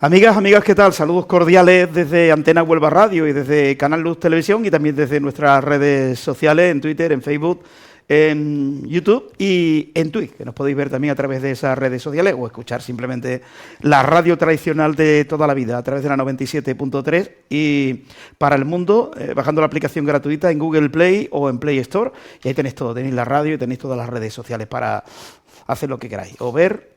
Amigas, ¿qué tal? Saludos cordiales desde Antena Huelva Radio y desde Canal Luz Televisión y también desde nuestras redes sociales, en Twitter, en Facebook, en YouTube y en Twitch, que nos podéis ver también a través de esas redes sociales o escuchar simplemente la radio tradicional de toda la vida a través de la 97.3 y para el mundo bajando la aplicación gratuita en Google Play o en Play Store y ahí tenéis todo, tenéis la radio y tenéis todas las redes sociales para hacer lo que queráis, o ver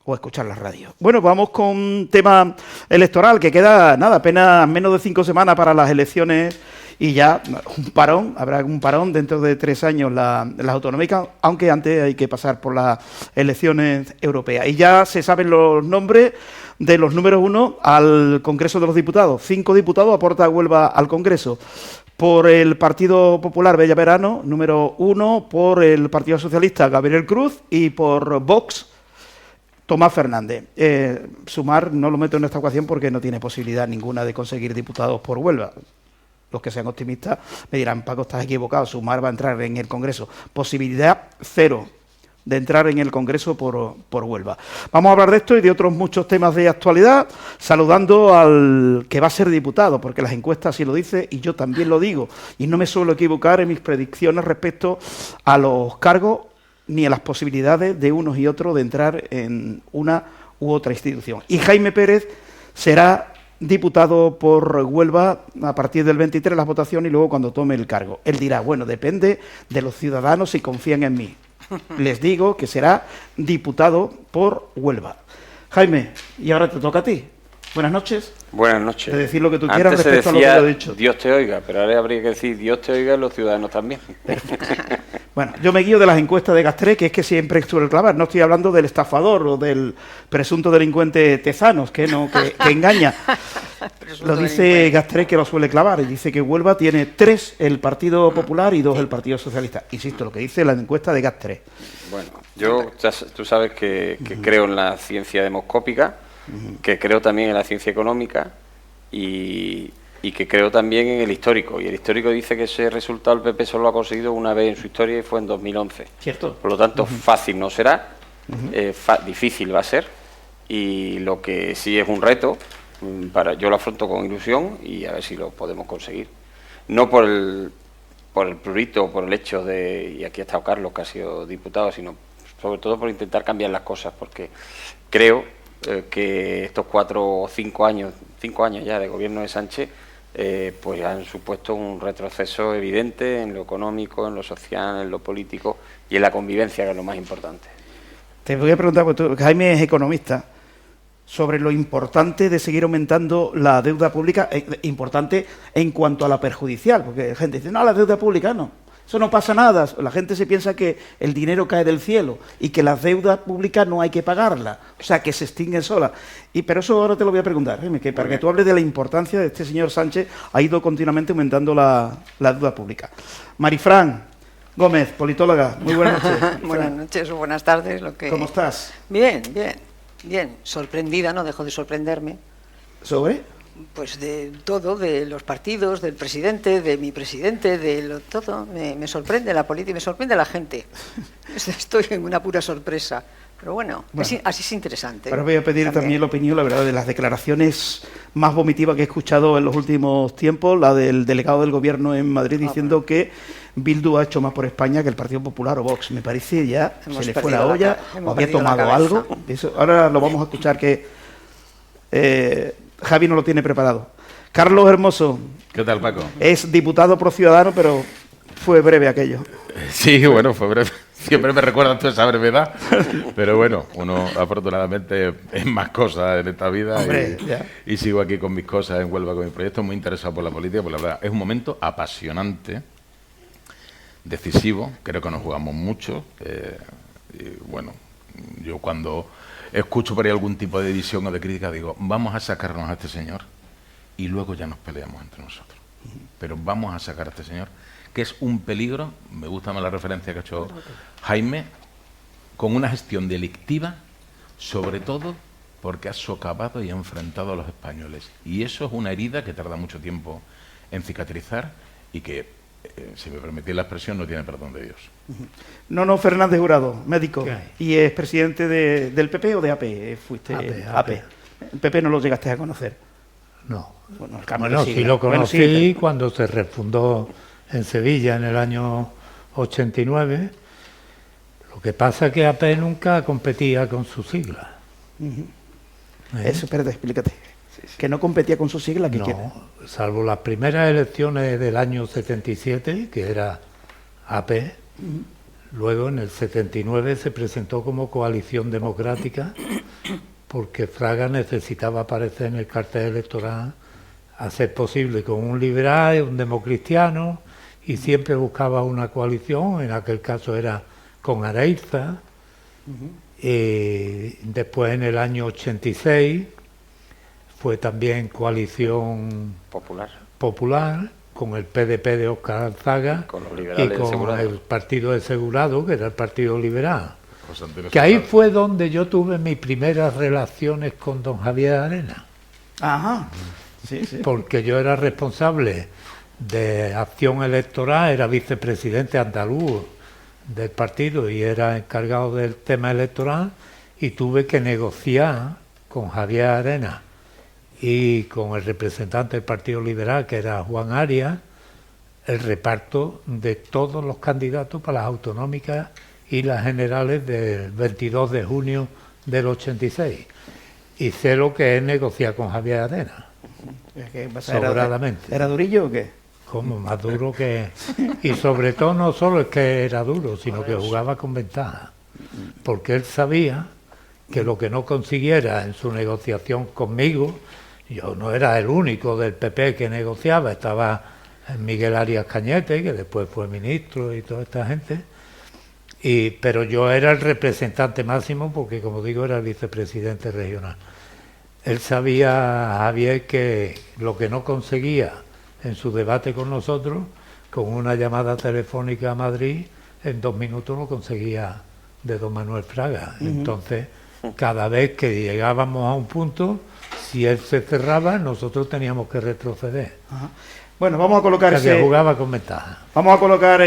o escuchar la radio. Bueno, vamos con tema electoral, que queda, nada, apenas menos de 5 semanas para las elecciones y ya un parón, habrá un parón dentro de 3 años las autonómicas, aunque antes hay que pasar por las elecciones europeas. Y ya se saben los nombres de los números 1 al Congreso de los Diputados. 5 diputados aporta Huelva al Congreso. Por el Partido Popular Bella Verano, número 1, por el Partido Socialista Gabriel Cruz y por Vox Tomás Fernández. Sumar no lo meto en esta ecuación porque no tiene posibilidad ninguna de conseguir diputados por Huelva. Los que sean optimistas me dirán, Paco, estás equivocado, Sumar va a entrar en el Congreso. Posibilidad cero de entrar en el Congreso por Huelva. Vamos a hablar de esto y de otros muchos temas de actualidad, saludando al que va a ser diputado, porque las encuestas así lo dicen y yo también lo digo. Y no me suelo equivocar en mis predicciones respecto a los cargos ni a las posibilidades de unos y otros de entrar en una u otra institución. Y Jaime Pérez será diputado por Huelva a partir del 23 las votaciones y luego cuando tome el cargo. Él dirá, bueno, depende de los ciudadanos si confían en mí. Les digo que será diputado por Huelva. Jaime, y ahora te toca a ti. Buenas noches. Buenas noches. De decir lo que tú quieras Antes respecto se decía, a lo que yo he dicho. Dios te oiga, pero ahora habría que decir Dios te oiga y los ciudadanos también. Bueno, yo me guío de las encuestas de Gastré, que es que siempre suele clavar. No estoy hablando del estafador o del presunto delincuente Tezanos, que engaña. Lo dice Gastré, que lo suele clavar. Y dice que Huelva tiene 3 el Partido Popular y 2 el Partido Socialista. Insisto, lo que dice la encuesta de Gastré. Bueno, tú sabes que creo en la ciencia demoscópica, que creo también en la ciencia económica y que creo también en el histórico. Y el histórico dice que ese resultado el PP solo lo ha conseguido una vez en su historia y fue en 2011. ¿Cierto? Por lo tanto, fácil no será, difícil va a ser. Y lo que sí es un reto, yo lo afronto con ilusión y a ver si lo podemos conseguir. No por el prurito, por el hecho de, y aquí ha estado Carlos, que ha sido diputado, sino sobre todo por intentar cambiar las cosas, porque creo que estos 4 o 5 años ya de gobierno de Sánchez pues han supuesto un retroceso evidente en lo económico, en lo social, en lo político y en la convivencia, que es lo más importante. Te voy a preguntar, porque Jaime es economista, sobre lo importante de seguir aumentando la deuda pública, importante en cuanto a la perjudicial, porque la gente dice, no, la deuda pública no, eso no pasa nada, la gente se piensa que el dinero cae del cielo y que las deudas públicas no hay que pagarlas, o sea, que se extinguen solas. Pero eso ahora te lo voy a preguntar, Jaime, que para que tú hables de la importancia de este señor Sánchez, ha ido continuamente aumentando la deuda pública. Marifran Gómez, politóloga, muy buenas noches. Buenas noches o buenas tardes. ¿Cómo estás? Bien. Sorprendida, no dejo de sorprenderme. ¿Sobre? Pues de todo, de los partidos, del presidente, de mi presidente, todo. Me sorprende la política, me sorprende la gente. Estoy en una pura sorpresa. Pero bueno, así es interesante. Ahora voy a pedir también la opinión, la verdad, de las declaraciones más vomitivas que he escuchado en los últimos tiempos, la del delegado del Gobierno en Madrid diciendo que Bildu ha hecho más por España que el Partido Popular o Vox. Me parece ya, se le fue la olla, o había tomado algo. Eso, ahora lo vamos a escuchar, que Javi no lo tiene preparado. Carlos Hermoso. ¿Qué tal, Paco? Es diputado pro Ciudadanos, pero fue breve aquello. Sí, bueno, fue breve. Siempre me recuerdas tú esa brevedad, pero bueno, uno afortunadamente es más cosas en esta vida. Hombre, y sigo aquí con mis cosas en Huelva con mi proyecto, muy interesado por la política, porque la verdad es un momento apasionante, decisivo, creo que nos jugamos mucho. Y bueno, yo cuando escucho por ahí algún tipo de división o de crítica digo, vamos a sacarnos a este señor y luego ya nos peleamos entre nosotros. Pero vamos a sacar a este señor, que es un peligro, me gusta más la referencia que ha hecho Jaime, con una gestión delictiva, sobre todo porque ha socavado y ha enfrentado a los españoles. Y eso es una herida que tarda mucho tiempo en cicatrizar y que, si me permitís la expresión, no tiene perdón de Dios. Nono Fernández Jurado, médico, y es presidente del PP o de AP, fuiste AP. El PP no lo llegaste a conocer. No. Bueno, el cambio Bueno, de sí sigla. lo conocí Bueno, sí, cuando se refundó en Sevilla en el año 89. Lo que pasa es que AP nunca competía con sus siglas. Eso, espérate, explícate. Que no competía con su sigla, ¿qué quiere? No, salvo las primeras elecciones del año 77, que era AP, luego en el 79 se presentó como Coalición Democrática, porque Fraga necesitaba aparecer en el cartel electoral, a ser posible con un liberal, un democristiano, y siempre buscaba una coalición, en aquel caso era con Areilza. Después, en el año 86, fue también Coalición Popular con el PDP de Óscar Alzaga con los y liberales con el Partido de Segurado, que era el Partido Liberal. José Antonio Que ahí Serrano. fue donde yo tuve mis primeras relaciones con don Javier Arena, Ajá. Sí, sí. porque yo era responsable de acción electoral, era vicepresidente andaluz del partido y era encargado del tema electoral, y tuve que negociar con Javier Arena y con el representante del Partido Liberal, que era Juan Arias, el reparto de todos los candidatos para las autonómicas y las generales del 22 de junio del 86. Y sé lo que es negociar con Javier Arena. ¿Qué pasa? Sobradamente. ¿Era durillo o qué? Como más duro que... Y sobre todo no solo es que era duro, sino que jugaba con ventaja. Porque él sabía que lo que no consiguiera en su negociación conmigo, yo no era el único del PP que negociaba, estaba Miguel Arias Cañete, que después fue ministro y toda esta gente, pero yo era el representante máximo porque, como digo, era el vicepresidente regional. Él sabía, Javier, que lo que no conseguía en su debate con nosotros, con una llamada telefónica a Madrid, en 2 minutos lo conseguía de don Manuel Fraga. Entonces, cada vez que llegábamos a un punto, si él se cerraba, nosotros teníamos que retroceder. Ajá. Bueno, vamos a colocar O sea, que jugaba con ventaja. Vamos a colocar,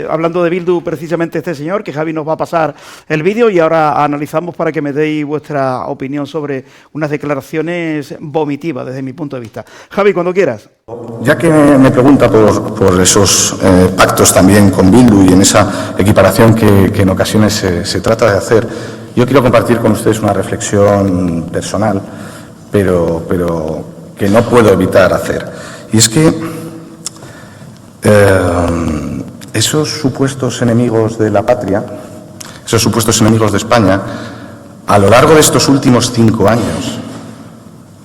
hablando de Bildu, precisamente este señor, que Javi nos va a pasar el vídeo y ahora analizamos para que me deis vuestra opinión sobre unas declaraciones vomitivas desde mi punto de vista. Javi, cuando quieras. Ya que me pregunta por esos pactos también con Bildu y en esa equiparación que en ocasiones se trata de hacer, yo quiero compartir con ustedes una reflexión personal, pero que no puedo evitar hacer. Y es que esos supuestos enemigos de la patria, esos supuestos enemigos de España, a lo largo de estos últimos 5 años,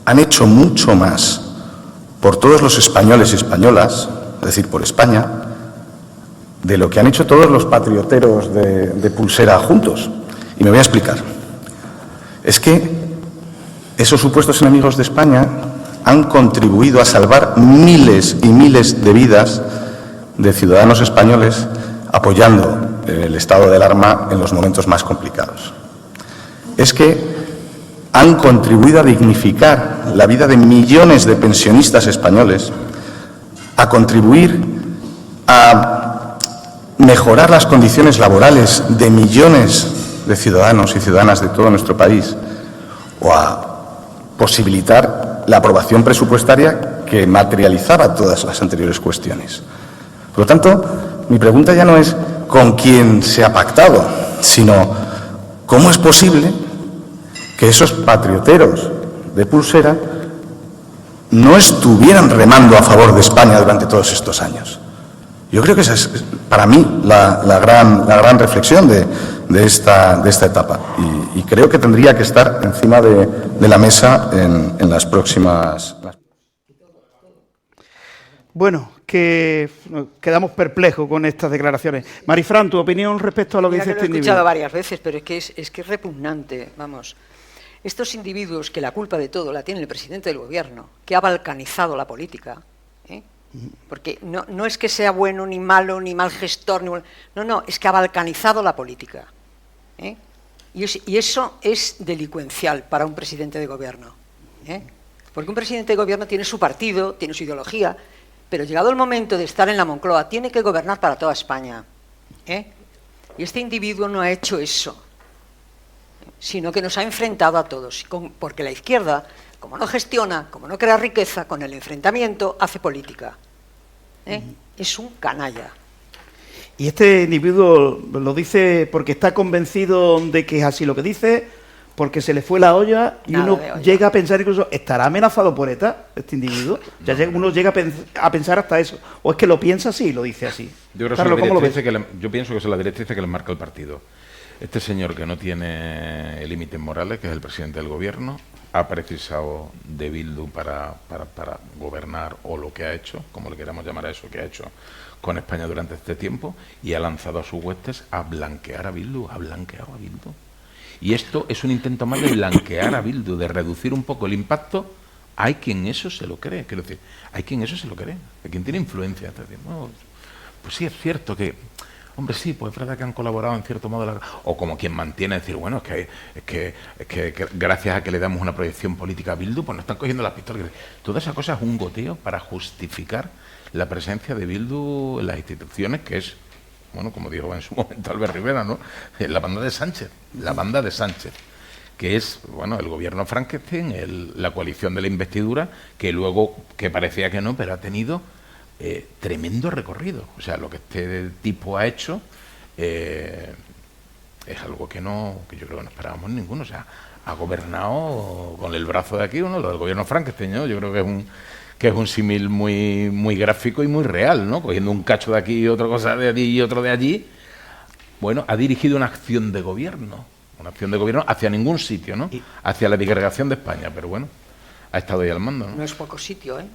han hecho mucho más por todos los españoles y españolas, es decir, por España, de lo que han hecho todos los patrioteros de Pulsera juntos. Y me voy a explicar. Es que esos supuestos enemigos de España han contribuido a salvar miles y miles de vidas de ciudadanos españoles apoyando el estado de alarma en los momentos más complicados. Es que han contribuido a dignificar la vida de millones de pensionistas españoles, a contribuir a mejorar las condiciones laborales de millones de ciudadanos y ciudadanas de todo nuestro país, o a posibilitar la aprobación presupuestaria que materializaba todas las anteriores cuestiones. Por lo tanto, mi pregunta ya no es con quién se ha pactado, sino cómo es posible que esos patrioteros de Pulsera no estuvieran remando a favor de España durante todos estos años. Yo creo que esa es, para mí, la gran reflexión de esta etapa. Y creo que tendría que estar encima de la mesa en las próximas... Bueno, que quedamos perplejos con estas declaraciones. Marifran, tu opinión respecto a lo que dice Mira, este lo he individuo. escuchado varias veces, pero es que es repugnante, vamos. Estos individuos que la culpa de todo la tiene el presidente del gobierno, que ha balcanizado la política, porque no es que sea bueno ni malo, ni mal gestor, no, es que ha balcanizado la política. Y eso es delincuencial para un presidente de gobierno. Porque un presidente de gobierno tiene su partido, tiene su ideología, pero llegado el momento de estar en la Moncloa, tiene que gobernar para toda España. Y este individuo no ha hecho eso. sino que nos ha enfrentado a todos, porque la izquierda, como no gestiona, como no crea riqueza, con el enfrentamiento hace política. Es un canalla. Y este individuo lo dice porque está convencido de que es así lo que dice, porque se le fue la olla y Nada uno de olla. llega a pensar incluso, ¿estará amenazado por ETA este individuo? Uno llega a pensar hasta eso. ¿O es que lo piensa así y lo dice así? Yo creo Carlos, que ¿cómo lo ves? yo pienso que es la directriz que le marca el partido. Este señor que no tiene límites morales, que es el presidente del gobierno, ha precisado de Bildu para gobernar, o lo que ha hecho, como le queramos llamar a eso, que ha hecho con España durante este tiempo, y ha lanzado a sus huestes a blanquear a Bildu, ha blanqueado a Bildu. Y esto es un intento más de blanquear a Bildu, de reducir un poco el impacto. Hay quien eso se lo cree, quiero decir, hay quien eso se lo cree, hay quien tiene influencia. No, pues sí, es cierto que, hombre, sí, pues es verdad que han colaborado en cierto modo, o como quien mantiene, decir, bueno, es que gracias a que le damos una proyección política a Bildu, pues nos están cogiendo las pistolas. Toda esa cosa es un goteo para justificar la presencia de Bildu en las instituciones, que es, bueno, como dijo en su momento Albert Rivera, ¿no? La banda de Sánchez, que es, bueno, el gobierno Frankenstein, la coalición de la investidura, que luego, que parecía que no, pero ha tenido tremendo recorrido. O sea, lo que este tipo ha hecho es algo que yo creo que no esperábamos ninguno. O sea, ha gobernado con el brazo de aquí, lo del gobierno Frankenstein, ¿no? Yo creo que es un símil muy, muy gráfico y muy real, ¿no? Cogiendo un cacho de aquí y otra cosa de allí y otro de allí. Bueno, ha dirigido una acción de gobierno hacia ningún sitio, ¿no? Hacia la disgregación de España, pero bueno, ha estado ahí al mando, ¿no? No es poco sitio, ¿eh?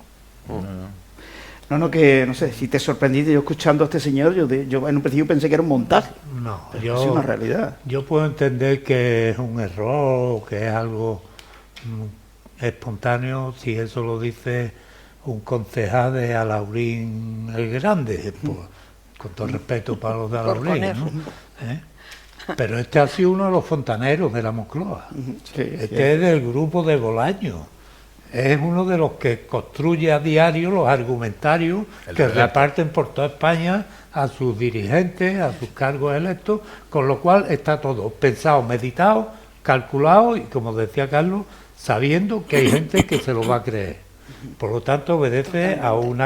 Que no sé, si te sorprendiste yo escuchando a este señor, yo en un principio pensé que era un montaje. No, Es una realidad. Yo puedo entender que es un error, que es algo espontáneo, si eso lo dice un concejal de Alaurín el Grande, con todo respeto para los de Alaurín, ¿no? Pero este ha sido uno de los fontaneros de la Moncloa. Es del grupo de Bolaño. Es uno de los que construye a diario los argumentarios que reparten por toda España a sus dirigentes, a sus cargos electos, con lo cual está todo pensado, meditado, calculado y, como decía Carlos, sabiendo que hay gente que se lo va a creer. Por lo tanto, obedece a un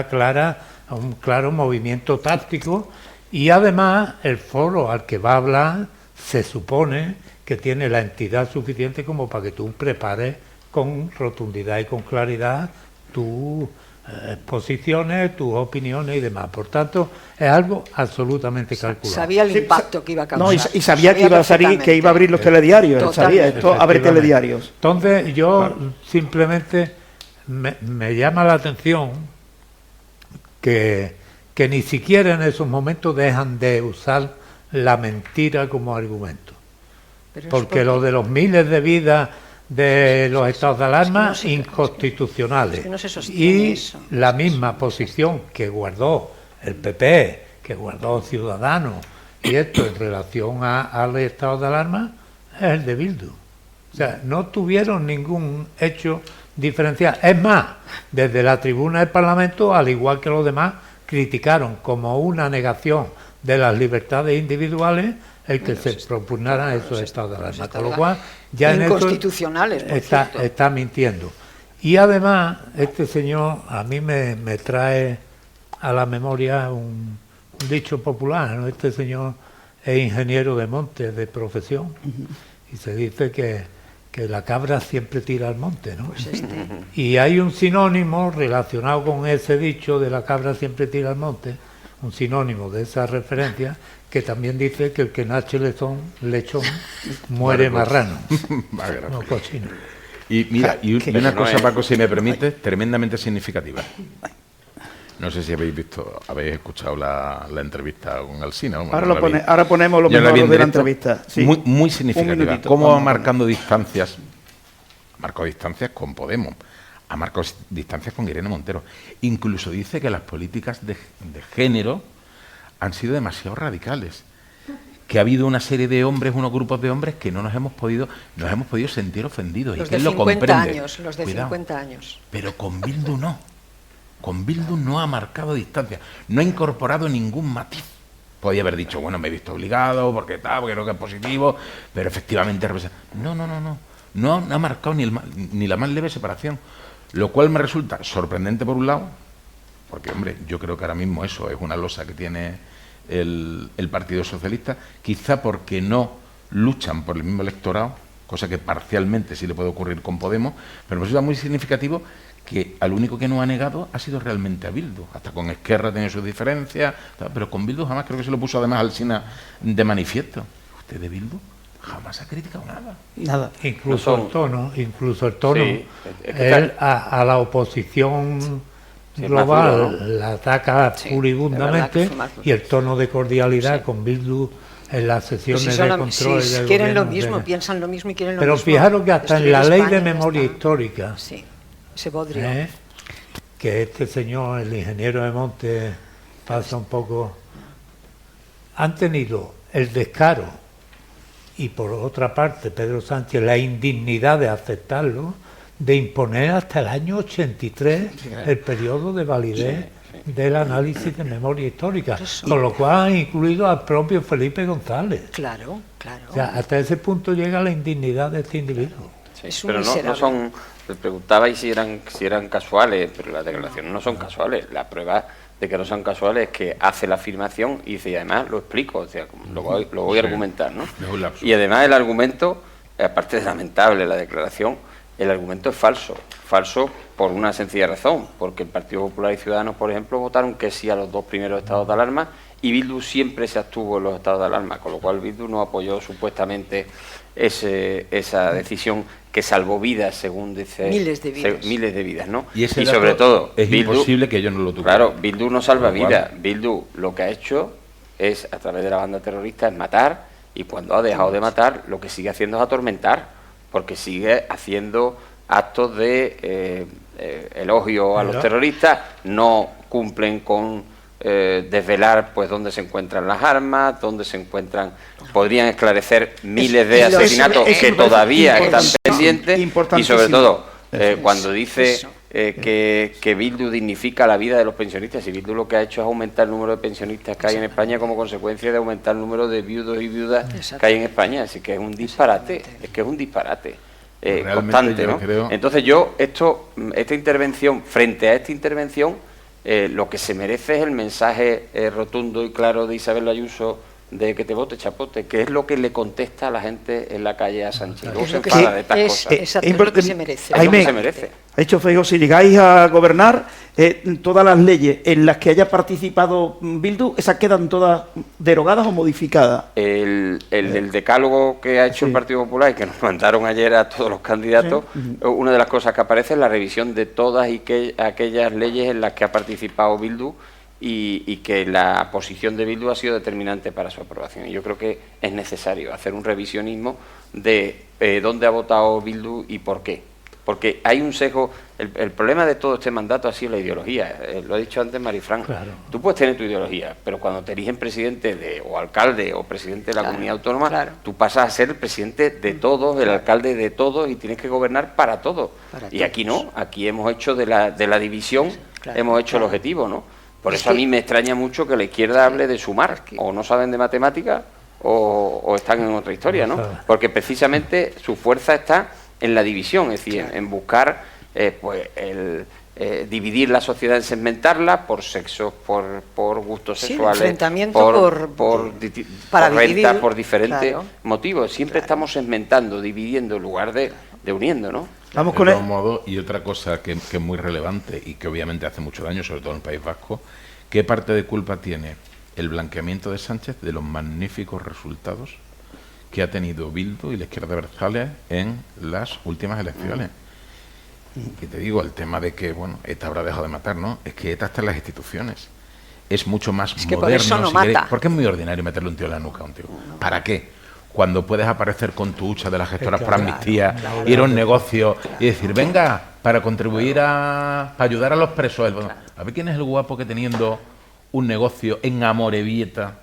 claro movimiento táctico, y además el foro al que va a hablar se supone que tiene la entidad suficiente como para que tú prepares con rotundidad y con claridad tus exposiciones, tus opiniones y demás. Por tanto, es algo absolutamente calculado. Sabía el impacto que iba a causar. No, y sabía que iba a salir, que iba a abrir los telediarios. Él sabía esto, abre telediarios. Entonces, yo simplemente me llama la atención que ni siquiera en esos momentos dejan de usar la mentira como argumento. Porque lo de los miles de vidas de los estados de alarma, inconstitucionales. Y la misma posición que guardó el PP, que guardó Ciudadanos, y esto en relación al estado de alarma, es el de Bildu. O sea, no tuvieron ningún hecho diferencial. Es más, desde la tribuna del Parlamento, al igual que los demás, criticaron como una negación de las libertades individuales el que se propugnaran esos estados de alarma. Con lo cual, ya en eso está mintiendo. Y además, este señor a mí me trae a la memoria un dicho popular, ¿no? Este señor es ingeniero de montes de profesión, y se dice que la cabra siempre tira al monte, ¿no? Pues Y hay un sinónimo relacionado con ese dicho de la cabra siempre tira al monte, un sinónimo de esa referencia, que también dice que el que nace lechón muere marrano. No cochino. Y mira, y una cosa, Paco, si me permite, tremendamente significativa. No sé si habéis escuchado la entrevista con Alsina. Ahora ponemos lo mejor de la entrevista. Sí. Muy significativa. Cómo va marcando distancias. Ha marcado distancias con Podemos. Ha marcado distancias con Irene Montero. Incluso dice que las políticas de género han sido demasiado radicales. Que ha habido una serie de hombres, unos grupos de hombres que no nos hemos podido sentir ofendidos. Los y que de él lo 50 comprende. años, los de Cuidado. 50 años. Pero con Bildu no. Con Bildu no ha marcado distancia. No ha incorporado ningún matiz Podía haber dicho, bueno, me he visto obligado, porque creo que es positivo, pero efectivamente... No ha marcado ni la más leve separación, lo cual me resulta sorprendente por un lado, porque, hombre, yo creo que ahora mismo eso es una losa que tiene el Partido Socialista, quizá porque no luchan por el mismo electorado, cosa que parcialmente sí le puede ocurrir con Podemos, pero me resulta muy significativo que al único que no ha negado ha sido realmente a Bildu. Hasta con Esquerra tiene sus diferencias, pero con Bildu jamás, creo que se lo puso además Alsina de manifiesto. ¿Usted de Bildu? Jamás ha criticado nada. Nada. Incluso el tono, Sí, él a la oposición global duro, ¿no? la ataca Sí, furibundamente, es verdad que fue más duro. y el tono de cordialidad Sí. con Bildu en las Pues sesiones si de son, control si del quieren lo gobierno mismo, de- piensan lo mismo y quieren lo Pero mismo. fijaros que hasta en Destruir la ley España, de ya memoria está. histórica, Sí, ese bodrio. que este señor, el ingeniero de Monte, pasa un poco... Han tenido el descaro y por otra parte Pedro Sánchez la indignidad de aceptarlo, de imponer hasta el año 83 el periodo de validez del análisis de memoria histórica, Eso. con lo cual ha incluido al propio Felipe González. Claro, claro. O sea, hasta ese punto llega la indignidad de este individuo. Sí, Es un pero no miserable. son... Le preguntabais si eran casuales, pero las declaraciones no son casuales. La prueba de que no son casuales es que hace la afirmación y dice, y además lo explico, o sea, lo voy a Sí. argumentar, ¿no? Es un lapsus. Y además el argumento, aparte de lamentable la declaración, el argumento es falso. Falso por una sencilla razón, porque el Partido Popular y Ciudadanos, por ejemplo, votaron que sí a los 2 primeros estados de alarma y Bildu siempre se abstuvo en los estados de alarma, con lo cual Bildu no apoyó supuestamente esa decisión que salvó vidas, según dice... Miles de vidas. Miles de vidas, ¿no? Y ese Y dato sobre todo, es Bildu, imposible que ellos no lo tuvieran. claro, Bildu no salva Con lo cual- vidas. Bildu lo que ha hecho es, a través de la banda terrorista, es matar, y cuando ha dejado de matar, lo que sigue haciendo es atormentar, porque sigue haciendo actos de elogio a los Claro. terroristas, no cumplen con desvelar pues dónde se encuentran las armas, dónde se encuentran, podrían esclarecer miles de eso asesinatos es que todavía están importantísimo, pendientes, y importantísimo. sobre todo Eso. cuando dice Eso. que Bildu dignifica la vida de los pensionistas, y Bildu lo que ha hecho es aumentar el número de pensionistas que hay en España como consecuencia de aumentar el número de viudos y viudas que hay en España, así que es un disparate, es que es un disparate Realmente constante, yo ¿no? creo- Entonces esta intervención, frente a esta intervención, lo que se merece es el mensaje rotundo y claro de Isabel Ayuso de que te vote chapote, que es lo que le contesta a la gente en la calle a Sánchez. Luego Es se lo que enfada se- de estas es- cosas. exacto, es lo que se merece. Es lo que Jaime, se merece. ha dicho Feijóo, si llegáis a gobernar, todas las leyes en las que haya participado Bildu, ¿esas quedan todas derogadas o modificadas? El decálogo que ha hecho el Partido Popular y que nos mandaron ayer a todos los candidatos, una de las cosas que aparece es la revisión de todas aquellas leyes en las que ha participado Bildu y que la posición de Bildu ha sido determinante para su aprobación. Y yo creo que es necesario hacer un revisionismo de dónde ha votado Bildu y por qué. Porque hay un sesgo. El problema de todo este mandato ha sido la ideología. Lo ha dicho antes Marifran. Claro. Tú puedes tener tu ideología, pero cuando te eligen presidente o alcalde o presidente de la Claro, comunidad autónoma, claro. tú pasas a ser el presidente de todos, el alcalde de todos y tienes que gobernar para todos. Para Y aquí todos. no, aquí hemos hecho de la división, Claro, hemos hecho claro. el objetivo, ¿no? Por Es eso a que- mí me extraña mucho que la izquierda hable de sumar, o no saben de matemáticas o están en otra historia, ¿no? No saben. Porque precisamente su fuerza está en la división, es decir, Claro. en buscar dividir la sociedad, en segmentarla por sexos, por gustos Sí, sexuales, enfrentamiento para por dividir, rentas, por diferentes claro. motivos. Siempre Claro. estamos segmentando, dividiendo en lugar de uniendo, ¿no? Vamos De con todos él. modos, y otra cosa que es muy relevante y que obviamente hace mucho daño, sobre todo en el País Vasco, ¿qué parte de culpa tiene el blanqueamiento de Sánchez de los magníficos resultados que ha tenido Bildu y la izquierda abertzale en las últimas elecciones? Que te digo, el tema de que, bueno, ETA habrá dejado de matar, ¿no? Es que ETA está en las instituciones. Es mucho más Es que por moderno, eso no si queréis, mata. porque es muy ordinario meterle un tío en la nuca a un tío. ¿Para qué? Cuando puedes aparecer con tu hucha de las gestoras por Claro, amnistía, claro. ir a un negocio y decir, venga, para contribuir para ayudar a los presos. Bueno, a ver quién es el guapo que teniendo un negocio en Amorebieta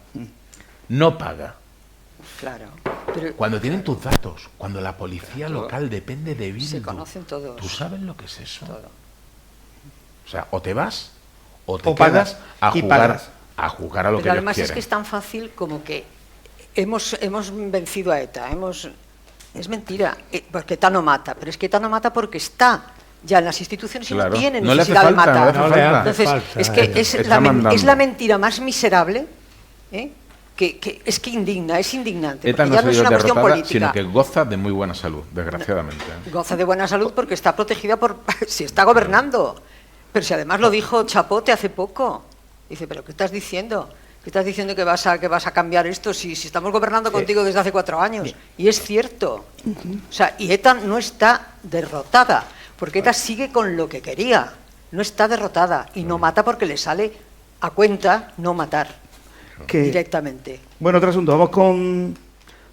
no paga. Claro. Pero Cuando tienen tus datos, cuando la policía local depende de Bildu. se conocen todos. ¿Tú sabes lo que es eso? Todo. O sea, o te vas o te O quedas pagas a y jugar pagas. a juzgar a lo Pero que ellos además quieren. es que es tan fácil como que hemos vencido a ETA. Es mentira, porque ETA no mata, pero es que ETA no mata porque está ya en las instituciones y Claro. no tiene No le hace necesidad de falta, matar. no le hace falta. Entonces, falta, es que es Está mandando. es la mentira más miserable, que es que indigna, es indignante. ETA Porque no ya ha no es sido una cuestión derrotada, política. sino que goza de muy buena salud, desgraciadamente. Goza de buena salud porque está protegida por... si está gobernando. Pero si además lo dijo Chapote hace poco. Dice, ¿pero qué estás diciendo? ¿Qué estás diciendo que vas a cambiar esto si estamos gobernando contigo desde hace 4 años? Y es cierto. O sea, y ETA no está derrotada, porque ETA sigue con lo que quería. No está derrotada y no mata porque le sale a cuenta no matar directamente. Bueno, otro asunto. Vamos con...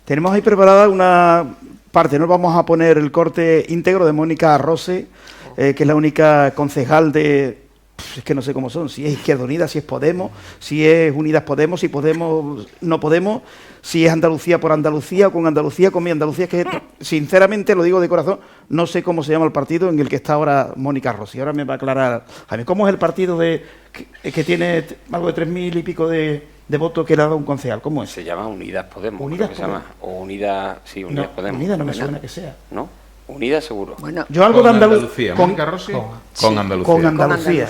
Tenemos ahí preparada una parte, ¿no? Vamos a poner el corte íntegro de Mónica Rose, que es la única concejal de... Es que no sé cómo son, si es Izquierda Unida, si es Podemos, si es Unidas Podemos, si Podemos no Podemos, si es Andalucía por Andalucía o con mi Andalucía, es que sinceramente, lo digo de corazón, no sé cómo se llama el partido en el que está ahora Mónica Rossi. Ahora me va a aclarar, Jaime, ¿cómo es el partido que tiene algo de 3.000 y pico de votos que le ha dado un concejal? ¿Cómo es? Se llama Unidas Podemos. Unidas creo que se llama. O Unidas, sí, Unidas No, Podemos. Unidas no me ¿verdad? suena que sea. ¿No? Unidas seguro. Bueno, Yo algo de Con Andalucía. Mónica Rossi, con- con Andalucía. Con Andalucía.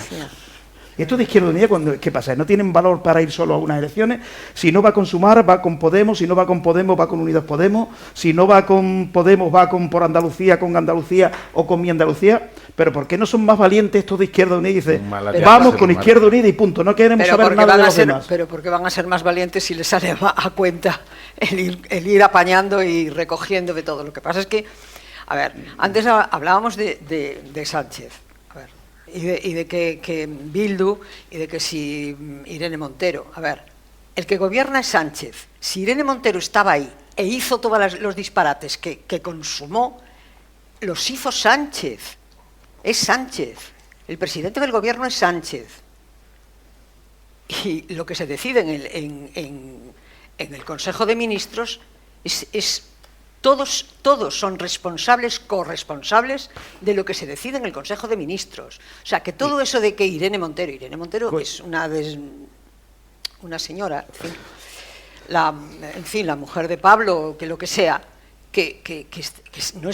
¿Y esto de Izquierda Unida qué pasa? ¿No tienen valor para ir solo a unas elecciones? Si no va con Sumar, va con Podemos. Si no va con Podemos, va con Unidas Podemos. Si no va con Podemos, va con Andalucía o con mi Andalucía. Pero ¿por qué no son más valientes estos de Izquierda Unida? Y dice, Malatear, vamos ser con humano. Izquierda Unida y punto. No queremos pero saber porque, nada van de a los ser, demás. pero porque van a ser más valientes si les sale a cuenta el ir apañando y recogiendo de todo. Lo que pasa es que, a ver, antes hablábamos de Sánchez, a ver, y de que Bildu, y de que si Irene Montero. A ver, el que gobierna es Sánchez. Si Irene Montero estaba ahí e hizo todos los disparates que consumó, los hizo Sánchez. Es Sánchez. El presidente del gobierno es Sánchez. Y lo que se decide en el Consejo de Ministros es todos son responsables, corresponsables de lo que se decide en el Consejo de Ministros. O sea, que todo eso de que Irene Montero es una señora, en fin, la mujer de Pablo, que lo que sea, que no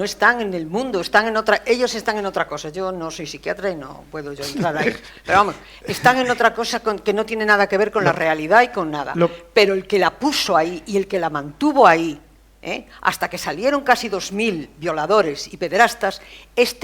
están en el mundo, ellos están en otra cosa. Yo no soy psiquiatra y no puedo yo entrar ahí. Pero vamos, están en otra cosa que no tiene nada que ver con la realidad y con nada. Pero el que la puso ahí y el que la mantuvo ahí, hasta que salieron casi 2.000 violadores y pederastas,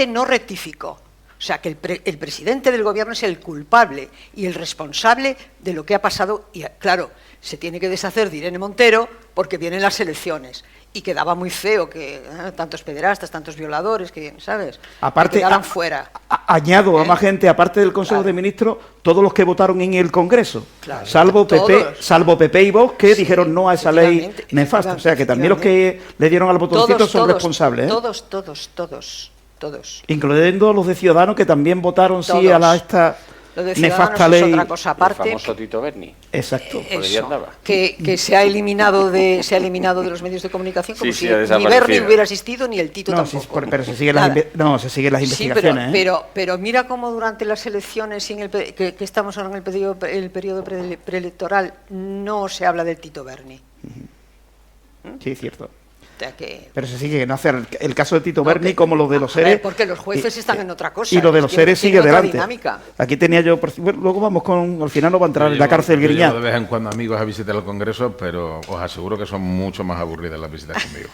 no rectificó. O sea, que el presidente del gobierno es el culpable y el responsable de lo que ha pasado. Y claro, se tiene que deshacer de Irene Montero porque vienen las elecciones. Y quedaba muy feo que tantos pederastas, tantos violadores, ¿sabes? Aparte, que quedaran fuera. Añado a más gente, aparte del Consejo de Ministros, todos los que votaron en el Congreso, Claro, salvo todos. PP y Vox, que Sí, dijeron no a esa ley efectivamente, nefasta. O sea, que también los que le dieron al botoncito son responsables. Todos. Incluyendo los de Ciudadanos, que también votaron sí Todos. a esta Lo de Ciudadanos nefasta es ley. otra cosa aparte. El famoso Tito Berni. Exacto. Por ahí andaba. Que se ha eliminado de los medios de comunicación como Sí, si sí, ha ni desaparecido. Berni hubiera existido ni el Tito No, tampoco. pero se siguen las, Nada. se siguen las Sí, investigaciones. pero mira cómo durante las elecciones y que estamos ahora en el periodo preelectoral no se habla del Tito Berni. Sí, es cierto. O sea que, Pero se sigue no hacer el caso de Tito Berni que- como lo de los a ver, seres. porque los jueces están en otra cosa. Y lo de los Tienen- seres sigue tienen otra adelante. dinámica. Aquí tenía yo. Bueno, luego vamos con. Al final no va a entrar Yo en la llevo- cárcel yo Griñán. llevo de vez en cuando amigos a visitar el Congreso, pero os aseguro que son mucho más aburridas las visitas conmigo.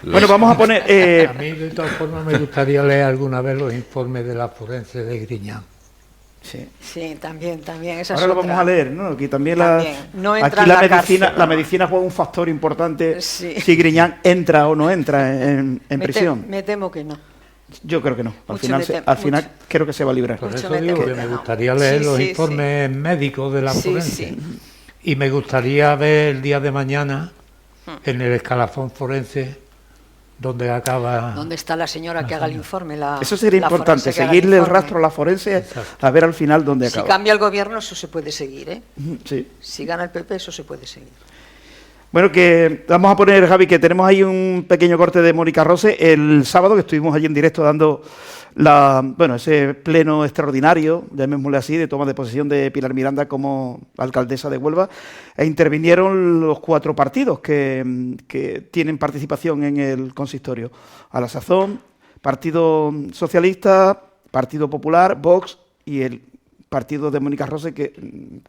Bueno, vamos a poner. A mí, de todas formas, me gustaría leer alguna vez los informes de la forense de Griñán. Sí. Sí, también. Esa Ahora es lo otra. vamos a leer, ¿no? Aquí también, También. No entra aquí en la la medicina, cárcel. la medicina juega un factor importante Sí. si Griñán entra o no entra en prisión. Me temo que no. Yo creo que no. Al Mucho final, me temo, al final mucho. creo que se va a librar. Por Mucho eso me digo temo que que me no. gustaría leer Sí, los sí, informes médicos de la Sí, forense. sí. Y me gustaría ver el día de mañana Hmm. en el escalafón forense donde acaba. ¿Dónde está la señora que haga el informe? Eso sería la importante, forense que haga seguirle el informe? rastro a la forense Exacto. a ver al final dónde Si acaba. cambia el gobierno, eso se puede seguir, ¿eh? Sí. Si gana el PP, eso se puede seguir. Bueno, que vamos a poner, Javi, que tenemos ahí un pequeño corte de Mónica Rose el sábado, que estuvimos allí en directo dando ese pleno extraordinario, llamémosle así, de toma de posesión de Pilar Miranda como alcaldesa de Huelva, e intervinieron los 4 partidos que tienen participación en el consistorio. A la sazón, Partido Socialista, Partido Popular, Vox y el partido de Mónica Rose, que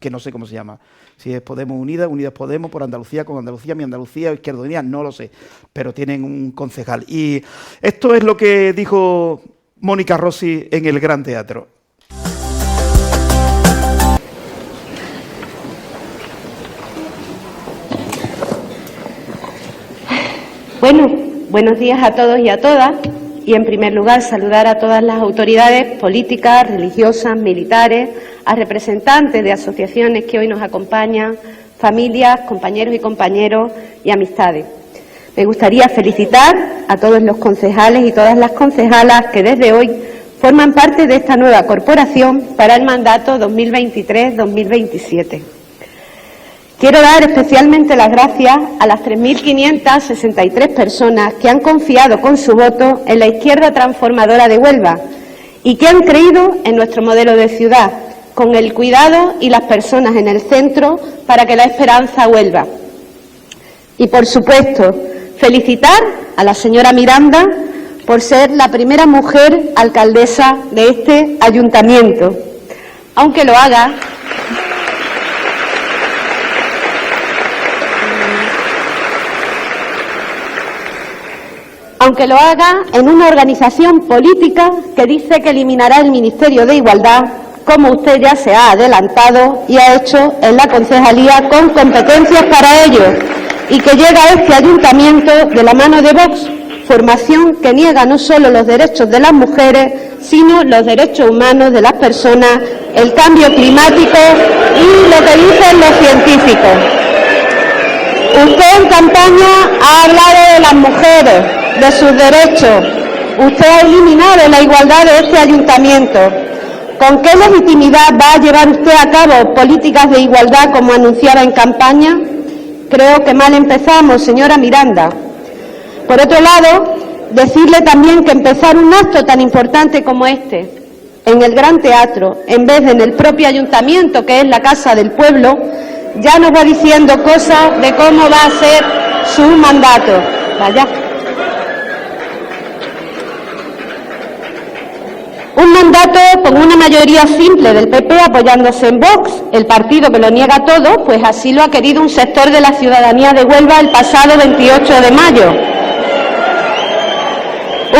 no sé cómo se llama. Si es Podemos Unidas, Unidas Podemos, por Andalucía, con Andalucía, Mi Andalucía, Izquierda Unida, no lo sé, pero tienen un concejal. Y esto es lo que dijo Mónica Rossi en el Gran Teatro. Bueno, buenos días a todos y a todas. Y, en primer lugar, saludar a todas las autoridades políticas, religiosas, militares, a representantes de asociaciones que hoy nos acompañan, familias, compañeros y compañeros y amistades. Me gustaría felicitar a todos los concejales y todas las concejalas que desde hoy forman parte de esta nueva corporación para el mandato 2023-2027. Quiero dar especialmente las gracias a las 3.563 personas que han confiado con su voto en la izquierda transformadora de Huelva y que han creído en nuestro modelo de ciudad, con el cuidado y las personas en el centro para que la esperanza vuelva. Y, por supuesto, felicitar a la señora Miranda por ser la primera mujer alcaldesa de este ayuntamiento, aunque lo haga en una organización política que dice que eliminará el Ministerio de Igualdad, como usted ya se ha adelantado y ha hecho en la concejalía con competencias para ello, y que llega a este ayuntamiento de la mano de Vox, formación que niega no solo los derechos de las mujeres, sino los derechos humanos de las personas, el cambio climático y lo que dicen los científicos. Usted en campaña ha hablado de las mujeres, de sus derechos. Usted ha eliminado la igualdad de este ayuntamiento. ¿Con qué legitimidad va a llevar usted a cabo políticas de igualdad como anunciaba en campaña? Creo que mal empezamos, señora Miranda. Por otro lado, decirle también que empezar un acto tan importante como este, en el Gran Teatro, en vez de en el propio ayuntamiento, que es la Casa del Pueblo, ya nos va diciendo cosas de cómo va a ser su mandato. Vaya. Un mandato con una mayoría simple del PP apoyándose en Vox, el partido que lo niega todo, pues así lo ha querido un sector de la ciudadanía de Huelva el pasado 28 de mayo.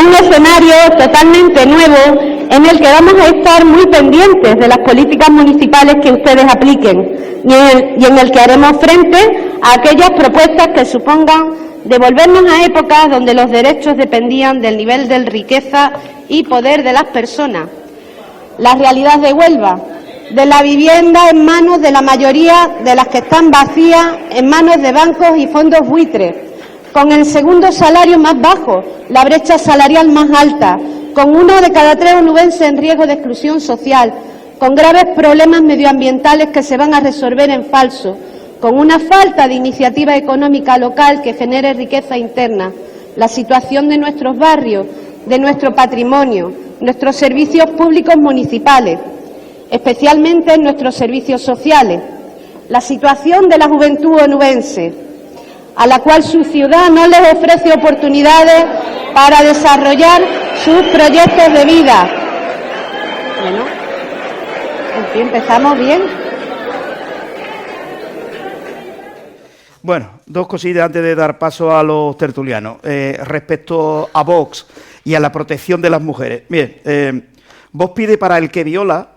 Un escenario totalmente nuevo en el que vamos a estar muy pendientes de las políticas municipales que ustedes apliquen y en el que haremos frente a aquellas propuestas que supongan devolvernos a épocas donde los derechos dependían del nivel de riqueza y poder de las personas. La realidad de Huelva, de la vivienda en manos de la mayoría de las que están vacías, en manos de bancos y fondos buitres, con el segundo salario más bajo, la brecha salarial más alta, con 1 de cada 3 onubenses en riesgo de exclusión social, con graves problemas medioambientales que se van a resolver en falso, con una falta de iniciativa económica local que genere riqueza interna, la situación de nuestros barrios, de nuestro patrimonio, nuestros servicios públicos municipales, especialmente en nuestros servicios sociales, la situación de la juventud onubense, a la cual su ciudad no les ofrece oportunidades para desarrollar sus proyectos de vida. Bueno, en fin, empezamos bien. Bueno, dos cosillas antes de dar paso a los tertulianos. Respecto a Vox y a la protección de las mujeres. Bien, Vox pide para el que viola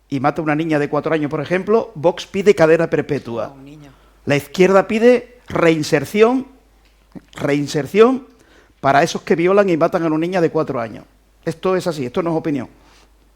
y mata a una niña de 4 años, por ejemplo, Vox pide cadena perpetua. La izquierda pide reinserción para esos que violan y matan a una niña de 4 años. Esto es así, esto no es opinión.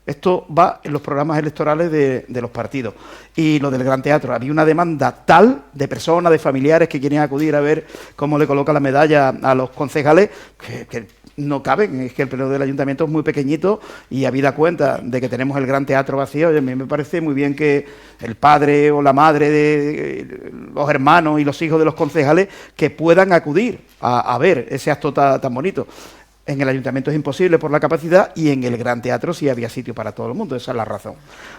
Esto va en los programas electorales de los partidos. Y lo del Gran Teatro, había una demanda tal de personas, de familiares que quieren acudir a ver cómo le coloca la medalla a los concejales, que no caben. Es que el pleno del ayuntamiento es muy pequeñito y habida cuenta de que tenemos el gran teatro vacío, a mí me parece muy bien que el padre o la madre de los hermanos y los hijos de los concejales que puedan acudir a ver ese acto tan bonito. En el ayuntamiento es imposible por la capacidad y en el gran teatro sí había sitio para todo el mundo, esa es la razón.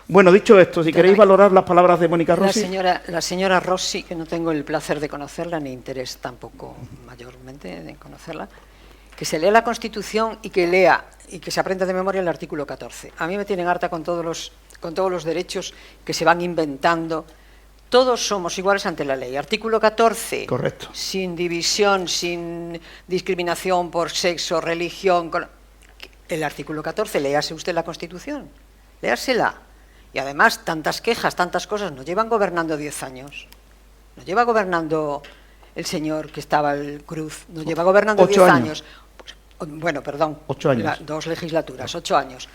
Bueno, dicho esto, si queréis valorar las palabras de Mónica Rossi. La señora Rossi, que no tengo el placer de conocerla, ni interés tampoco mayormente de conocerla, que se lea la Constitución y que lea y que se aprenda de memoria el artículo 14. A mí me tienen harta con todos los derechos que se van inventando. Todos somos iguales ante la ley. Artículo 14. Correcto. Sin división, sin discriminación por sexo, religión. El artículo 14, léase usted la Constitución. Léasela. Y además, tantas quejas, tantas cosas, nos llevan gobernando 10 años. Nos lleva gobernando el señor que estaba el Cruz. Nos lleva gobernando 10 años. Bueno, perdón. 8 años. 2 legislaturas, 8 años.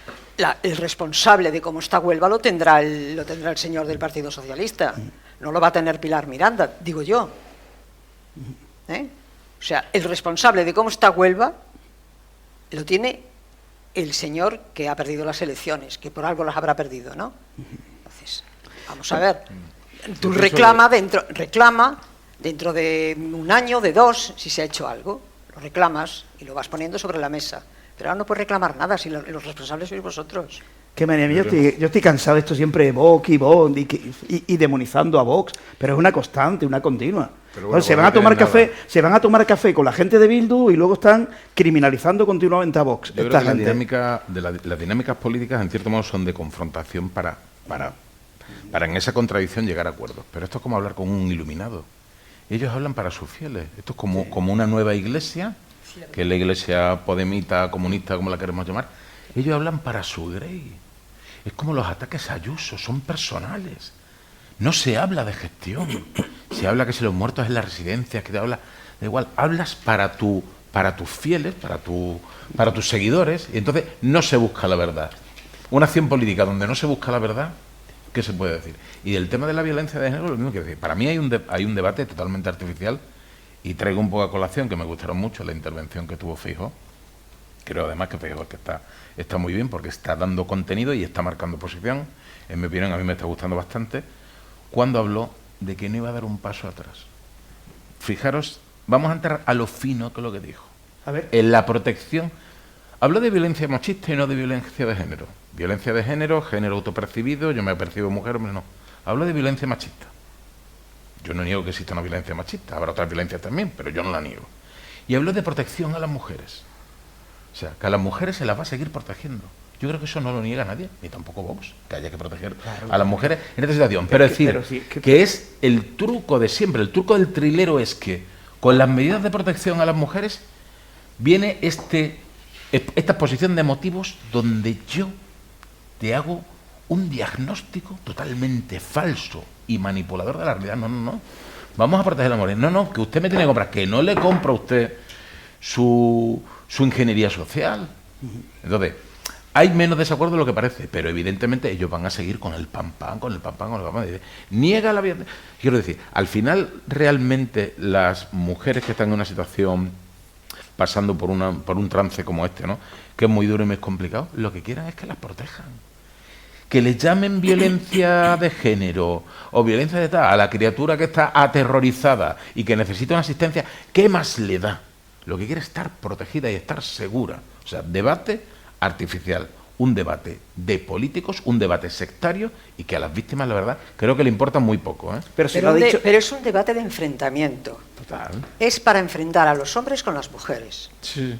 El responsable de cómo está Huelva lo tendrá el señor del Partido Socialista. No lo va a tener Pilar Miranda, digo yo. O sea, el responsable de cómo está Huelva lo tiene el señor que ha perdido las elecciones, que por algo las habrá perdido, ¿no? Entonces, vamos a ver. Tú reclama dentro de un año, de 2, si se ha hecho algo. Lo reclamas y lo vas poniendo sobre la mesa. Pero ahora no puedes reclamar nada si los responsables sois vosotros. Qué manía, yo estoy cansado de esto siempre de Vox y demonizando a Vox, pero es una constante, una continua. Bueno, se van a tomar café con la gente de Bildu y luego están criminalizando continuamente a Vox. Yo creo que las dinámicas políticas en cierto modo son de confrontación para en esa contradicción llegar a acuerdos. Pero esto es como hablar con un iluminado. Ellos hablan para sus fieles. Esto es como una nueva iglesia, que es la iglesia podemita, comunista, como la queremos llamar. Ellos hablan para su grey. Es como los ataques a Ayuso, son personales. No se habla de gestión. Se habla que si los muertos en las residencias, que te habla, da igual, hablas para tus fieles, para tus seguidores, y entonces no se busca la verdad. Una acción política donde no se busca la verdad, ¿qué se puede decir? Y del tema de la violencia de género, lo mismo que decir. Para mí hay un debate totalmente artificial, y traigo un poco a colación, que me gustaron mucho la intervención que tuvo Feijóo. Creo además que Feijóo que está muy bien, porque está dando contenido y está marcando posición. En mi opinión, a mí me está gustando bastante, cuando habló de que no iba a dar un paso atrás. Fijaros, vamos a entrar a lo fino que es lo que dijo. A ver. En la protección, habló de violencia machista y no de violencia de género. Violencia de género, género autopercibido, yo me percibo mujer, hombre, no. Habló de violencia machista. Yo no niego que exista una violencia machista, habrá otras violencias también, pero yo no la niego. Y habló de protección a las mujeres. O sea, que a las mujeres se las va a seguir protegiendo. Yo creo que eso no lo niega nadie, ni tampoco Vox, que haya que proteger a las mujeres en esta situación. Pero es decir, que es el truco de siempre, el truco del trilero es que con las medidas de protección a las mujeres viene esta exposición de motivos donde yo te hago un diagnóstico totalmente falso y manipulador de la realidad. No. Vamos a proteger a las mujeres. No, que usted me tiene que comprar, que no le compra a usted su ingeniería social. Entonces, hay menos desacuerdo de lo que parece, pero evidentemente ellos van a seguir con el pam pam. Niega la violencia. Quiero decir, al final realmente las mujeres que están en una situación pasando por un trance como este, ¿no?, que es muy duro y muy complicado, lo que quieran es que las protejan. Que les llamen violencia de género o violencia de tal a la criatura que está aterrorizada y que necesita una asistencia, ¿qué más le da? Lo que quiere es estar protegida y estar segura. O sea, debate artificial, un debate de políticos, un debate sectario y que a las víctimas, la verdad, creo que le importa muy poco, ¿eh? Pero es un debate de enfrentamiento. Total. Es para enfrentar a los hombres con las mujeres. Sí.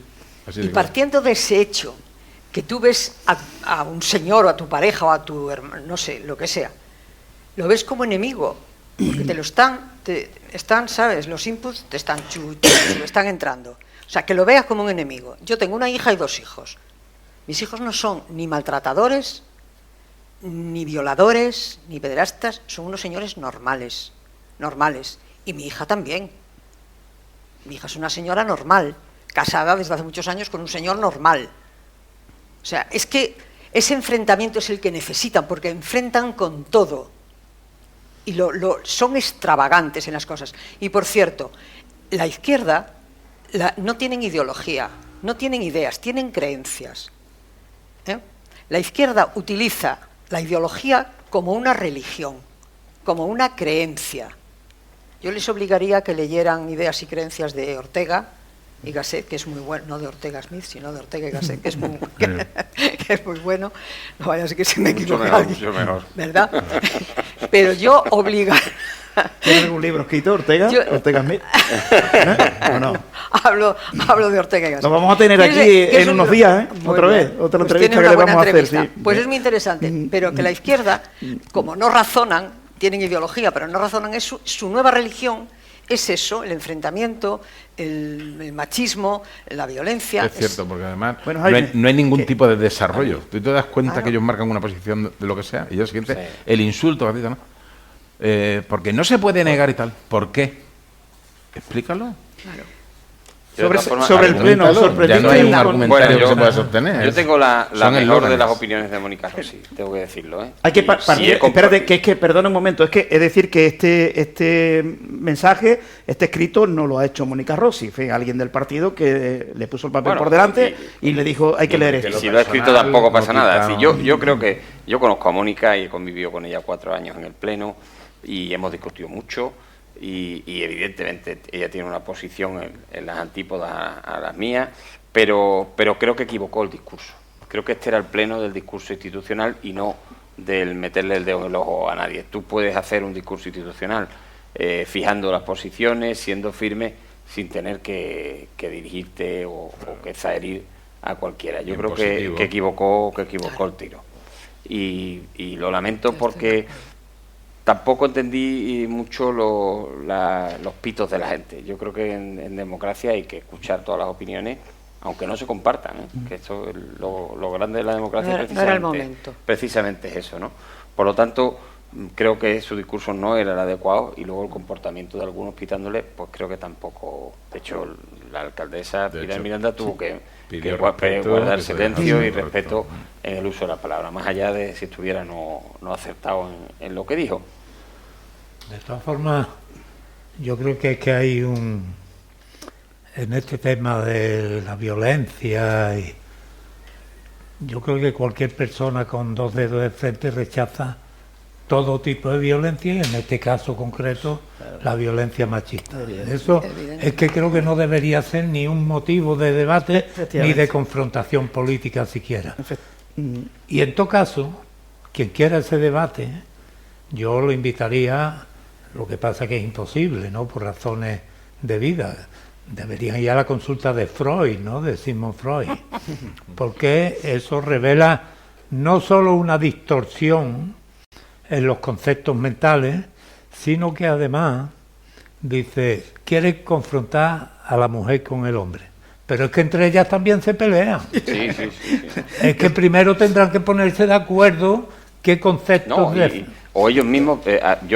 Así y partiendo de ese hecho, que tú ves a un señor o a tu pareja o a tu hermano, no sé, lo que sea, lo ves como enemigo, porque están, ¿sabes? Los inputs te están entrando. O sea, que lo veas como un enemigo. Yo tengo una hija y 2 hijos. Mis hijos no son ni maltratadores, ni violadores, ni pederastas, son unos señores normales. Y mi hija también. Mi hija es una señora normal, casada desde hace muchos años con un señor normal. O sea, es que ese enfrentamiento es el que necesitan, porque enfrentan con todo. Y son extravagantes en las cosas. Y por cierto, la izquierda no tienen ideología. no tienen ideas, tienen creencias. La izquierda utiliza la ideología como una religión, como una creencia. Yo les obligaría a que leyeran Ideas y creencias de Ortega y Gasset, que es muy bueno, no de Ortega Smith, sino de Ortega y Gasset, que es muy, que es muy bueno. No vaya a ser que se me equivoque alguien, mucho mejor. ¿verdad? Pero yo obligaría... ¿Tiene algún libro escrito, Ortega? ¿Ortega Smith? ¿O no? Hablo de Ortega y Gasset. Lo vamos a tener aquí en unos días, ¿eh? Otra vez, otra entrevista que le vamos a hacer. Sí. Pues es muy interesante, pero que la izquierda, como no razonan, tienen ideología, pero no razonan, su nueva religión es eso, el enfrentamiento, el machismo, la violencia. Es cierto, porque además bueno, no hay ningún tipo de desarrollo. Tú te das cuenta que ellos marcan una posición de lo que sea, y ya siguiente, el insulto, ¿no? Porque no se puede negar y tal. ¿Por qué? Explícalo. Claro. Sobre el pleno, ya no hay un argumentario que se pueda sostener. Yo tengo la mejor de las opiniones de Mónica Rossi, tengo que decirlo. Hay que espérate, que es que, perdona un momento, es decir que este mensaje, este escrito, no lo ha hecho Mónica Rossi, fue alguien del partido que le puso el papel por delante y le dijo, hay que leer esto. Si lo ha escrito tampoco pasa nada. Es decir, yo creo que yo conozco a Mónica y he convivido con ella 4 años en el Pleno y hemos discutido mucho. Y evidentemente ella tiene una posición en las antípodas a las mías, pero creo que equivocó el discurso. Creo que este era el pleno del discurso institucional y no del meterle el dedo en el ojo a nadie. Tú puedes hacer un discurso institucional fijando las posiciones, siendo firme, sin tener que dirigirte o que zaherir a cualquiera. Yo creo que equivocó el tiro. Y lo lamento porque tampoco entendí mucho los pitos de la gente. Yo creo que en democracia hay que escuchar todas las opiniones, aunque no se compartan, que esto es lo grande de la democracia. No era el momento. Precisamente es eso, ¿no? Por lo tanto, creo que su discurso no era el adecuado y luego el comportamiento de algunos pitándole, pues creo que tampoco. De hecho, la alcaldesa Pilar Miranda tuvo que guardar silencio y respeto en el uso de la palabra, más allá de si estuviera no acertado en lo que dijo. De todas formas, yo creo que es que hay en este tema de la violencia, y yo creo que cualquier persona con 2 dedos de frente rechaza todo tipo de violencia y en este caso concreto la violencia machista. Eso es que creo que no debería ser ni un motivo de debate ni de confrontación política siquiera. Y en todo caso, quien quiera ese debate, yo lo invitaría. Lo que pasa es que es imposible, ¿no? Por razones de vida. Deberían ir a la consulta de Freud, ¿no? De Sigmund Freud. Porque eso revela no solo una distorsión en los conceptos mentales, sino que además dice, quiere confrontar a la mujer con el hombre. Pero es que entre ellas también se pelean. Sí. Es que primero tendrán que ponerse de acuerdo qué conceptos... O ellos mismos,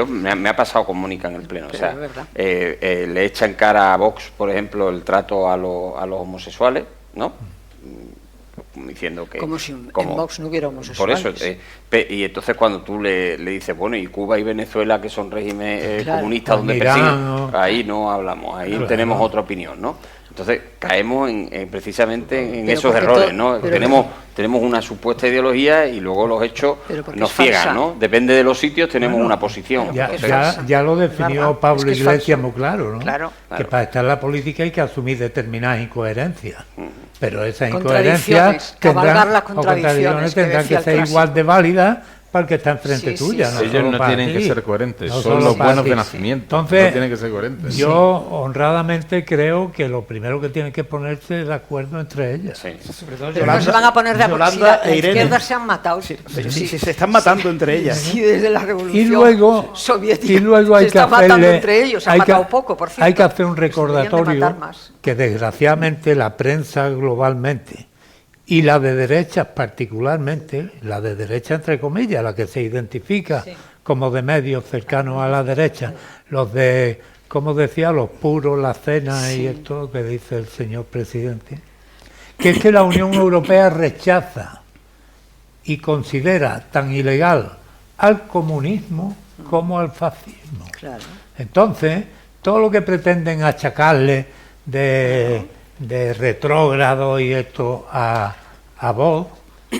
me ha pasado con Mónica en el Pleno, o sea, le echan cara a Vox, por ejemplo, el trato a los homosexuales, ¿no? Diciendo que... Como si en Vox no hubiera homosexuales. Por eso, y entonces cuando tú le dices, bueno, y Cuba y Venezuela, que son regímenes comunistas donde persiguen, ahí no hablamos, ahí tenemos otra opinión, ¿no? Entonces caemos precisamente en esos errores, ¿no? Tenemos una supuesta ideología y luego los hechos nos ciegan, ¿no? Depende de los sitios tenemos una posición. Ya lo definió Pablo Iglesias muy claro, ¿no? Claro. Que para estar en la política hay que asumir determinadas incoherencias. Pero esas incoherencias tendrán que ser igual de válidas para el que está enfrente tuya. No ellos no tienen que ser coherentes, son los buenos de nacimiento. Entonces, no tienen que ser coherentes. Yo honradamente creo que lo primero que tienen que ponerse es de acuerdo entre ellas. Pero no se van a poner de acuerdo. Si la izquierda se han matado. Sí, se están matando entre ellas. Sí, desde la revolución soviética. Y luego hay se están matando entre ellos. Se han matado poco, por cierto. Hay que hacer un recordatorio que desgraciadamente la prensa globalmente y la de derechas particularmente, la de derecha entre comillas, la que se identifica como de medios cercanos a la derecha, los de, como decía, los puros, la cena y esto que dice el señor presidente, que es que la Unión Europea rechaza y considera tan ilegal al comunismo como al fascismo. Entonces, todo lo que pretenden achacarle de de retrógrado y esto a Vox,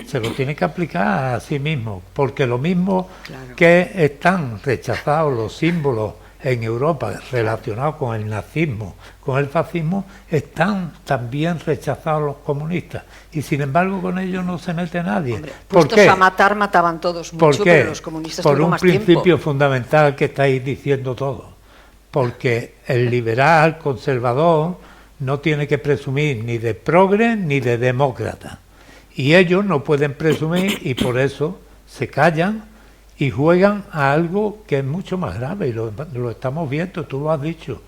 se lo tiene que aplicar a sí mismo, porque lo mismo que están rechazados los símbolos en Europa relacionados con el nazismo, con el fascismo, están también rechazados los comunistas, y sin embargo con ellos no se mete nadie. Hombre, ¿Por puestos qué? a matar, mataban todos mucho, ¿Por qué? pero los comunistas Por tuvieron un más principio tiempo. fundamental que estáis diciendo todo, porque el liberal conservador no tiene que presumir ni de progre ni de demócrata, y ellos no pueden presumir, y por eso se callan y juegan a algo que es mucho más grave, y lo estamos viendo, tú lo has dicho.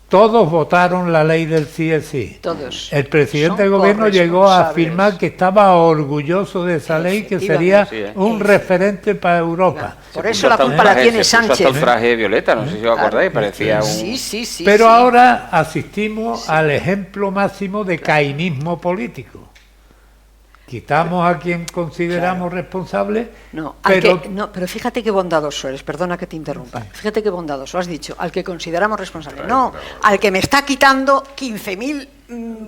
Todos votaron la ley del sí es sí. Todos. El presidente Son del gobierno llegó a corresponsables. afirmar que estaba orgulloso de esa ley, que sería Efectivamente. un referente para Europa. Por eso la culpa la tiene Se puso hasta Sánchez. el traje violeta, no sé si os acordáis, parecía un... Sí. Pero ahora asistimos al ejemplo máximo de cainismo político. Quitamos a quien consideramos responsable, No, pero pero fíjate qué bondadoso eres, perdona que te interrumpa. Fíjate qué bondadoso, has dicho, al que consideramos responsable. No, al que me está quitando 15.000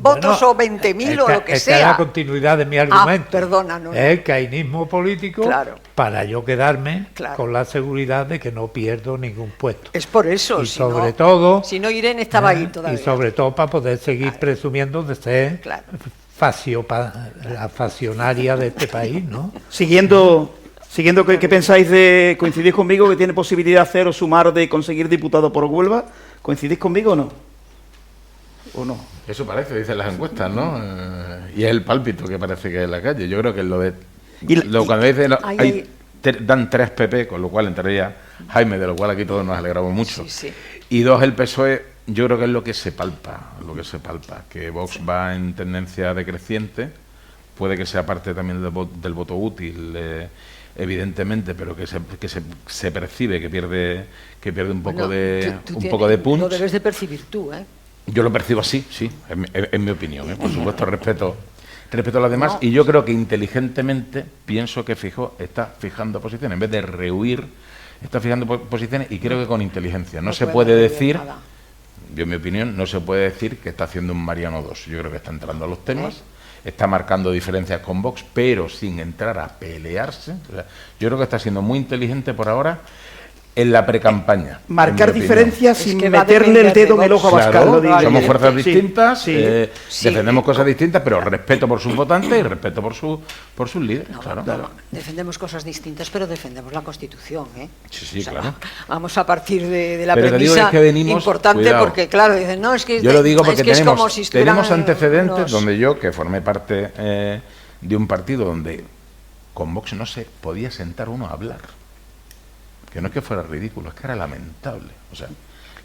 votos o 20.000 o lo que esta es sea. la continuidad de mi argumento. Perdona, no. El cainismo político, Claro. para yo quedarme Claro. con la seguridad de que no pierdo ningún puesto. Es por eso. Y si sobre no, todo... Si no, Irene estaba ahí todavía. Y sobre todo para poder seguir presumiendo de ser Claro. la faccionaria de este país, ¿no? Siguiendo, ¿qué pensáis de... ¿Coincidís conmigo que tiene posibilidad cero sumar de conseguir diputado por Huelva? ¿Coincidís conmigo o no? ¿O no? Eso parece, dicen las encuestas, ¿no? Y es el pálpito que parece que es en la calle. Yo creo que es lo de... cuando dicen, dan 3 PP, con lo cual entraría Jaime, de lo cual aquí todos nos alegramos mucho. Sí. Y 2 el PSOE, yo creo que es lo que se palpa, que Vox va en tendencia decreciente, puede que sea parte también del voto útil, evidentemente, pero que se percibe que pierde un poco de punch. Lo debes de percibir tú, ¿eh? Yo lo percibo así, sí, en mi opinión, ¿eh? Por supuesto respeto a los demás, y yo creo que inteligentemente pienso que está fijando posiciones, en vez de rehuir, está fijando posiciones, y creo que con inteligencia. No se puede decir, yo en mi opinión, no se puede decir que está haciendo un Mariano II. Yo creo que está entrando a los temas, está marcando diferencias con Vox, pero sin entrar a pelearse. O sea, yo creo que está siendo muy inteligente por ahora en la precampaña. Marcar diferencias sin que va a meterle el depender dedo de en el ojo a Claro, Abascal. Lo digo. somos fuerzas Sí, distintas, sí. defendemos cosas distintas, pero respeto por sus votantes y respeto por sus líderes. No, claro. defendemos cosas distintas, pero defendemos la Constitución, ¿eh? Sí, claro. Vamos a partir de la Pero te digo premisa que venimos, importante, cuidado. porque claro, dicen, no, es que... Yo lo digo porque es tenemos, como si estuvieran tenemos antecedentes unos- donde yo, que formé parte de un partido donde con Vox no se podía sentar uno a hablar. Que no es que fuera ridículo, es que era lamentable. O sea,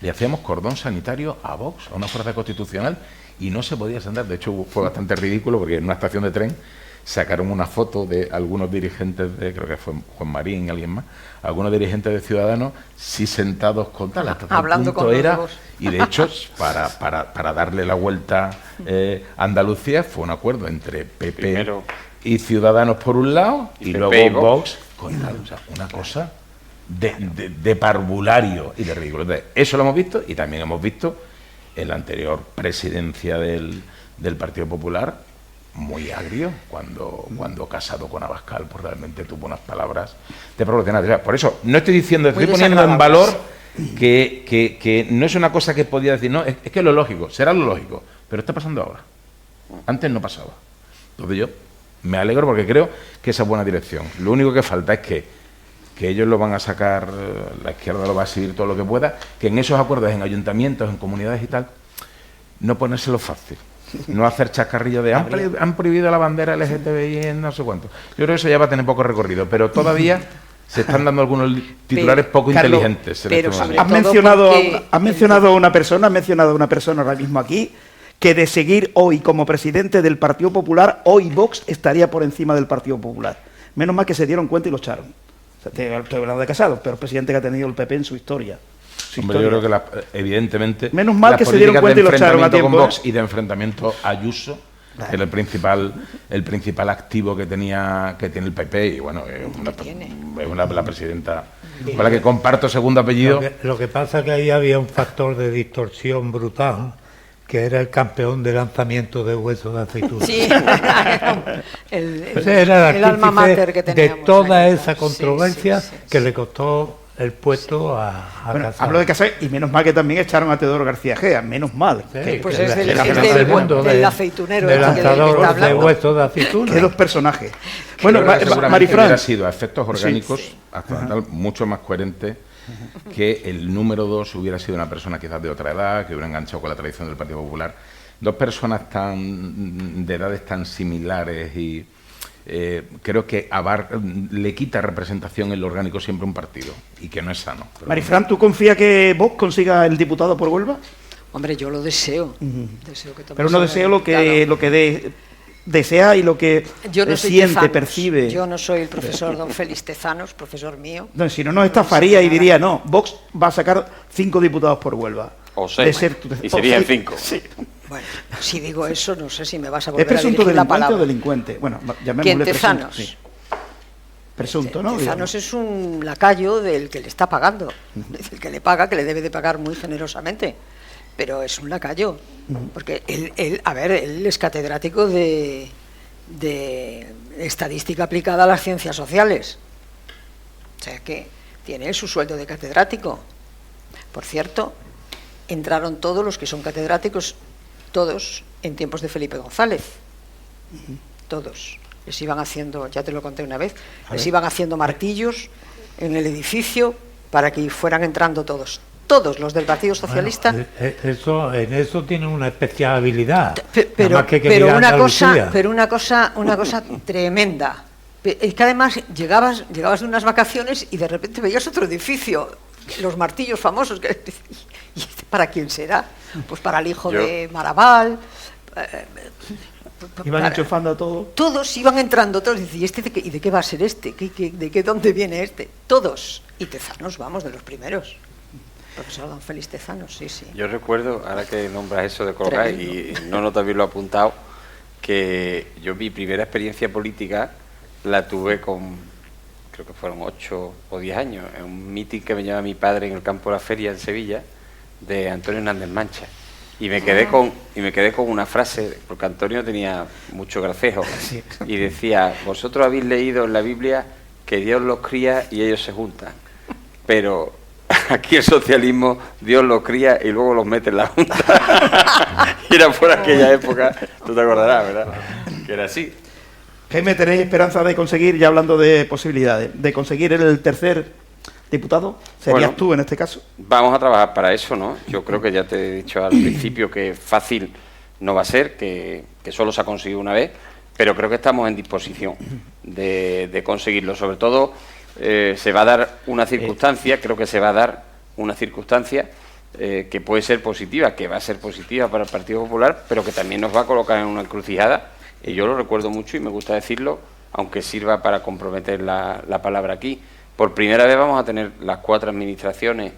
le hacíamos cordón sanitario a Vox, a una fuerza constitucional, y no se podía sentar. De hecho, fue bastante ridículo porque en una estación de tren sacaron una foto de algunos dirigentes creo que fue Juan Marín y alguien más, algunos dirigentes de Ciudadanos, sí sentados con tal, hasta tal Hablando punto con los era, dos. y de hecho, para darle la vuelta a Andalucía, fue un acuerdo entre PP Primero. y Ciudadanos por un lado, y PP luego y Vox. Vox con tal, o sea, una cosa de parvulario y de ridículo. Entonces, eso lo hemos visto, y también hemos visto en la anterior presidencia del Partido Popular, muy agrio, cuando Casado con Abascal, pues realmente tuvo unas palabras de proporcionar. O sea, por eso, no estoy diciendo, estoy Muy poniendo en desagradables. valor que no es una cosa que podía decir, no, es que es lo lógico, será lo lógico, pero está pasando ahora. Antes no pasaba. Entonces yo me alegro porque creo que esa es buena dirección. Lo único que falta es que ellos lo van a sacar, la izquierda lo va a seguir todo lo que pueda, que en esos acuerdos, en ayuntamientos, en comunidades y tal, no ponérselo fácil. No hacer chascarrillo de han prohibido la bandera LGTBI en no sé cuánto. Yo creo que eso ya va a tener poco recorrido, pero todavía se están dando algunos titulares poco Carlos, inteligentes. en pero este sobre momento. Has mencionado a una persona ahora mismo aquí, que de seguir hoy como presidente del Partido Popular, hoy Vox estaría por encima del Partido Popular. Menos mal que se dieron cuenta y lo echaron. O sea, estoy hablando de Casado, pero el presidente que ha tenido el PP en su historia. Hombre, yo creo que evidentemente menos mal las que se dieron políticas cuenta y de lo echaron a enfrentamiento tiempo, con Vox y de enfrentamiento a Ayuso, que era el principal activo que tiene el PP, y bueno, es la presidenta con la que comparto segundo apellido. Lo que pasa es que ahí había un factor de distorsión brutal, que era el campeón de lanzamiento de hueso de aceituna. Sí, Ese era el alma mater que de teníamos toda ahí. esa controversia Sí, sí, sí, que sí. le costó el puesto a Bueno, Casado. hablo de Casado y menos mal que también echaron a Teodoro García Gea, menos mal. Sí, Pues que es del- era es el del- segundo del aceitunero del este que lanzador está de hablando. hueso de aceituna. Qué dos personajes. Bueno, Creo que seguramente Marifran, hubiera sido a efectos orgánicos hasta tal, mucho más coherente que el número 2 hubiera sido una persona quizás de otra edad, que hubiera enganchado con la tradición del Partido Popular. Dos personas de edades tan similares y creo que le quita representación en lo orgánico siempre a un partido y que no es sano. Pero Marifran, ¿tú confías que Vox consiga el diputado por Huelva? Hombre, yo lo deseo. Deseo que Pero no deseo lo que, Claro. desea y lo que Yo no soy siente, Tezanos. percibe. Yo no soy el profesor don Félix Tezanos, profesor mío. No, si no nos estafaría y diría, no, Vox va a sacar 5 diputados por Huelva. O 6, y serían 5. Sí. Bueno, si digo eso, no sé si me vas a ¿Es volver a presunto dirigir la delincuente palabra. o delincuente? Bueno, ¿Quién, llamémosle presunto. Tezanos? Sí. Presunto, ¿no? Tezanos es un lacayo del que le está pagando. El que le paga, que le debe de pagar muy generosamente. Pero es un lacayo. Porque él es catedrático de estadística aplicada a las ciencias sociales. O sea que tiene su sueldo de catedrático. Por cierto, entraron todos los que son catedráticos, todos en tiempos de Felipe González. Todos. Les iban haciendo, ya te lo conté una vez, les iban haciendo martillos en el edificio para que fueran entrando todos. Todos los del Partido Socialista. Bueno, en eso tienen una especial habilidad. Pero, Nada más que pero mirar una Andalucía. cosa tremenda. Es que además llegabas de unas vacaciones y de repente veías otro edificio, los martillos famosos. ¿Y este para quién será? Pues para el hijo de Maraval. Iban enchufando a todo. Todos iban entrando, todos. ¿Y este y de qué va a ser este? ¿Dónde viene este? Todos. Y Tezanos, vamos, de los primeros. Profesor don Félix Tezanos, sí, sí. Yo recuerdo, ahora que nombras eso de colgar, y Tremendo. no también lo he apuntado, que yo mi primera experiencia política la tuve con, creo que fueron 8 o 10 años, en un mitin que me llevaba mi padre en el campo de la feria en Sevilla, de Antonio Hernández Mancha. Y me quedé con una frase, porque Antonio tenía mucho gracejo, y decía, vosotros habéis leído en la Biblia que Dios los cría y ellos se juntan, pero aquí el socialismo, Dios los cría y luego los mete en la junta. Y era por aquella época, tú te acordarás, ¿verdad? Que era así. Jaime, ¿tenéis esperanza de conseguir, ya hablando de posibilidades, de conseguir el tercer diputado? ¿Serías Bueno, tú en este caso? Vamos a trabajar para eso, ¿no? Yo creo que ya te he dicho al principio que fácil no va a ser, que solo se ha conseguido una vez, pero creo que estamos en disposición de conseguirlo. Sobre todo, se va a dar una circunstancia, creo que se va a dar una circunstancia que puede ser positiva, que va a ser positiva para el Partido Popular, pero que también nos va a colocar en una encrucijada, y yo lo recuerdo mucho y me gusta decirlo, aunque sirva para comprometer la palabra aquí. Por primera vez vamos a tener las 4 administraciones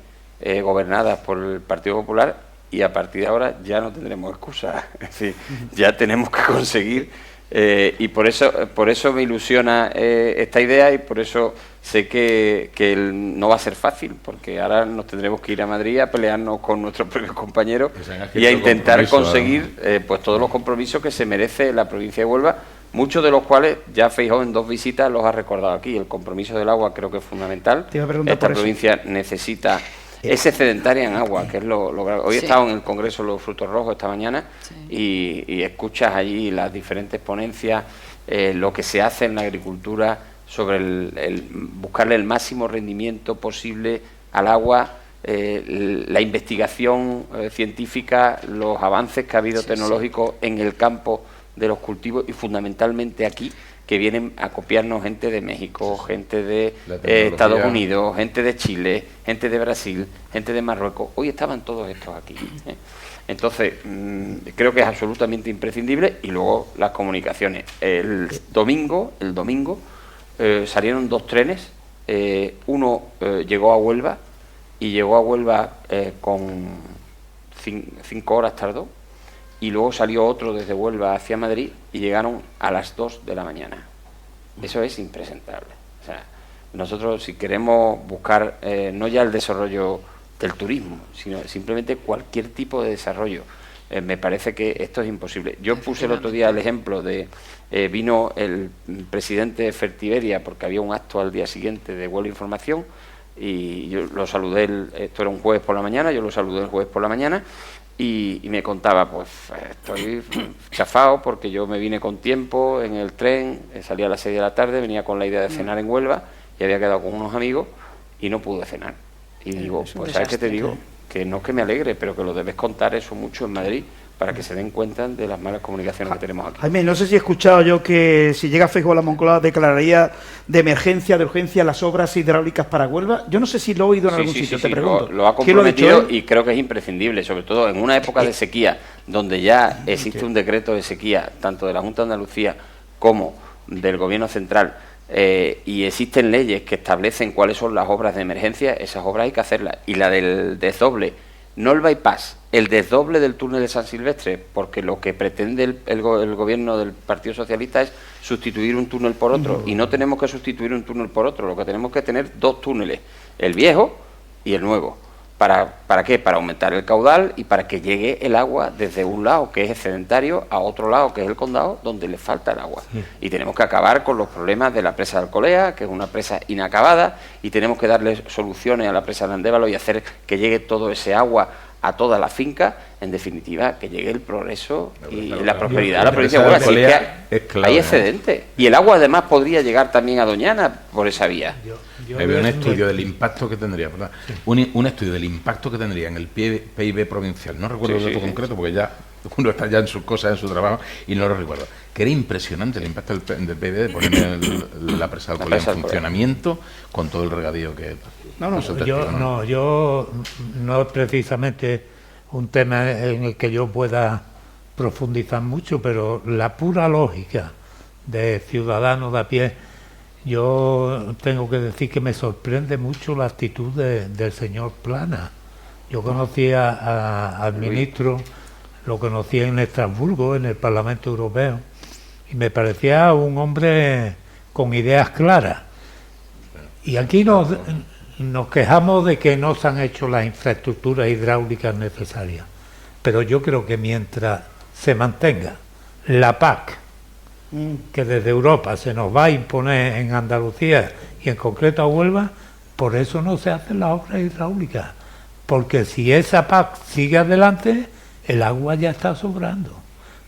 gobernadas por el Partido Popular, y a partir de ahora ya no tendremos excusa. Es decir, ya tenemos que conseguir, y por eso me ilusiona esta idea, y por eso sé que no va a ser fácil, porque ahora nos tendremos que ir a Madrid a pelearnos con nuestros propios compañeros y a intentar conseguir pues todos los compromisos que se merece la provincia de Huelva, muchos de los cuales ya Feijóo en 2 visitas los ha recordado aquí. El compromiso del agua creo que es fundamental. Te iba a preguntar Esta por eso. provincia necesita, es excedentaria en agua, que es lo grave. Hoy he Sí. estado en el Congreso de los Frutos Rojos esta mañana, Sí. y escuchas allí las diferentes ponencias, lo que se hace en la agricultura sobre el buscarle el máximo rendimiento posible al agua, la investigación científica, los avances que ha habido tecnológicos en el campo de los cultivos, y fundamentalmente aquí, que vienen a copiarnos gente de México, gente de La tecnología. Estados Unidos, gente de Chile, gente de Brasil, gente de Marruecos. Hoy estaban todos estos aquí. Entonces, creo que es absolutamente imprescindible. Y luego las comunicaciones. El domingo salieron 2 trenes. Uno llegó a Huelva, y llegó a Huelva con 5 horas tardó. Y luego salió otro desde Huelva hacia Madrid y llegaron a las 2 de la mañana. Eso es impresentable. O sea, nosotros, si queremos buscar no ya el desarrollo del turismo, sino simplemente cualquier tipo de desarrollo me parece que esto es imposible. Yo puse el otro día el ejemplo de vino el presidente de Fertiberia porque había un acto al día siguiente de Huelva Información y yo lo saludé, esto era un jueves por la mañana, yo lo saludé el jueves por la mañana y me contaba, pues estoy chafado porque yo me vine con tiempo en el tren, salía a las 6 de la tarde, venía con la idea de cenar en Huelva y había quedado con unos amigos y no pude cenar. Y digo, pues ¿sabes qué te digo? Que no es que me alegre, pero que lo debes contar eso mucho en Madrid para que se den cuenta de las malas comunicaciones que tenemos aquí. Jaime, no sé si he escuchado yo que si llega Feijóo a la Moncloa declararía de emergencia, de urgencia las obras hidráulicas para Huelva. Yo no sé si lo he oído en algún sitio, te pregunto. Lo ha comprometido y creo que es imprescindible, sobre todo en una época de sequía, donde ya existe un decreto de sequía, tanto de la Junta de Andalucía como del Gobierno Central, y existen leyes que establecen cuáles son las obras de emergencia, esas obras hay que hacerlas. Y la del desdoble, no el bypass, el desdoble del túnel de San Silvestre, porque lo que pretende el gobierno del Partido Socialista es sustituir un túnel por otro, y no tenemos que sustituir un túnel por otro, lo que tenemos que tener dos túneles, el viejo y el nuevo. ¿Para qué? Para aumentar el caudal y para que llegue el agua desde un lado, que es excedentario, a otro lado, que es el condado, donde le falta el agua. Sí. Y tenemos que acabar con los problemas de la presa de Alcolea, que es una presa inacabada, y tenemos que darle soluciones a la presa de Andévalo y hacer que llegue todo ese agua a toda la finca, en definitiva, que llegue el progreso y la prosperidad a la provincia de Huelva. Hay excedente. Y el agua, además, podría llegar también a Doñana por esa vía. Hay un estudio del impacto que tendría, ¿verdad? Un estudio del impacto que tendría en el PIB provincial. No recuerdo el dato concreto porque ya uno está ya en sus cosas, en su trabajo, y no lo recuerdo. Que era impresionante el impacto del PIB de poner la presa de Alcolea en funcionamiento con todo el regadío que... Yo no es precisamente un tema en el que yo pueda profundizar mucho, pero la pura lógica de ciudadanos de a pie, yo tengo que decir que me sorprende mucho la actitud del señor Plana. Yo conocía al ministro, lo conocí en Estrasburgo, en el Parlamento Europeo, y me parecía un hombre con ideas claras. Y aquí nos quejamos de que no se han hecho las infraestructuras hidráulicas necesarias, pero yo creo que mientras se mantenga la PAC, que desde Europa se nos va a imponer en Andalucía y en concreto a Huelva, por eso no se hacen las obras hidráulicas, porque si esa PAC sigue adelante, el agua ya está sobrando,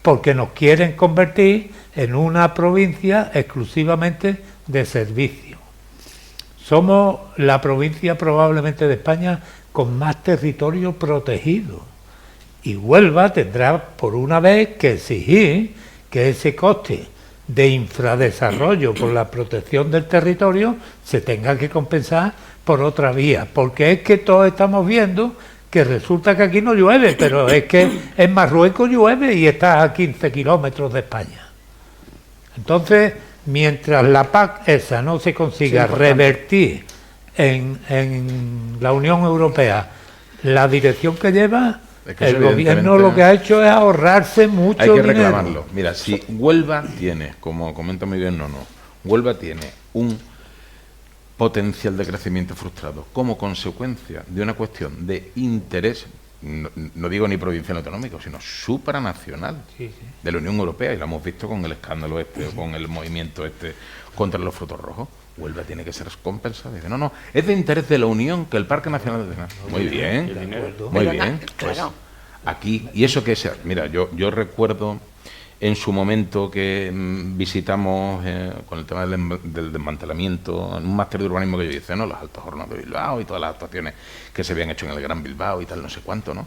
porque nos quieren convertir en una provincia exclusivamente de servicio. Somos la provincia probablemente de España con más territorio protegido, y Huelva tendrá por una vez que exigir que ese coste de infradesarrollo por la protección del territorio se tenga que compensar por otra vía, porque es que todos estamos viendo que resulta que aquí no llueve, pero es que en Marruecos llueve y está a 15 kilómetros de España. Entonces, mientras la PAC esa no se consiga revertir en la Unión Europea la dirección que lleva, es que el gobierno lo que ha hecho es ahorrarse mucho dinero. Hay que reclamarlo. Mira, si Huelva tiene, como comenta muy bien Huelva tiene un potencial de crecimiento frustrado como consecuencia de una cuestión de interés, no digo ni provincial ni autonómico, sino supranacional de la Unión Europea, y lo hemos visto con el escándalo con el movimiento contra los frutos rojos. Huelva tiene que ser compensada. Dice, no, es de interés de la Unión que el Parque Nacional de Tenerife. Muy bien. Pues aquí, y eso que sea, mira, yo recuerdo en su momento que visitamos con el tema del desmantelamiento, en un máster de urbanismo que yo hice, ¿no? Los Altos Hornos de Bilbao y todas las actuaciones que se habían hecho en el Gran Bilbao y tal, no sé cuánto, ¿no?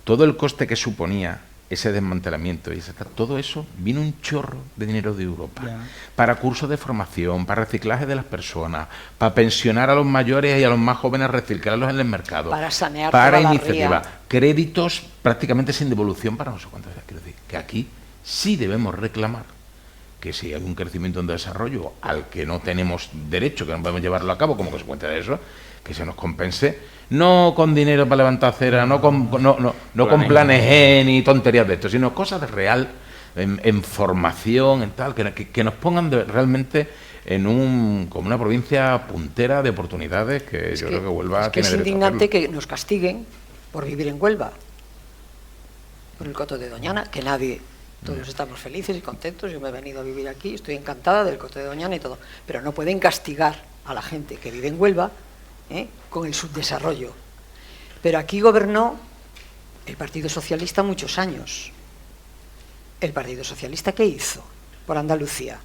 Todo el coste que suponía ese desmantelamiento y todo eso, vino un chorro de dinero de Europa para cursos de formación, para reciclaje de las personas, para pensionar a los mayores y a los más jóvenes, reciclarlos en el mercado, para sanear, para iniciativas, créditos prácticamente sin devolución para no sé cuántos. Quiero decir que aquí sí debemos reclamar que si hay un crecimiento en desarrollo al que no tenemos derecho, que no podemos llevarlo a cabo como consecuencia de eso, que se nos compense, no con dinero para levantar cera, no con planes ni tonterías de esto, sino cosas de real, en formación, en tal, que nos pongan realmente como una provincia puntera de oportunidades que yo creo que Huelva tiene derecho a hacerlo. Es indignante que nos castiguen por vivir en Huelva. por el Coto de Doñana, que nadie, todos estamos felices y contentos, yo me he venido a vivir aquí, estoy encantada del Coto de Doñana y todo, pero no pueden castigar a la gente que vive en Huelva con el subdesarrollo. Pero aquí gobernó el Partido Socialista muchos años. ¿El Partido Socialista qué hizo por Andalucía?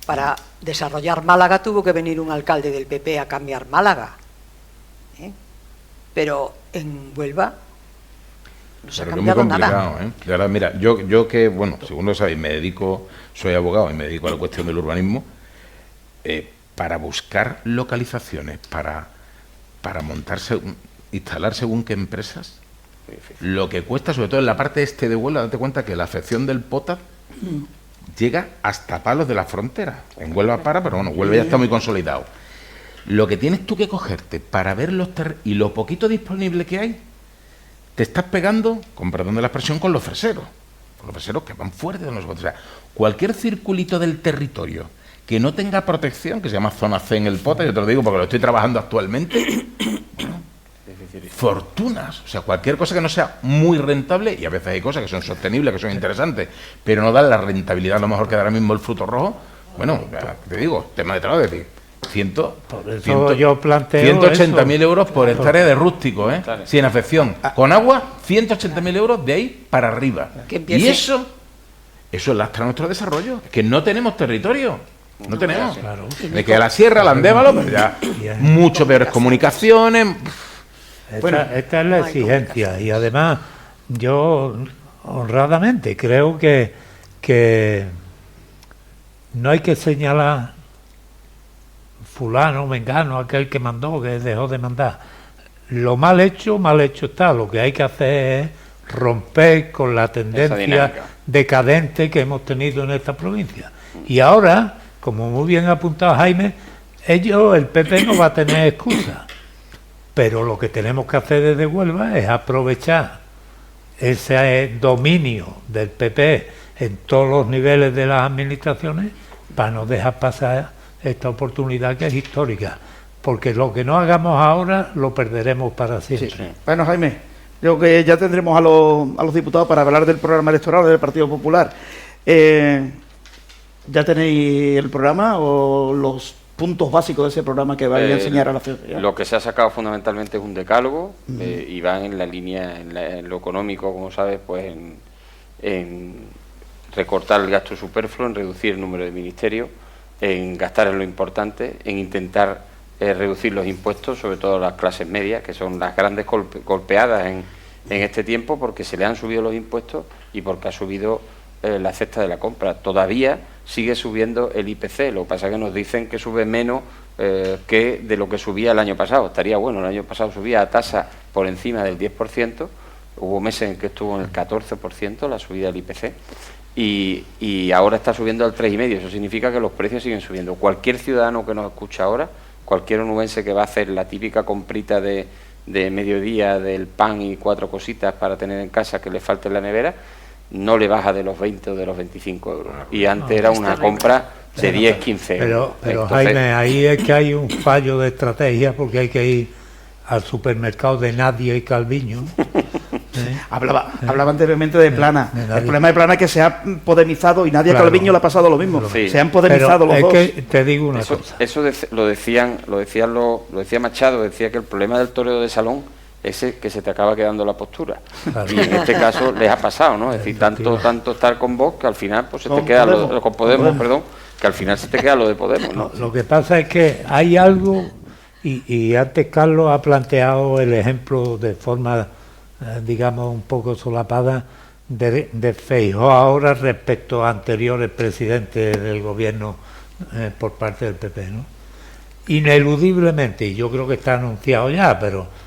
Para desarrollar Málaga tuvo que venir un alcalde del PP a cambiar Málaga. Pero en Huelva no se ha cambiado nada. De verdad, mira, yo que, bueno, según lo sabéis, soy abogado y me dedico a la cuestión del urbanismo, para buscar localizaciones, para montarse, instalar según qué empresas, lo que cuesta, sobre todo en la parte este de Huelva, date cuenta que la afección del POTAD llega hasta Palos de la Frontera. En Huelva pero bueno, Huelva ya está muy consolidado. Lo que tienes tú que cogerte para ver y lo poquito disponible que hay, te estás pegando, con perdón de la expresión, con los freseros que van fuertes de nosotros. O sea, cualquier circulito del territorio que no tenga protección, que se llama zona C en el POTA, yo te lo digo porque lo estoy trabajando actualmente, bueno, fortunas, o sea, cualquier cosa que no sea muy rentable, y a veces hay cosas que son sostenibles, que son interesantes, pero no dan la rentabilidad a lo mejor que da ahora mismo el fruto rojo. Bueno, te digo, tema de trabajo, es decir, 180.000 euros por hectárea de rústico, claro, sin afección, con agua, 180.000 euros de ahí para arriba. Y eso lastra nuestro desarrollo, es que no tenemos territorio. No tenemos. Claro. Me queda la sierra, la Andévalo, pero ya mucho peores comunicaciones. Esta es la exigencia. Y además, yo honradamente creo que no hay que señalar fulano, mengano, aquel que mandó, que dejó de mandar. Lo mal hecho está. Lo que hay que hacer es romper con la tendencia decadente que hemos tenido en esta provincia. Y ahora, como muy bien ha apuntado Jaime, el PP no va a tener excusa, pero lo que tenemos que hacer desde Huelva es aprovechar ese dominio del PP en todos los niveles de las administraciones para no dejar pasar esta oportunidad que es histórica, porque lo que no hagamos ahora lo perderemos para siempre. Sí. Bueno, Jaime, yo creo que ya tendremos a los diputados para hablar del programa electoral del Partido Popular. ¿Ya tenéis el programa o los puntos básicos de ese programa que vais a enseñar a la ciudadanía? Lo que se ha sacado fundamentalmente es un decálogo y va en la línea, en lo económico, como sabes, pues en recortar el gasto superfluo, en reducir el número de ministerios, en gastar en lo importante, en intentar reducir los impuestos, sobre todo las clases medias, que son las grandes golpeadas en este tiempo, porque se le han subido los impuestos y porque ha subido la cesta de la compra. Todavía sigue subiendo el IPC, lo que pasa es que nos dicen que sube menos que de lo que subía el año pasado. Estaría bueno, el año pasado subía a tasa por encima del 10%, hubo meses en que estuvo en el 14% la subida del IPC, y ahora está subiendo al 3,5%, eso significa que los precios siguen subiendo. Cualquier ciudadano que nos escucha ahora, cualquier onubense que va a hacer la típica comprita de mediodía del pan y 4 cositas para tener en casa que le falte en la nevera, no le baja de los 20 o de los 25 euros. Y antes era una compra de 10, 15 euros. Pero Jaime, ahí es que hay un fallo de estrategia, porque hay que ir al supermercado de Nadia y Calviño. Hablaba anteriormente de Plana. El problema de Plana es que se ha podemizado y Nadia Calviño le ha pasado lo mismo. Sí. Se han podemizado los dos. Que te digo una cosa. Eso lo decía Machado, decía que el problema del toreo de salón ese que se te acaba quedando la postura. Claro. Y en este caso les ha pasado, ¿no? Es decir, tanto estar con Vox que al final pues se te queda con Podemos, que al final se te queda lo de Podemos, ¿no? Lo que pasa es que hay algo, y antes Carlos ha planteado el ejemplo de forma, digamos, un poco solapada de Feijóo ahora respecto a anteriores presidentes del gobierno por parte del PP, ¿no? Ineludiblemente, y yo creo que está anunciado ya, pero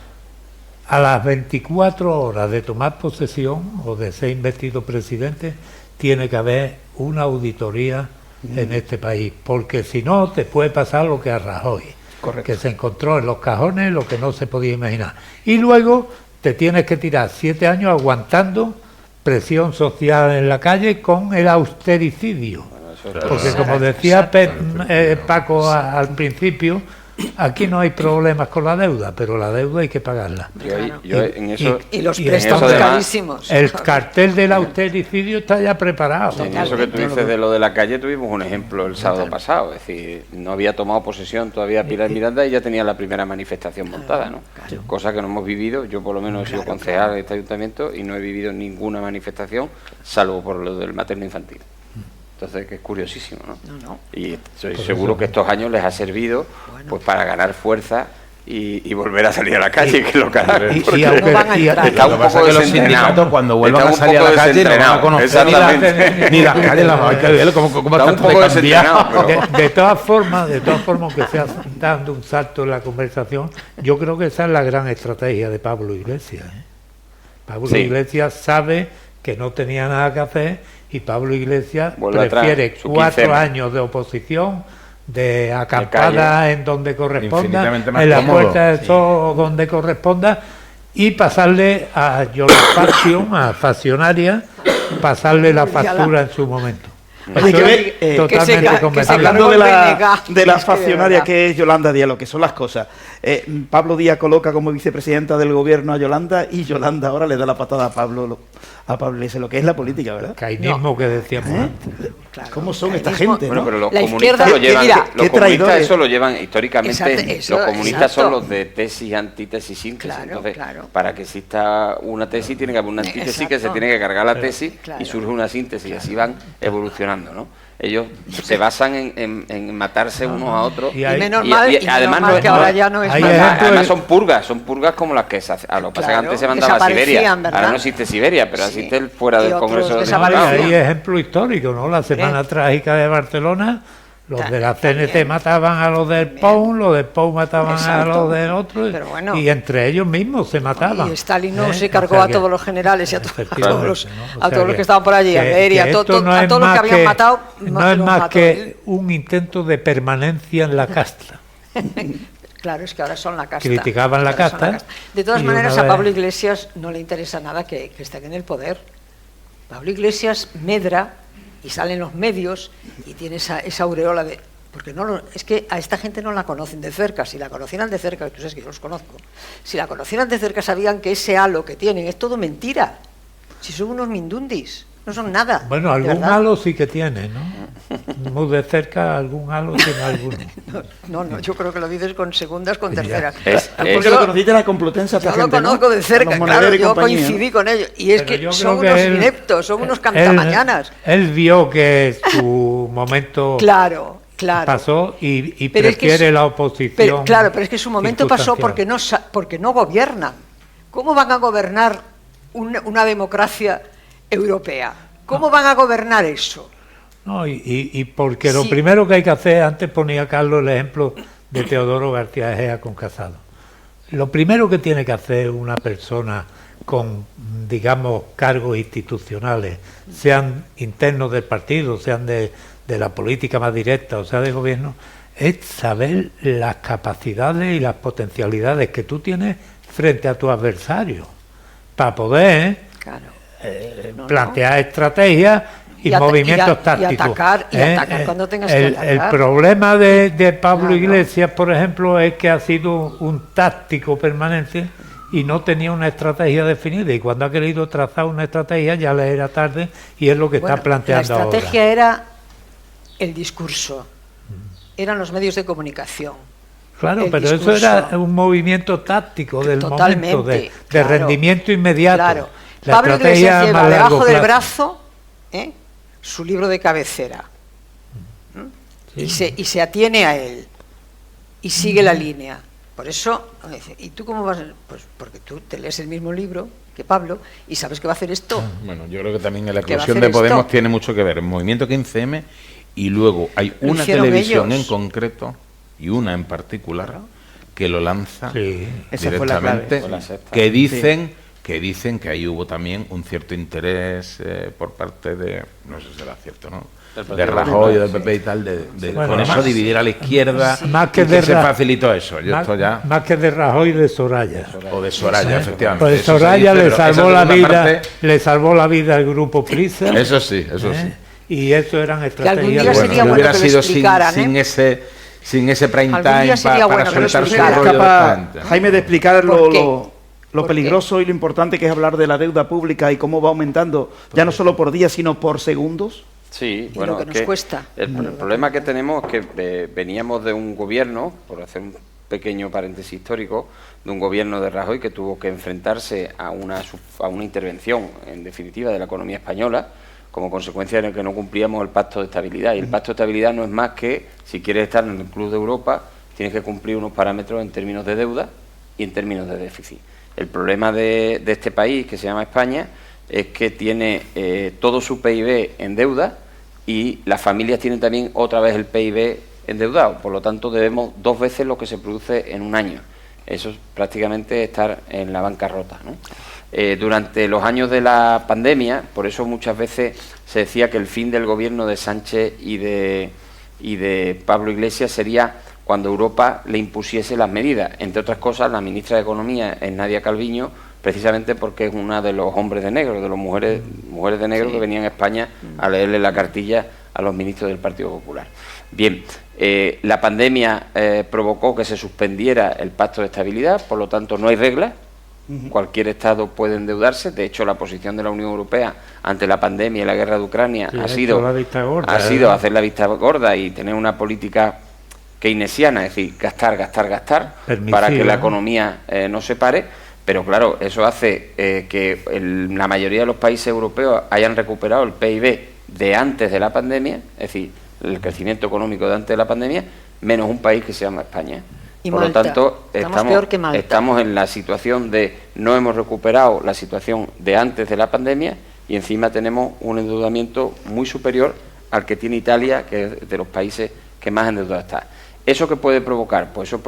a las 24 horas de tomar posesión o de ser investido presidente, tiene que haber una auditoría en este país, porque si no te puede pasar lo que a Rajoy. Correcto. Que se encontró en los cajones lo que no se podía imaginar. Y luego te tienes que tirar 7 años aguantando presión social en la calle con el austericidio. Porque como decía Paco al principio, aquí no hay problemas con la deuda, pero la deuda hay que pagarla. Y los préstamos carísimos. El cartel del austericidio está ya preparado. En eso que tú dices de lo de la calle, tuvimos un ejemplo el sábado pasado. Es decir, no había tomado posesión todavía Pilar Miranda y ya tenía la primera manifestación montada, ¿no? Claro. Cosa que no hemos vivido. Yo por lo menos he sido concejal de este ayuntamiento y no he vivido ninguna manifestación, salvo por lo del materno infantil. Entonces, que es curiosísimo, ¿no? Y estoy seguro que estos años les ha servido pues para ganar fuerza y volver a salir a la calle, que es lo que harán. Está un poco que los sindicatos cuando vuelvan a salir a la calle no van a conocer ni las calles, hay que ver cómo está un poco cambiado. De todas formas, aunque sea dando un salto en la conversación, yo creo que esa es la gran estrategia de Pablo Iglesias. Pablo Iglesias sabe que no tenía nada que hacer y Pablo Iglesias prefiere 4 años de oposición, de acampada en donde corresponda, en la Puerta del Sol donde corresponda, y pasarle a Yolanda, a Faccionaria, pasarle la factura en su momento. Totalmente convencido. Hablando de la faccionaria que es Yolanda Díaz, lo que son las cosas. Pablo Díaz coloca como vicepresidenta del gobierno a Yolanda y Yolanda ahora le da la patada a Pablo Iglesias, lo que es la política, ¿verdad? Cainismo que decíamos antes. Claro, ¿cómo son esta gente? Bueno, ¿no? pero los la comunistas lo llevan, los comunistas eso lo llevan históricamente. Exacto, los comunistas son los de tesis, antítesis, síntesis. Claro, entonces, claro. para que exista una tesis tiene que haber una antítesis que se tiene que cargar la tesis y surge una síntesis y así van evolucionando, ¿no? Ellos se basan en matarse unos a otros y menos mal que ahora ya no es además son purgas como las que se hacen. A lo que pasa que antes se mandaba a Siberia, ahora no existe Siberia, pero existe fuera del Congreso de los Diputados. Hay ejemplo histórico, ¿no? La Semana Trágica de Barcelona, los de la CNT mataban a los del POUM, los del POUM mataban a los del otro, y entre ellos mismos se mataban. Y Stalin no se cargó a todos los generales y a todos los que estaban por allí, a Beria, a todos los que habían matado. No es más que un intento de permanencia en la casta. Claro, es que ahora son la casta. Criticaban la casta. De todas maneras, a Pablo Iglesias no le interesa nada que esté en el poder. Pablo Iglesias medra y sale en los medios y tiene esa aureola de... Porque es que a esta gente no la conocen de cerca. Si la conocieran de cerca, tú sabes que yo los conozco, si la conocieran de cerca sabían que ese halo que tienen es todo mentira. Si son unos mindundis, no son nada. Bueno, algún halo sí que tiene, ¿no? Muy de cerca algún halo tiene alguno. No, yo creo que lo dices con segundas, con terceras. Porque lo conociste la Complutense. Yo lo conozco de cerca, claro, yo coincidí con ellos. Y es que son unos ineptos, son unos cantamañanas. Él vio que su momento pasó y prefiere la oposición. Pero es que su momento pasó porque no gobiernan. ¿Cómo van a gobernar una democracia europea? ¿Cómo van a gobernar eso? No, y porque lo primero que hay que hacer, antes ponía Carlos el ejemplo de Teodoro García Egea con Casado. Lo primero que tiene que hacer una persona con, digamos, cargos institucionales, sean internos del partido, sean de la política más directa, o sea, de gobierno, es saber las capacidades y las potencialidades que tú tienes frente a tu adversario, para poder plantear estrategias y movimientos tácticos. Y atacar cuando tengas que atacar. El problema de Pablo Iglesias, por ejemplo, es que ha sido un táctico permanente y no tenía una estrategia definida, y cuando ha querido trazar una estrategia ya le era tarde, y es lo que está planteando ahora. La estrategia era el discurso, eran los medios de comunicación. Claro, pero eso era un movimiento táctico del momento de rendimiento inmediato. Claro. Pablo Iglesias lleva debajo del brazo su libro de cabecera y se atiene a él y sigue la línea. Por eso, ¿y tú cómo vas? Pues porque tú te lees el mismo libro que Pablo y sabes que va a hacer esto. Bueno, yo creo que también en la eclosión de Podemos tiene mucho que ver el movimiento 15M, y luego hay una televisión en concreto y una en particular que lo lanza directamente, que dicen que ahí hubo también un cierto interés por parte de, no sé si será cierto, ¿no?, de Rajoy, del PP y tal, con eso dividir a la izquierda, más que se facilitó eso. Más que de Rajoy, de Soraya. O de Soraya, efectivamente. Pues Soraya le salvó la vida al grupo Prisa. Eso sí. Y eso eran estrategias. Que algún día sería bueno hubiera que sido lo explicaran, sin sin ese prime Algún día time sería para bueno que lo soltar su explicara. rollo de Capaz, esta gente. Jaime, de explicar ¿Por qué? lo ¿Por peligroso y lo importante que es hablar de la deuda pública y cómo va aumentando, ya no solo por días, sino por segundos. Sí, Y bueno, lo que es nos cuesta. el problema que tenemos es que veníamos de un gobierno, por hacer un pequeño paréntesis histórico, de un gobierno de Rajoy que tuvo que enfrentarse a una intervención, en definitiva, de la economía española, como consecuencia de que no cumplíamos el Pacto de Estabilidad. Y el Pacto de Estabilidad no es más que, si quieres estar en el Club de Europa, tienes que cumplir unos parámetros en términos de deuda y en términos de déficit. El problema de este país, que se llama España, es que tiene todo su PIB en deuda y las familias tienen también otra vez el PIB endeudado. Por lo tanto, debemos 2 veces lo que se produce en un año. Eso es prácticamente estar en la bancarrota, ¿no? Durante los años de la pandemia, por eso muchas veces se decía que el fin del gobierno de Sánchez y de Pablo Iglesias sería cuando Europa le impusiese las medidas. Entre otras cosas, la ministra de Economía es Nadia Calviño, precisamente porque es una de los hombres de negro, de las mujeres de negro que venían a España a leerle la cartilla a los ministros del Partido Popular. Bien, la pandemia provocó que se suspendiera el Pacto de Estabilidad, por lo tanto no hay reglas. Cualquier Estado puede endeudarse. De hecho, la posición de la Unión Europea ante la pandemia y la guerra de Ucrania ha sido hacer la vista gorda y tener una política keynesiana, es decir, gastar para que la economía no se pare. Pero claro, eso hace que la mayoría de los países europeos hayan recuperado el PIB de antes de la pandemia, es decir, el crecimiento económico de antes de la pandemia, menos un país que se llama España. Y Por Malta. lo tanto, Peor que Malta. estamos en la situación de no hemos recuperado la situación de antes de la pandemia y encima tenemos un endeudamiento muy superior al que tiene Italia, que es de los países que más endeudado está. ¿Eso qué puede provocar? Pues eso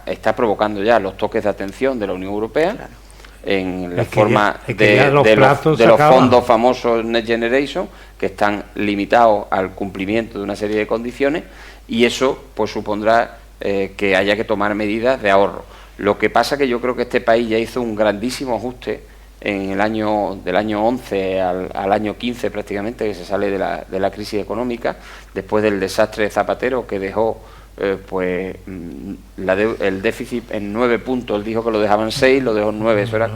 está provocando ya los toques de atención de la Unión Europea, claro, en la forma de los fondos famosos Next Generation, que están limitados al cumplimiento de una serie de condiciones, y eso pues supondrá que haya que tomar medidas de ahorro. Lo que pasa que yo creo que este país ya hizo un grandísimo ajuste en el año del año 11 al año 15 prácticamente, que se sale de la crisis económica, después del desastre de Zapatero, que dejó el déficit en 9 puntos. Él dijo que lo dejaban 6, lo dejó en 9. Eso era,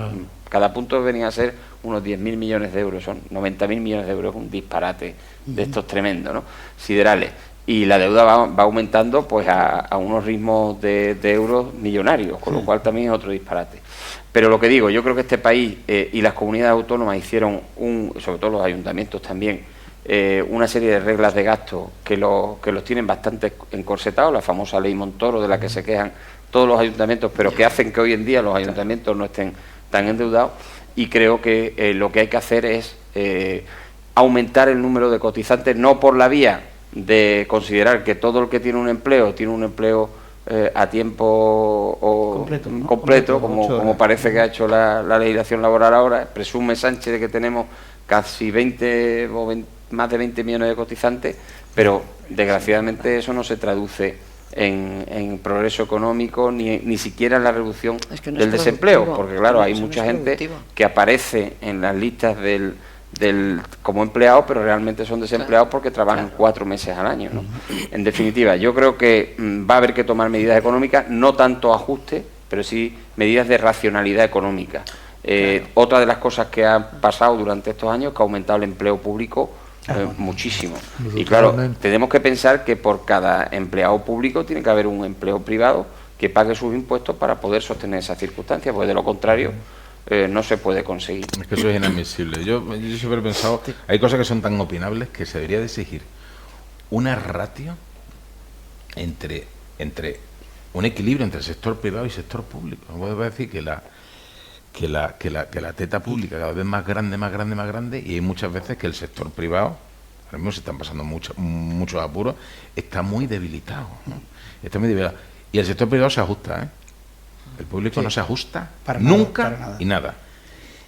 cada punto venía a ser unos 10.000 millones de euros, son 90.000 millones de euros, un disparate de estos tremendos, ¿no? Siderales. Y la deuda va aumentando pues a unos ritmos de euros millonarios, con lo cual también es otro disparate. Pero lo que digo, yo creo que este país y las comunidades autónomas hicieron, sobre todo los ayuntamientos también, una serie de reglas de gasto que los tienen bastante encorsetados, la famosa ley Montoro de la que se quejan todos los ayuntamientos, pero que hacen que hoy en día los ayuntamientos no estén tan endeudados, y creo que lo que hay que hacer es aumentar el número de cotizantes, no por la vía de considerar que todo el que tiene un empleo a tiempo completo, como parece que ha hecho la legislación laboral ahora. Presume Sánchez de que tenemos casi más de 20 millones de cotizantes, pero desgraciadamente eso no se traduce en progreso económico ni siquiera en la reducción del desempleo, porque claro, hay mucha gente que aparece en las listas como empleados, pero realmente son desempleados porque trabajan 4 meses al año, ¿no? En definitiva, yo creo que va a haber que tomar medidas económicas, no tanto ajustes, pero sí medidas de racionalidad económica. Otra de las cosas que ha pasado durante estos años es que ha aumentado el empleo público muchísimo. Y claro, tenemos que pensar que por cada empleado público tiene que haber un empleo privado que pague sus impuestos para poder sostener esas circunstancias, porque de lo contrario no se puede conseguir. Es que eso es inadmisible. Yo siempre he pensado, hay cosas que son tan opinables que se debería de exigir una ratio entre un equilibrio entre el sector privado y el sector público. No puedo decir que la teta pública cada vez más grande, y hay muchas veces que el sector privado, ahora mismo se están pasando muchos apuros, está muy debilitado, ¿no? Está muy debilitado. Y el sector privado se ajusta, El público no se ajusta nunca y nada.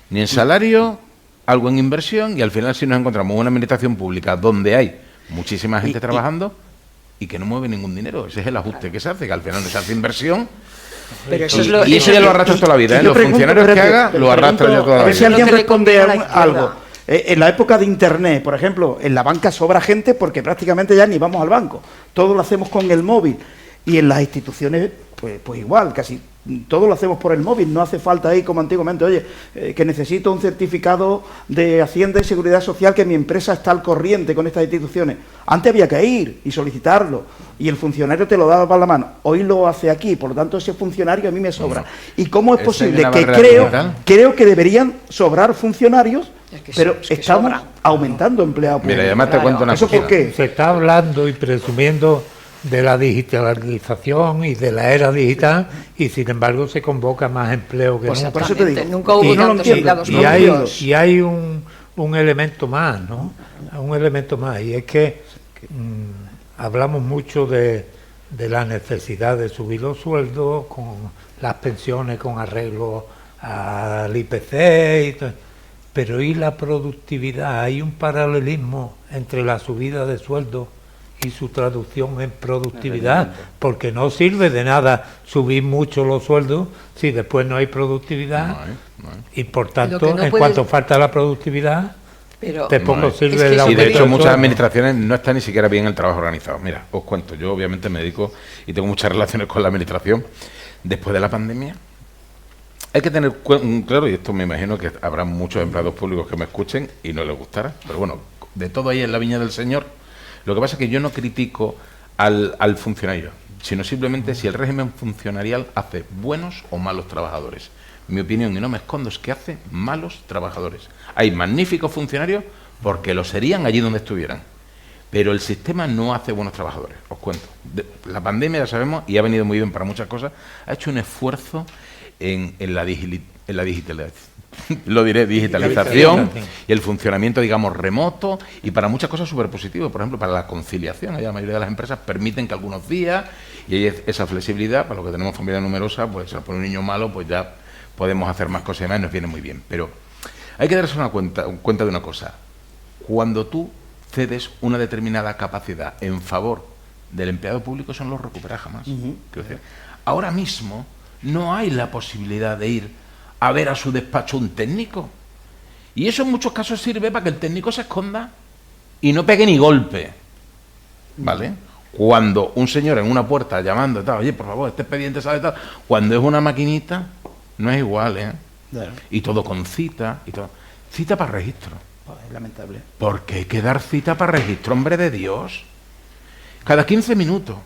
Ni en salario, algo en inversión, y al final si nos encontramos una administración pública donde hay muchísima gente trabajando y que no mueve ningún dinero. Ese es el ajuste que se hace, que al final no se hace inversión. Pero eso y eso ya lo arrastra toda la vida, Los funcionarios que haga lo arrastran ya toda la vida. A ver si alguien responde algo. En la época de Internet, por ejemplo, en la banca sobra gente porque prácticamente ya ni vamos al banco. Todo lo hacemos con el móvil. Y en las instituciones, pues igual, casi todo lo hacemos por el móvil, no hace falta ahí como antiguamente, oye, que necesito un certificado de Hacienda y Seguridad Social, que mi empresa está al corriente con estas instituciones. Antes había que ir y solicitarlo, y el funcionario te lo daba para la mano. Hoy lo hace aquí, por lo tanto ese funcionario a mí me sobra. ¿Y cómo es posible que creo que deberían sobrar funcionarios, pero estamos aumentando empleados públicos? Mira, además te cuento una cosa. ¿Eso por qué? Se está hablando y presumiendo de la digitalización y de la era digital, y sin embargo se convoca más empleo que nunca. Por eso te digo, nunca hubo tantos empleados públicos. Y hay un elemento más, ¿no? Un elemento más, y es que hablamos mucho de la necesidad de subir los sueldos con las pensiones, con arreglo al IPC y todo. Pero ¿y la productividad? Hay un paralelismo entre la subida de sueldos y su traducción en productividad, porque no sirve de nada subir mucho los sueldos si después no hay productividad. No hay. Y por tanto, en cuanto falta la productividad, tampoco sirve el aumento. Y de hecho muchas administraciones no está ni siquiera bien el trabajo organizado. Mira, os cuento, yo obviamente me dedico y tengo muchas relaciones con la administración. Después de la pandemia, hay que tener claro, y esto me imagino que habrá muchos empleados públicos que me escuchen y no les gustará, pero bueno, de todo ahí en la viña del Señor. Lo que pasa es que yo no critico al funcionario, sino simplemente si el régimen funcionarial hace buenos o malos trabajadores. Mi opinión, y no me escondo, es que hace malos trabajadores. Hay magníficos funcionarios porque lo serían allí donde estuvieran, pero el sistema no hace buenos trabajadores. Os cuento. La pandemia, ya sabemos, y ha venido muy bien para muchas cosas, ha hecho un esfuerzo en la digitalización. Lo diré, digitalización y el funcionamiento, digamos, remoto, y para muchas cosas súper positivo. Por ejemplo, para la conciliación, la mayoría de las empresas permiten que algunos días, y hay esa flexibilidad, para los que tenemos familia numerosa, pues por un niño malo, pues ya podemos hacer más cosas y más, y nos viene muy bien. Pero hay que darse cuenta de una cosa: cuando tú cedes una determinada capacidad en favor del empleado público, eso no lo recuperas jamás. Quiero decir, ahora mismo no hay la posibilidad de ir a ver a su despacho un técnico, y eso en muchos casos sirve para que el técnico se esconda y no pegue ni golpe, ¿vale? Cuando un señor en una puerta llamando, tal, oye, por favor, este expediente sale tal, cuando es una maquinita no es igual, ¿eh? Claro. Y todo con cita y todo. Cita para registro. Es lamentable. Porque hay que dar cita para registro, hombre de Dios. Cada 15 minutos.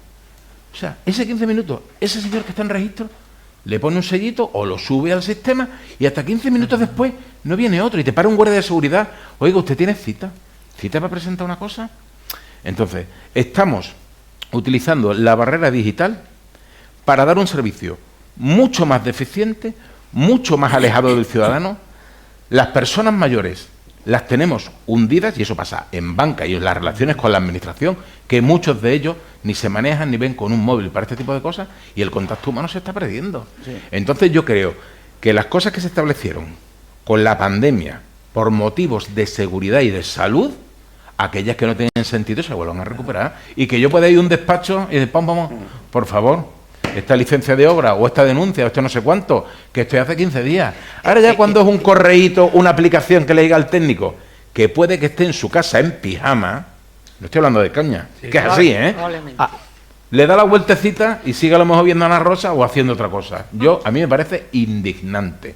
O sea, ese 15 minutos, ese señor que está en registro le pone un sellito o lo sube al sistema, y hasta 15 minutos después no viene otro y te para un guardia de seguridad. Oiga, ¿usted tiene cita? ¿Cita para presentar una cosa? Entonces, estamos utilizando la barrera digital para dar un servicio mucho más deficiente, mucho más alejado del ciudadano. Las personas mayores las tenemos hundidas, y eso pasa en banca y en las relaciones con la administración, que muchos de ellos ni se manejan ni ven con un móvil para este tipo de cosas, y el contacto humano se está perdiendo. Sí. Entonces yo creo que las cosas que se establecieron con la pandemia por motivos de seguridad y de salud, aquellas que no tienen sentido se vuelvan a recuperar, y que yo pueda ir a un despacho y decir, vamos, por favor, esta licencia de obra o esta denuncia o esto no sé cuánto, que esto hace 15 días. Ahora ya cuando es un correíto, una aplicación que le diga al técnico que puede que esté en su casa en pijama, no estoy hablando de caña, sí, que es así, ¿eh? Le da la vueltecita y sigue a lo mejor viendo a Ana Rosa o haciendo otra cosa. A mí me parece indignante.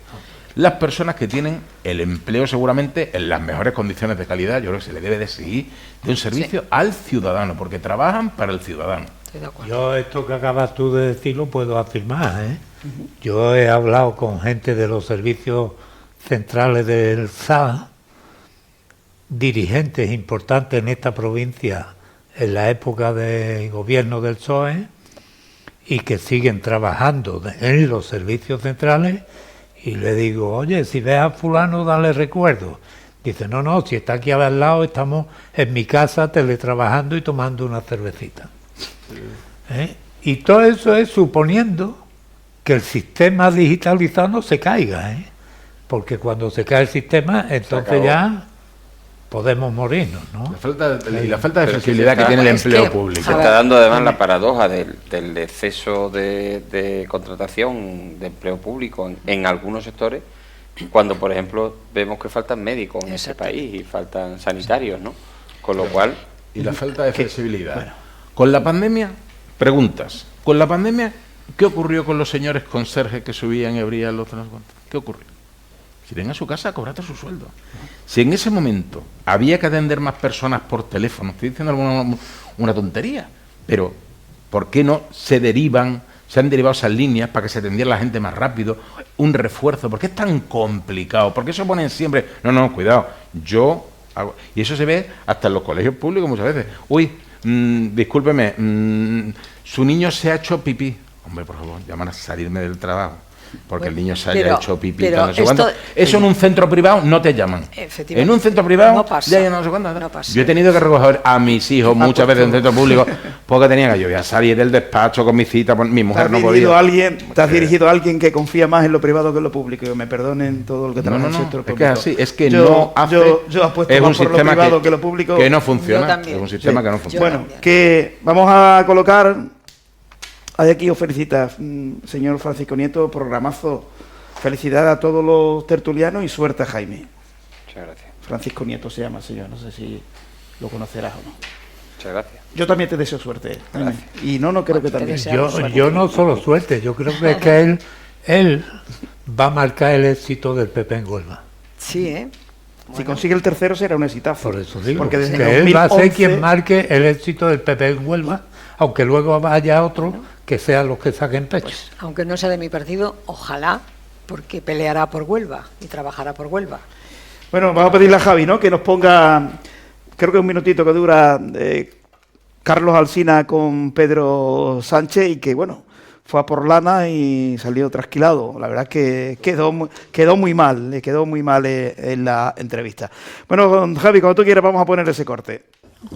Las personas que tienen el empleo seguramente en las mejores condiciones de calidad, yo creo que se le debe de seguir de un servicio al ciudadano, porque trabajan para el ciudadano. Yo esto que acabas tú de decir lo puedo afirmar, ¿eh? Yo he hablado con gente de los servicios centrales del SA, dirigentes importantes en esta provincia en la época de gobierno del PSOE, y que siguen trabajando en los servicios centrales, y le digo, oye, si ves a fulano, dale recuerdo. Dice, no, si está aquí al lado, estamos en mi casa teletrabajando y tomando una cervecita. Y todo eso es suponiendo que el sistema digitalizado no se caiga, porque cuando se cae el sistema, entonces ya podemos morirnos, ¿no? La falta de flexibilidad que tiene el empleo público. Se está dando además la paradoja del exceso de contratación de empleo público en algunos sectores, cuando, por ejemplo, vemos que faltan médicos en este país y faltan sanitarios, ¿no? Con lo cual... Y la falta de flexibilidad. Bueno. Con la pandemia Preguntas. Con la pandemia, ¿qué ocurrió con los señores conserjes que subían y abrían los transportes? ¿Qué ocurrió? Si ven a su casa a cobrarte su sueldo. Si en ese momento había que atender más personas por teléfono, estoy diciendo una tontería, pero ¿por qué no se han derivado esas líneas para que se atendiera la gente más rápido? Un refuerzo. ¿Por qué es tan complicado? ¿Por qué se ponen siempre? No, cuidado. Yo hago... Y eso se ve hasta en los colegios públicos muchas veces. Uy, discúlpeme, su niño se ha hecho pipí. Hombre, por favor, llaman a salirme del trabajo porque el niño se haya hecho pipí. No sé cuánto. Eso en un centro privado no te llaman. En un centro privado no pasa, ya no sé cuándo. No pasa. Yo he tenido que recoger a mis hijos muchas veces en centro público porque tenía que yo a salir del despacho con mi cita, mi mujer no podía. ¿Te has dirigido a alguien que confía más en lo privado que en lo público? Que me perdonen todo lo que trabaja en el sector público. Es que es así, es que yo apuesto más por lo privado que lo público. Que no funciona. Es un sistema que no funciona. Bueno, que vamos a colocar... Hay aquí os felicita, señor Francisco Nieto, programazo. Felicidad a todos los tertulianos y suerte a Jaime. Muchas gracias. Francisco Nieto se llama, señor, no sé si lo conocerás o no. Muchas gracias. Yo también te deseo suerte. Y no creo que también. Yo no solo suerte, yo creo que es que él va a marcar el éxito del PP en Huelva. Sí, ¿eh? Bueno. Si consigue el tercero será un exitazo. Por eso digo, porque desde que 2011... él va a ser quien marque el éxito del PP en Huelva, aunque luego haya otro que sean los que saquen pecho. Pues, aunque no sea de mi partido, ojalá, porque peleará por Huelva y trabajará por Huelva. Bueno, vamos a pedirle a Javi, ¿no?, que nos ponga, creo que un minutito que dura, Carlos Alsina con Pedro Sánchez, y que, bueno, fue a por lana y salió trasquilado. La verdad es que quedó muy mal, le quedó muy mal en la entrevista. Bueno, Javi, cuando tú quieras vamos a poner ese corte.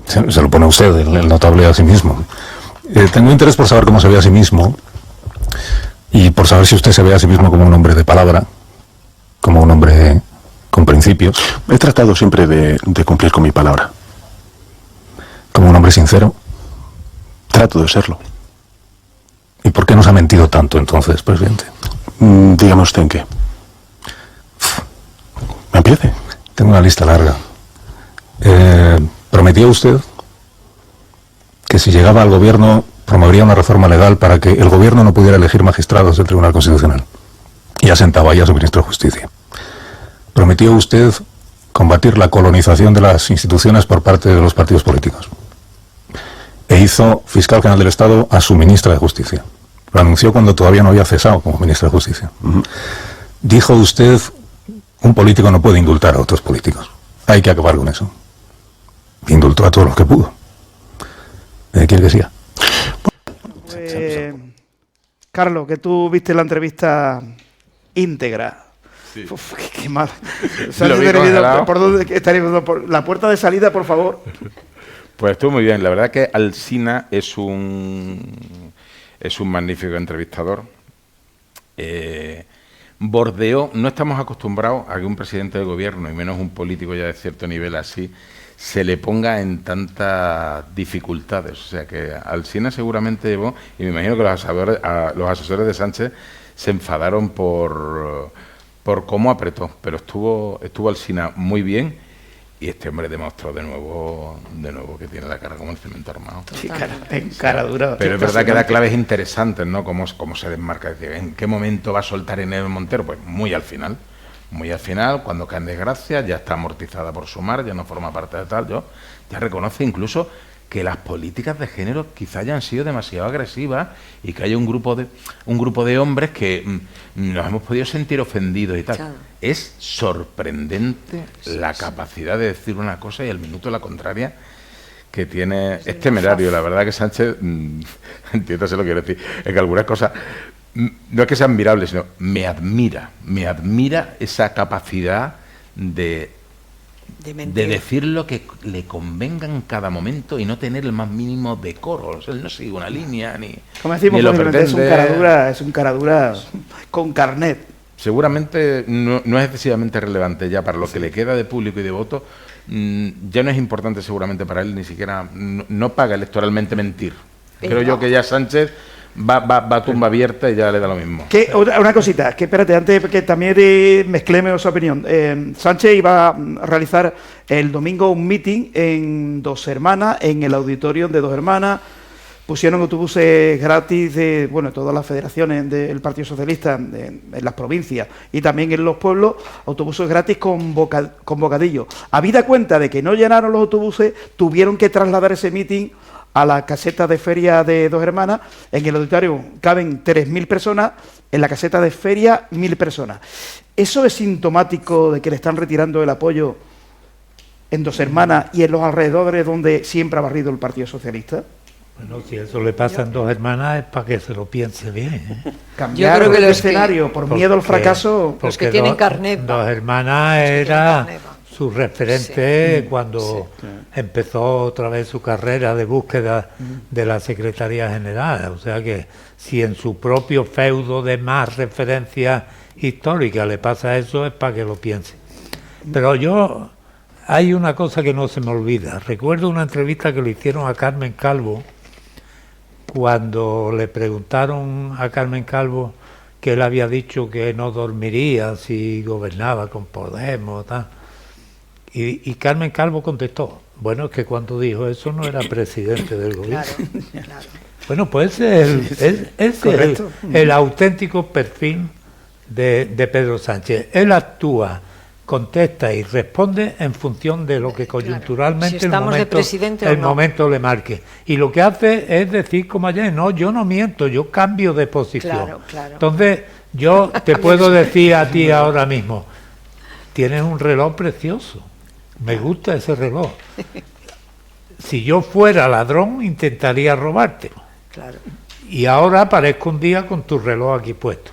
Se lo pone usted, el notable a sí mismo. Tengo interés por saber cómo se ve a sí mismo y por saber si usted se ve a sí mismo como un hombre de palabra, como un hombre con principios. He tratado siempre de cumplir con mi palabra. Como un hombre sincero. Trato de serlo. ¿Y por qué nos ha mentido tanto entonces, presidente? Dígame usted en qué. ¿Me empiece? Tengo una lista larga. ¿Prometió usted que si llegaba al gobierno promovería una reforma legal para que el gobierno no pudiera elegir magistrados del Tribunal Constitucional? Y asentaba ahí a su ministro de Justicia. ¿Prometió usted combatir la colonización de las instituciones por parte de los partidos políticos? E hizo fiscal general del Estado a su ministra de Justicia. Lo anunció cuando todavía no había cesado como ministra de Justicia. Dijo usted, un político no puede indultar a otros políticos. Hay que acabar con eso. Indultó a todos los que pudo. ¿Quiere que siga? Carlos, que tú viste la entrevista íntegra. Sí. Uf, qué mal. ¿Por dónde estaríamos? ¿Por la puerta de salida, por favor? Pues estuvo muy bien. La verdad que Alsina es un magnífico entrevistador. Bordeó, no estamos acostumbrados a que un presidente de gobierno, y menos un político ya de cierto nivel así, se le ponga en tantas dificultades. O sea que Alsina seguramente llevó, y me imagino que los asesores de Sánchez se enfadaron por cómo apretó, pero estuvo Alsina muy bien, y este hombre demostró de nuevo que tiene la cara como el cemento armado. Sí, cara dura. Pero es verdad que da claves interesantes, ¿no? Cómo se desmarca. Es decir, ¿en qué momento va a soltar Inés Montero? Pues muy al final. Muy al final, cuando cae en desgracia, ya está amortizada por sumar, ya no forma parte de tal. Ya reconoce incluso que las políticas de género quizá hayan sido demasiado agresivas y que haya un grupo de hombres que nos hemos podido sentir ofendidos y tal. Claro. Es sorprendente la capacidad de decir una cosa y al minuto la contraria que tiene. Es temerario, la verdad que Sánchez, entiéndase lo que quiero decir, es que algunas cosas no es que sean admirables, sino me admira esa capacidad de decir lo que le convenga en cada momento y no tener el más mínimo decoro. O sea, él no sigue una línea ni. Como decimos, ni lo pretende. Es un caradura con carnet. Seguramente no es excesivamente relevante ya para lo que le queda de público y de voto. Ya no es importante seguramente para él, ni siquiera no paga electoralmente mentir. Creo yo que ya Sánchez va a tumba abierta y ya le da lo mismo. Una cosita, que espérate, antes que también mezclemos su opinión. Sánchez iba a realizar el domingo un meeting en Dos Hermanas, en el auditorio de Dos Hermanas, pusieron autobuses gratis de, bueno, todas las federaciones del Partido Socialista en las provincias y también en los pueblos, autobuses gratis con bocadillo. Habida cuenta de que no llenaron los autobuses, tuvieron que trasladar ese mitin a la caseta de feria de Dos Hermanas. En el auditorio caben 3.000 personas, en la caseta de feria 1.000 personas. ¿Eso es sintomático de que le están retirando el apoyo en Dos Hermanas y en los alrededores donde siempre ha barrido el Partido Socialista? Bueno, si eso le pasa en Dos Hermanas es para que se lo piense bien, ¿eh? Cambiar el escenario por miedo al fracaso. Los que tienen carnet. Dos Hermanas era su referente cuando empezó otra vez su carrera de búsqueda de la Secretaría General. O sea que si en su propio feudo de más referencia histórica le pasa eso, es para que lo piense. Pero hay una cosa que no se me olvida. Recuerdo una entrevista que le hicieron a Carmen Calvo, cuando le preguntaron a Carmen Calvo que él había dicho que no dormiría si gobernaba con Podemos, tal. Y Carmen Calvo contestó, bueno, es que cuando dijo eso no era presidente del gobierno. Claro. Bueno, pues ese es el auténtico perfil de Pedro Sánchez. Él actúa, contesta y responde en función de lo que coyunturalmente Si el momento le marque. Y lo que hace es decir como ayer, no, yo no miento, yo cambio de posición. Claro. Entonces, yo te puedo decir a ti ahora mismo, tienes un reloj precioso, me gusta ese reloj. Si yo fuera ladrón, intentaría robarte. Claro. Y ahora aparezco un día con tu reloj aquí puesto.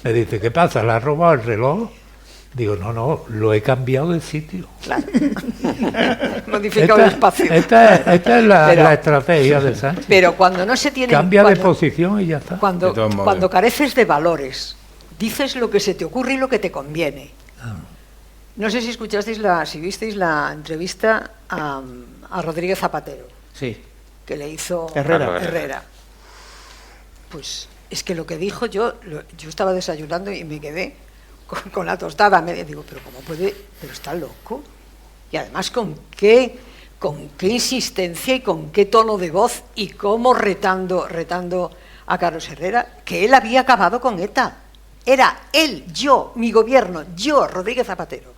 Me dice, ¿qué pasa? ¿Le has robado el reloj? Digo, no, lo he cambiado de sitio. Claro. Modificado el espacio. Esta es la estrategia de Sánchez. Pero cuando no se tiene... Cambia de posición y ya está. Cuando careces de valores, dices lo que se te ocurre y lo que te conviene. No sé si escuchasteis si visteis la entrevista a Rodríguez Zapatero. Sí. Que le hizo Herrera. Pues es que lo que dijo, yo estaba desayunando y me quedé con la tostada media, digo, pero ¿cómo puede? Pero está loco. Y además con qué insistencia y con qué tono de voz y cómo retando a Carlos Herrera, que él había acabado con ETA. Era él, yo, mi gobierno, yo, Rodríguez Zapatero.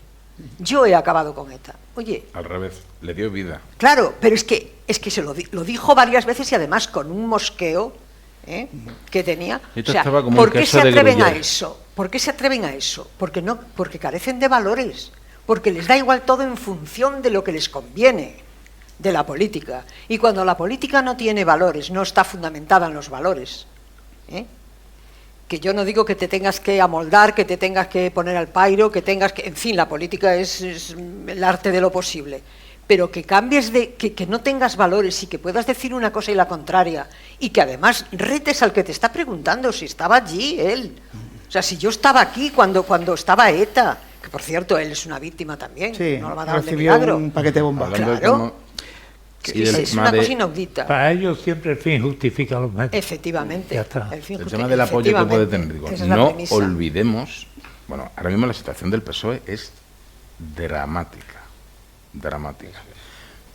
Yo he acabado con ETA. Oye. Al revés, le dio vida. Claro, pero es que se lo dijo varias veces y además con un mosqueo que tenía. Esto o sea, estaba como ¿por el qué queso se de atreven a Gruyère. eso? ¿Por qué se atreven a eso? Porque carecen de valores, porque les da igual todo en función de lo que les conviene de la política. Y cuando la política no tiene valores, no está fundamentada en los valores, que yo no digo que te tengas que amoldar, que te tengas que poner al pairo, que tengas que... En fin, la política es el arte de lo posible. Pero que cambies que no tengas valores y que puedas decir una cosa y la contraria, y que además retes al que te está preguntando si estaba allí él. O sea, si yo estaba aquí cuando estaba ETA, que por cierto, él es una víctima también, Sí, no lo va a dar de recibió milagro. un paquete de bombas. Hablando del Claro. tema- Es una cosa inaudita. Para ellos siempre el fin justifica los medios. Efectivamente. Ya está. fin El tema del apoyo que puede tener. Digo, Esa es la no premisa. olvidemos, bueno, ahora mismo la situación del PSOE es dramática.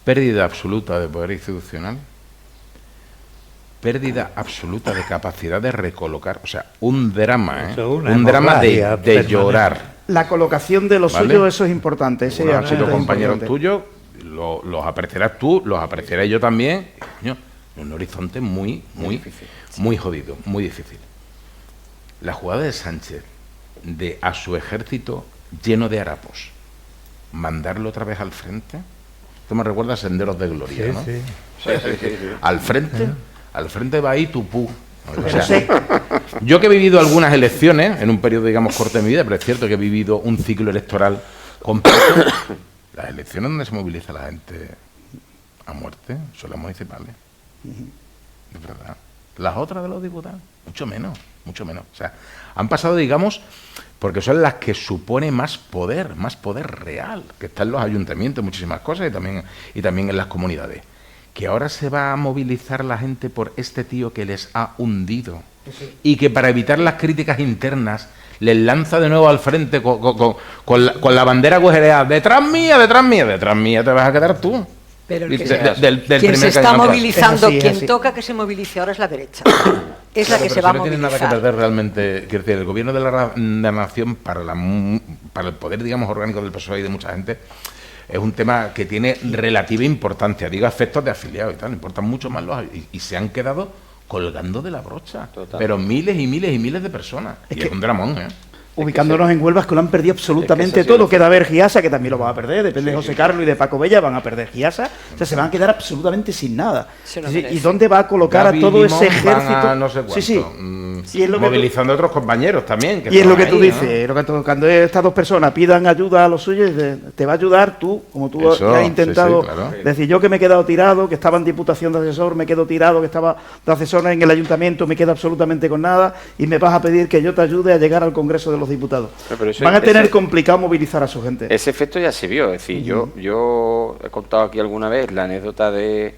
Pérdida absoluta de poder institucional, pérdida absoluta de capacidad de recolocar, o sea, un drama, Eso es una un drama hemorragia de permanente. llorar. La colocación de los ¿Vale? suyos, eso es importante. Ese Bueno, han asunto sido es compañeros importante. tuyos, los apreciarás tú, los apreciaré yo también. Coño, un horizonte muy jodido, muy difícil. La jugada de Sánchez de a su ejército lleno de harapos mandarlo otra vez al frente, esto me recuerda a Senderos de Gloria, Sí, ¿no? sí. Al frente va ahí tu pu. O sea, yo que he vivido algunas elecciones en un periodo, digamos, corto de mi vida, pero es cierto que he vivido un ciclo electoral completo. Las elecciones donde se moviliza la gente a muerte son las municipales. Es verdad. Las otras de los diputados, mucho menos. O sea, han pasado, digamos, porque son las que supone más poder real, que está en los ayuntamientos, muchísimas cosas, y también en las comunidades. Que ahora se va a movilizar la gente por este tío que les ha hundido y que para evitar las críticas internas les lanza de nuevo al frente con la bandera agujereada, detrás mía te vas a quedar tú. Pero el que del quien primer se está cañonazo. movilizando, Es así, es quien así. toca que se movilice ahora es la derecha. Es la que Pero se va a no tiene nada que movilizar. perder realmente. Quiero decir, el gobierno de la nación, para el poder, digamos, orgánico del PSOE y de mucha gente, es un tema que tiene relativa importancia. Digo, efectos de afiliados y tal, importan mucho más y se han quedado colgando de la brocha. Total. Pero miles y miles y miles de personas. Es un dramón, ¿eh? Ubicándonos en Huelva, es que lo han perdido absolutamente es que todo. Queda ver Giasa, que también lo va a perder. Depende de José Carlos y de Paco Bella, van a perder Giasa. O sea, se van a quedar absolutamente sin nada. Se lo Sí, merece. ¿y dónde va a colocar Gaby a todo ese Limón van ejército? a no sé cuánto. Sí, sí. Y es lo que tú- movilizando a otros compañeros también. Y es lo que tú están ahí, dices, lo que cuando estas dos personas pidan ayuda a los suyos, te va a ayudar tú, como tú Eso, has intentado sí, sí, claro. decir, yo que me he quedado tirado, que estaba en Diputación de Asesor, me quedo tirado, que estaba de asesor en el Ayuntamiento, me quedo absolutamente con nada, y me vas a pedir que yo te ayude a llegar al Congreso de los Diputados. Pero eso- Van a tener ese- complicado movilizar a su gente. Ese efecto ya se vio, es decir, yo he contado aquí alguna vez la anécdota del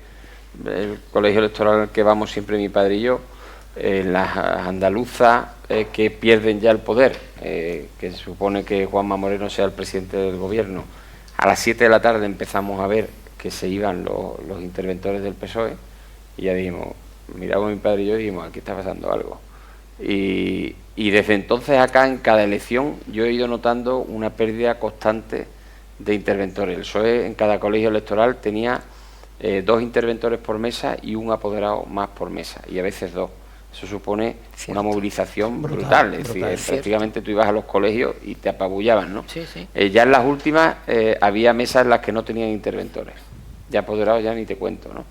colegio electoral que vamos siempre mi padre y yo, las andaluzas que pierden ya el poder, que se supone que Juanma Moreno sea el presidente del gobierno. A las 7 de la tarde empezamos a ver que se iban los interventores del PSOE y ya dijimos, miramos mi padre y yo y dijimos, aquí está pasando algo. Y desde entonces acá, en cada elección, yo he ido notando una pérdida constante de interventores. El PSOE en cada colegio electoral tenía 2 interventores por mesa y un apoderado más por mesa, y a veces 2. Eso supone una movilización brutal. Es decir, prácticamente tú ibas a los colegios y te apabullaban, ¿no? Sí, sí. Ya en las últimas había mesas en las que no tenían interventores. Ya apoderados ya ni te cuento, ¿no?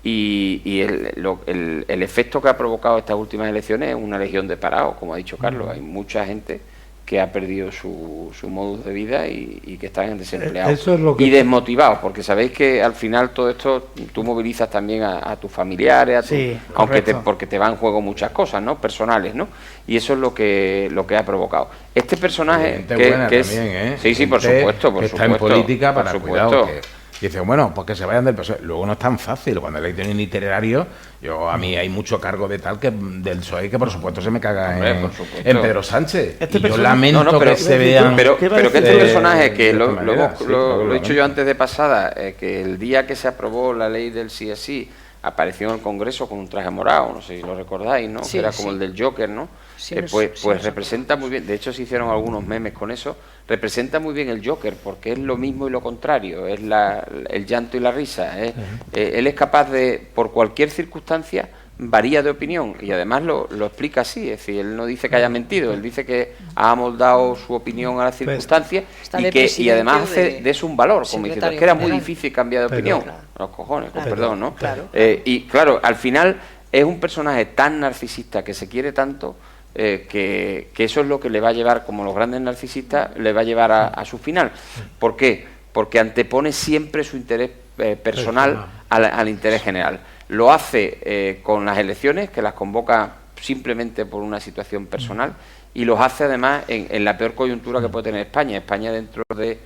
Y el efecto que ha provocado estas últimas elecciones es una legión de parados, como ha dicho Carlos. Hay mucha gente que ha perdido su modus de vida y que están desempleados Eso es lo que- y desmotivados, porque sabéis que al final todo esto tú movilizas también a tus familiares, Sí, aunque correcto. porque te van en juego muchas cosas, ¿no? Personales, ¿no? Y eso es lo que ha provocado. Este personaje Gente que, buena que es también, ¿eh? sí, sí, por Gente supuesto, por que está supuesto, en política por para supuesto. cuidado. Que dice, bueno, pues que se vayan del PSOE. Luego no es tan fácil. Cuando le tienen itinerario, a mí hay mucho cargo de tal que del PSOE que por supuesto se me caga Hombre, en, por supuesto. en Pedro Sánchez. Este Y yo personaje- lamento No, pero- que se vean. Pero ¿Qué va a que este decir? personaje que de lo esta manera, sí, he dicho yo lo antes de pasada, que el día que se aprobó la ley del CSI apareció en el Congreso con un traje morado, no sé si lo recordáis, ¿no? Sí, Que era como sí. el del Joker, ¿no? Sí, Pues nos representa muy bien, de hecho se hicieron algunos memes con eso, representa muy bien el Joker, porque es lo mismo y lo contrario, es el llanto y la risa. Él es capaz de, por cualquier circunstancia, varía de opinión y además lo explica así, es decir, él no dice que haya mentido, él dice que ha amoldado su opinión a las circunstancias Está y de que presidente además o hace de eso un valor, como diciendo, es que era muy secretario difícil cambiar de Pero- opinión. Claro. Los cojones, con Pero- perdón, ¿no? claro. Y claro, al final es un personaje tan narcisista que se quiere tanto que eso es lo que le va a llevar, como los grandes narcisistas, le va a llevar a su final. ¿Por qué? Porque antepone siempre su interés personal al interés general. Lo hace con las elecciones, que las convoca simplemente por una situación personal, y los hace además en la peor coyuntura que puede tener España. España dentro de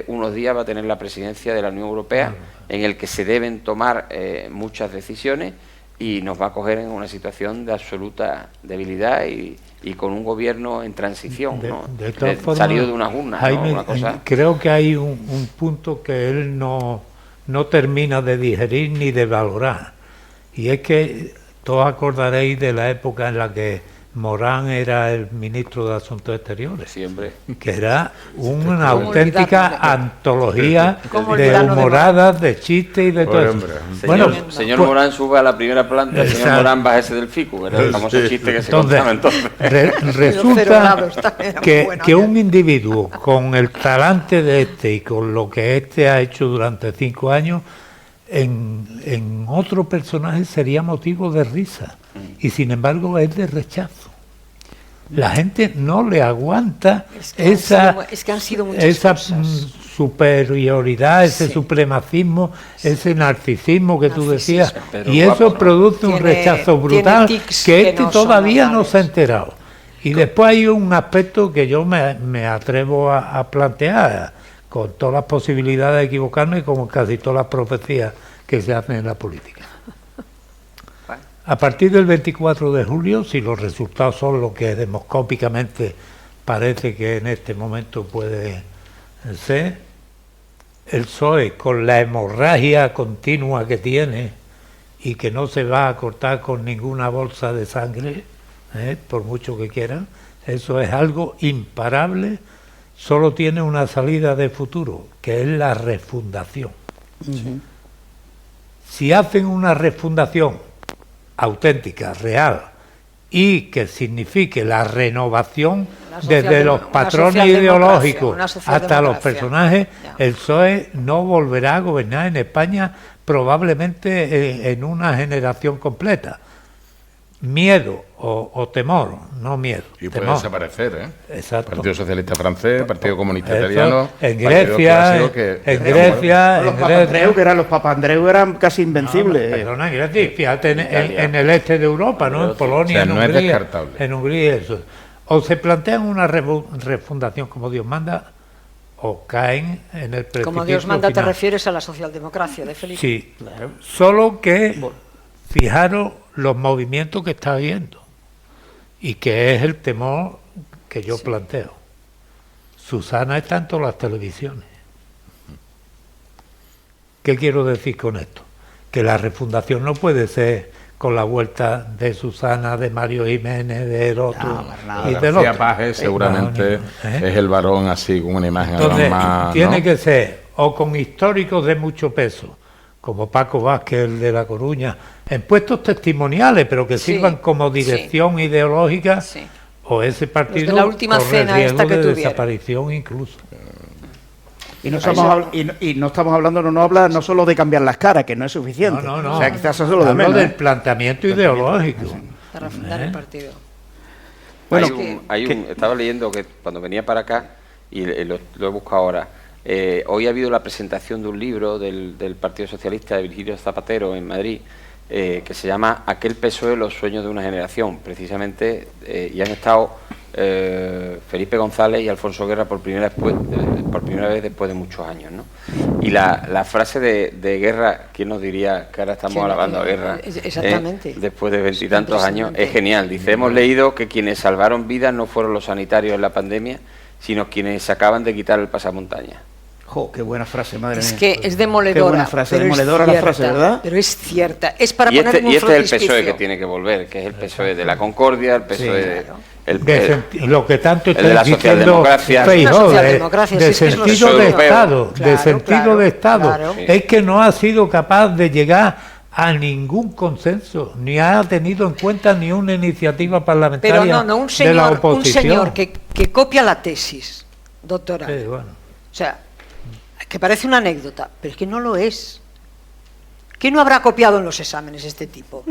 unos días va a tener la presidencia de la Unión Europea, en el que se deben tomar muchas decisiones, y nos va a coger en una situación de absoluta debilidad y con un gobierno en transición, ¿no? De todas formas, salido de unas urnas, ¿no? Jaime, Una cosa. creo que hay un punto que él no termina de digerir ni de valorar, y es que todos acordaréis de la época en la que Morán era el ministro de Asuntos Exteriores, Siempre. que era una ¿Cómo auténtica olvidarnos de- antología ¿Cómo de olvidarnos de humoradas, de chistes y de todo Pobre eso. hombre. Bueno, Señor pues, Morán sube a la primera planta, el señor Exacto. Morán bájese del FICU, era el famoso chiste que se entonces, contaba entonces. Cero resulta grados también era muy que, bueno, que ¿eh? un individuo con el talante de este y con lo que este ha hecho durante 5 años, en otro personaje sería motivo de risa, y sin embargo es de rechazo. La gente no le aguanta Es que han sido muchas esa cosas. superioridad, ese Sí. supremacismo, ese narcisismo que tú decías, Pero y guapo, eso ¿no? produce un Tiene- rechazo tiene brutal tics que que este no son todavía no se ha normales. enterado. Y después hay un aspecto que yo me atrevo a plantear, con todas las posibilidades de equivocarme y como casi todas las profecías que se hacen en la política. A partir del 24 de julio, si los resultados son lo que demoscópicamente parece que en este momento puede ser, el PSOE, con la hemorragia continua que tiene y que no se va a cortar con ninguna bolsa de sangre, por mucho que quieran, eso es algo imparable, solo tiene una salida de futuro, que es la refundación. Si hacen una refundación auténtica, real, y que signifique la renovación desde los patrones ideológicos hasta los personajes, el PSOE no volverá a gobernar en España probablemente en una generación completa. Miedo o temor, no miedo. Y puede temor. Desaparecer, ¿eh? Exacto. Partido Socialista Francés, Partido Comunista Eso, Italiano. en Grecia, en Grecia, Los Papandreou, los Papandreou eran casi invencibles. Perdona, en Grecia, fíjate en el este de Europa, ¿no? En Polonia, o sea, en no es Hungría, descartable. en Hungría eso. O se plantean una refundación como Dios manda, o caen en el precipicio Como Dios manda, final. te refieres a la socialdemocracia de Felipe. Sí, claro. Solo que fijaros los movimientos que está habiendo y que es el temor que yo planteo. Susana está en todas las televisiones. ¿Qué quiero decir con esto? Que la refundación no puede ser con la vuelta de Susana, de Mario Jiménez, del otro y del García otro. Paje seguramente es el varón así, con una imagen Entonces, más... tiene ¿no? que ser o con históricos de mucho peso, como Paco Vázquez, el de La Coruña, en puestos testimoniales, pero que Sí, sirvan como dirección ideológica, Sí. o ese partido Los de la última corre cena riesgo esta que de tuvieron. desaparición incluso. Y no estamos hablando, no habla no solo de cambiar las caras, que no es suficiente. No. O sea, quizás eso es lo de Hablo menos. del planteamiento ideológico. De refundar el partido. Bueno, estaba leyendo que cuando venía para acá, y lo he buscado ahora, hoy ha habido la presentación de un libro del Partido Socialista de Virgilio Zapatero en Madrid, que se llama Aquel PSOE, los sueños de una generación, precisamente, y han estado Felipe González y Alfonso Guerra por primera vez después de muchos años, ¿no? Y la frase de Guerra, ¿quién nos diría que ahora estamos alabando a Guerra? Exactamente. Después de veintitantos años, es genial. Dice, hemos leído que quienes salvaron vidas no fueron los sanitarios en la pandemia, sino quienes se acaban de quitar el pasamontaña. Jo, qué buena frase, madre mía. Es que es demoledora. Qué buena frase, pero es demoledora la frase, cierta, ¿verdad? Pero es cierta. Es para Y poner en un este es el frontispicio. PSOE que tiene que volver, que es el PSOE de la concordia, el PSOE Lo que tanto el de está la diciendo socialdemocracia. Feijóo, Una socialdemocracia, de si es que es lo sentido de europeo. Estado, de Claro, sentido claro, de Estado, claro. es que no ha sido capaz de llegar a ningún consenso, ni ha tenido en cuenta ni una iniciativa parlamentaria Pero no, un de la señor, oposición. que copia la tesis doctoral. Sí, bueno. O sea, que parece una anécdota, pero es que no lo es. ¿Qué no habrá copiado en los exámenes este tipo?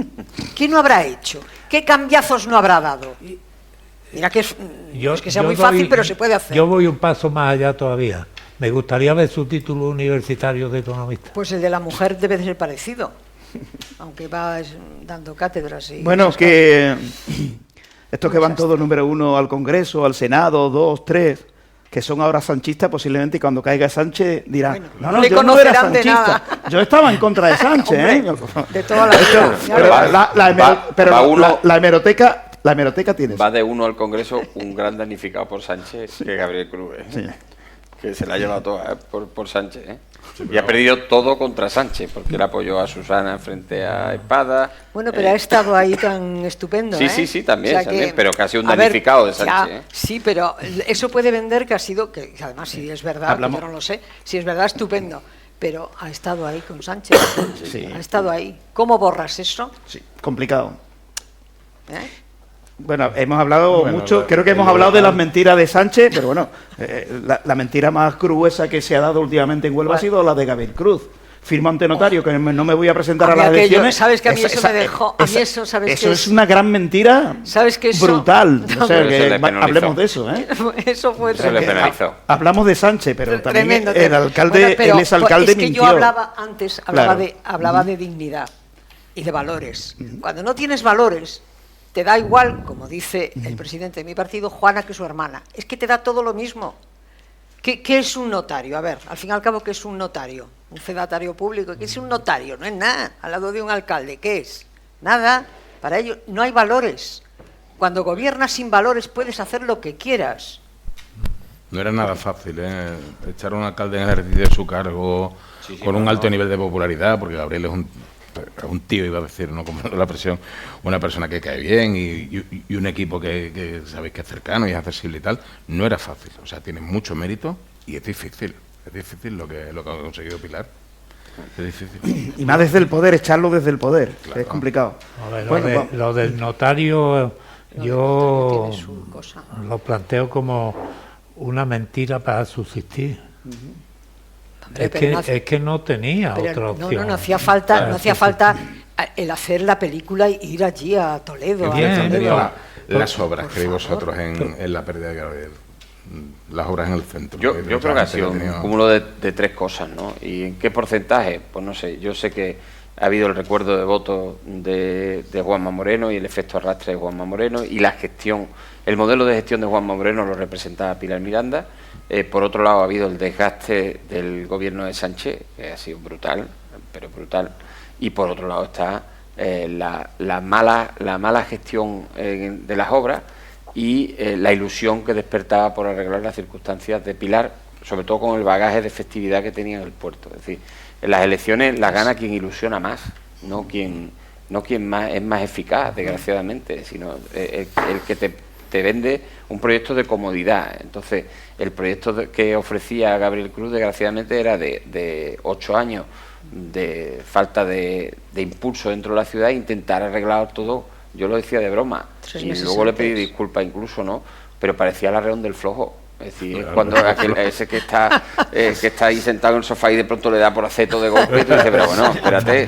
¿Qué no habrá hecho? ¿Qué cambiazos no habrá dado? Mira que es que sea muy fácil, pero se puede hacer. Yo voy un paso más allá todavía. Me gustaría ver su título universitario de economista. Pues el de la mujer debe de ser parecido, aunque va dando cátedras. Y Bueno, esas que estos que van todos número 1 al Congreso, al Senado, 2, 3, que son ahora sanchistas, posiblemente cuando caiga Sánchez dirán, Bueno, no, le yo no era conocerán de sanchista, nada. yo estaba en contra de Sánchez. Hombre, de toda la vida. La hemeroteca tiene eso. Va de uno al Congreso un gran damnificado por Sánchez, que es Gabriel Cruz, Sí. que se la ha llevado toda por Sánchez, y ha perdido todo contra Sánchez, porque él apoyó a Susana frente a Espada. Bueno, pero ha estado ahí tan estupendo. Sí, también, O sea también, pero que ha sido un a ver, damnificado de ya, Sánchez. Sí, pero eso puede vender que ha sido, que además si es verdad, Hablamos- que yo no lo sé, si es verdad, estupendo, pero ha estado ahí con Sánchez, Sí. ha estado ahí. ¿Cómo borras eso? Sí, complicado. ¿Eh? Bueno, hemos hablado Bueno, mucho, creo que hemos hablado de las mentiras de Sánchez, pero bueno, la mentira más gruesa que se ha dado últimamente en Huelva ha sido la de Gabriel Cruz. Firma ante notario que no me voy a presentar A a mí las aquello, elecciones. sabes que a mí eso me dejó- a mí eso, ¿sabes eso qué es es? una gran mentira ¿Sabes que eso- brutal. No, O sea, pero que eso le penalizó. hablemos de eso, ¿eh? Eso fue Eso le tremendo. penalizó. Hablamos de Sánchez, pero también Tremendo, el tremendo. alcalde, Bueno, pero, el exalcalde es que mintió. yo hablaba antes, Claro. hablaba de dignidad y de valores. Cuando no tienes valores, te da igual, como dice el presidente de mi partido, Juana, que su hermana. Es que te da todo lo mismo. ¿Qué es un notario? A ver, al fin y al cabo, ¿qué es un notario? Un fedatario público. ¿Qué es un notario? No es nada. Al lado de un alcalde, ¿qué es? Nada. Para ello no hay valores. Cuando gobiernas sin valores puedes hacer lo que quieras. No era nada fácil, ¿eh? Echar a un alcalde en el ejercicio de su cargo con un alto nivel de popularidad, porque Gabriel es un tío, iba a decir, no como la presión, una persona que cae bien y un equipo que sabéis que es cercano y es accesible y tal. No era fácil, o sea, tiene mucho mérito y es difícil lo que ha conseguido Pilar. Es difícil. Y más desde el poder, echarlo desde el poder, Claro. que es complicado. A ver, Bueno, lo del notario, yo tiene su cosa. lo planteo como una mentira para subsistir. Hombre, Es pero que, es que no tenía pero otra opción. no hacía falta, para no hacía subsistir. falta el hacer la película e ir allí a Toledo. Bien, a Toledo. Las obras Por que veis favor. vosotros en la pérdida de Gabriel. Las obras en el centro. Yo creo que ha sido un tenido... cúmulo de tres cosas, ¿no? ¿Y en qué porcentaje? Pues no sé, yo sé que ha habido el recuerdo de votos de Juanma Moreno y el efecto arrastre de Juanma Moreno y la gestión, el modelo de gestión de Juanma Moreno lo representaba Pilar Miranda. Por otro lado ha habido el desgaste del gobierno de Sánchez, que ha sido brutal, pero brutal. Y por otro lado está la mala gestión de las obras y la ilusión que despertaba por arreglar las circunstancias de Pilar, sobre todo con el bagaje de festividad que tenía en el puerto. Es decir, en las elecciones las gana quien ilusiona más, no quien más es más eficaz, desgraciadamente, sino el que te vende un proyecto de comodidad. Entonces, el proyecto que ofrecía Gabriel Cruz, desgraciadamente, era de 8 años de falta de impulso dentro de la ciudad e intentar arreglar todo. Yo lo decía de broma 3 y meses luego le pedí antes. disculpas incluso, ¿no? Pero parecía el arreón del flojo. Es decir, es cuando ese que está ahí sentado en el sofá y de pronto le da por hacer todo de golpe y tú dices, pero bueno, espérate,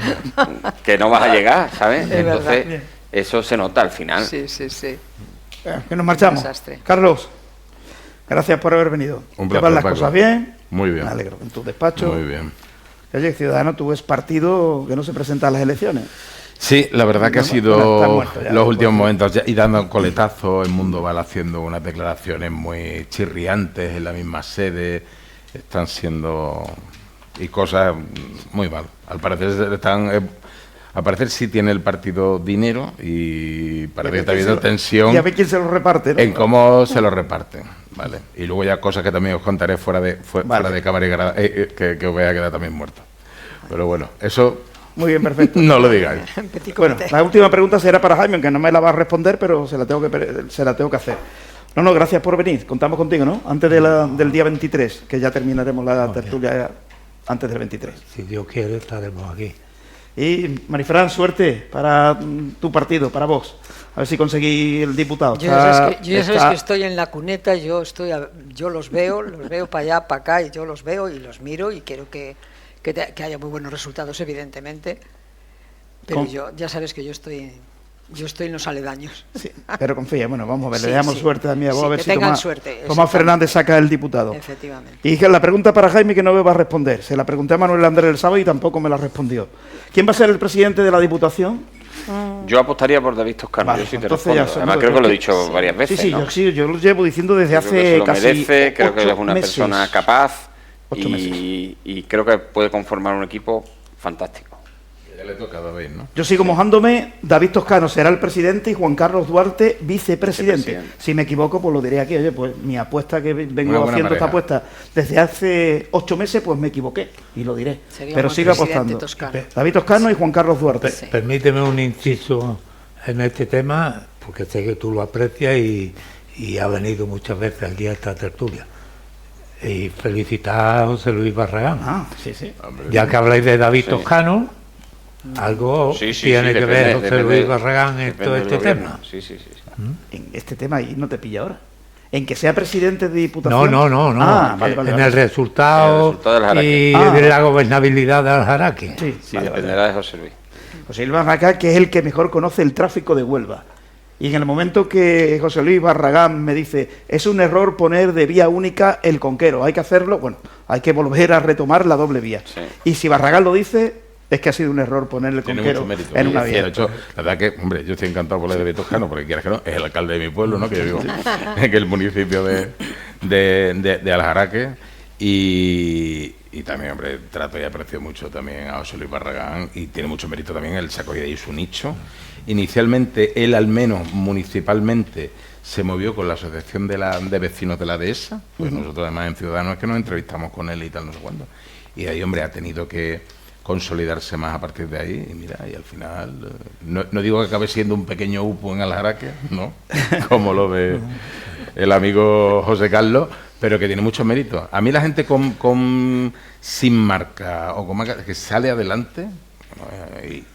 que no vas a llegar, ¿sabes? Es Entonces, verdad. eso se nota al final. Sí. Que nos marchamos. Un desastre. Carlos, gracias por haber venido. Un ¿Llevas placer, las Paco. cosas bien? Muy bien. Me alegro. En tu despacho. Muy bien. Oye, Ciudadanos, tú ves partido que no se presenta a las elecciones. Sí, la verdad que ha No, está sido muerto ya, los no últimos puede momentos y dando un coletazo, el Mundo va haciendo unas declaraciones muy chirriantes en la misma sede, están siendo y cosas muy mal. Al parecer sí tiene el partido dinero y parece que está habiendo tensión Y a ver quién se lo reparte, ¿no? en cómo se lo reparten, ¿vale? Y luego ya cosas que también os contaré fuera de cámara que os voy a quedar también muerto. Pero bueno, eso Muy bien, perfecto. no lo digáis. Petit Bueno, comité. la última pregunta será para Jaime, aunque no me la va a responder, pero se la tengo que hacer. No, gracias por venir. Contamos contigo, ¿no? Antes del día 23, que ya terminaremos la tertulia antes del 23. Si Dios quiere, estaremos aquí. Y, Marifran, suerte para tu partido, para vos. A ver si conseguí el diputado. Yo ya sabes que estoy en la cuneta, yo los veo para allá, para acá, y yo los veo y los miro y quiero que haya muy buenos resultados, evidentemente. Pero ya sabes que yo estoy en los aledaños. Sí, pero confía, bueno, vamos a ver, Sí, le damos sí. suerte también a vos, Sí, a ver que si tengan suerte, Tomás exactamente. Fernández saca el diputado. Efectivamente. Y la pregunta para Jaime que no me va a responder. Se la pregunté a Manuel Andrés el sábado y tampoco me la respondió. ¿Quién va a ser el presidente de la Diputación? Yo apostaría por David Toscano, Vale, yo sí te entonces respondo. ya Además, creo que lo he dicho varias veces. Sí, ¿no? yo lo llevo diciendo desde Creo que hace se lo casi merece, creo que 8 es una meses. persona capaz 8 y creo que puede conformar un equipo fantástico. Ya le toca a David, ¿no? Yo sigo mojándome, David Toscano será el presidente y Juan Carlos Duarte vicepresidente. Vicepresidente. Si me equivoco, pues lo diré aquí. Oye, pues mi apuesta que Una vengo buena haciendo esta pareja. apuesta desde hace 8 meses, pues me equivoqué y lo diré. Sería Pero buen sigo presidente apostando. Toscano. David Toscano y Juan Carlos Duarte. Sí. Permíteme un inciso en este tema, porque sé que tú lo aprecias y ha venido muchas veces aquí a esta tertulia. Y felicitar a José Luis Barragán. Ah, sí, sí. Hombre, Ya que habláis de David Sí. Toscano, algo Sí, sí, tiene sí, que depende- ver José depende- Luis Barragán en depende todo del este gobierno. tema. Sí, sí, sí. En este tema ahí no te pilla ahora. En que sea presidente de Diputación. No. Ah, vale, vale. En vale. el resultado, El resultado del Jaraque. y Ah. de la gobernabilidad del Jaraque. Sí, Sí, vale, vale. dependerá de José Luis. José Luis Barragán, que es el que mejor conoce el tráfico de Huelva. Y en el momento que José Luis Barragán me dice, es un error poner de vía única el Conquero, hay que hacerlo, bueno, hay que volver a retomar la doble vía. Sí. Y si Barragán lo dice, es que ha sido un error poner el tiene Conquero mucho mérito. en una De vía. hecho, la verdad que, hombre, yo estoy encantado por la de David Toscano, porque quieras que no, es el alcalde de mi pueblo, ¿no? Que yo vivo en el municipio de Aljaraque. Y también, hombre, trato y aprecio mucho también a José Luis Barragán y tiene mucho mérito también el saco de ahí su nicho Inicialmente, él al menos municipalmente se movió con la Asociación de Vecinos de la Dehesa, pues nosotros además en Ciudadanos es que nos entrevistamos con él y tal, no sé cuándo. Y ahí, hombre, ha tenido que consolidarse más a partir de ahí, y mira, y al final, no digo que acabe siendo un pequeño upo en Aljaraque, ¿no? Como lo ve el amigo José Carlos, pero que tiene mucho mérito. A mí la gente sin marca o con marca que sale adelante,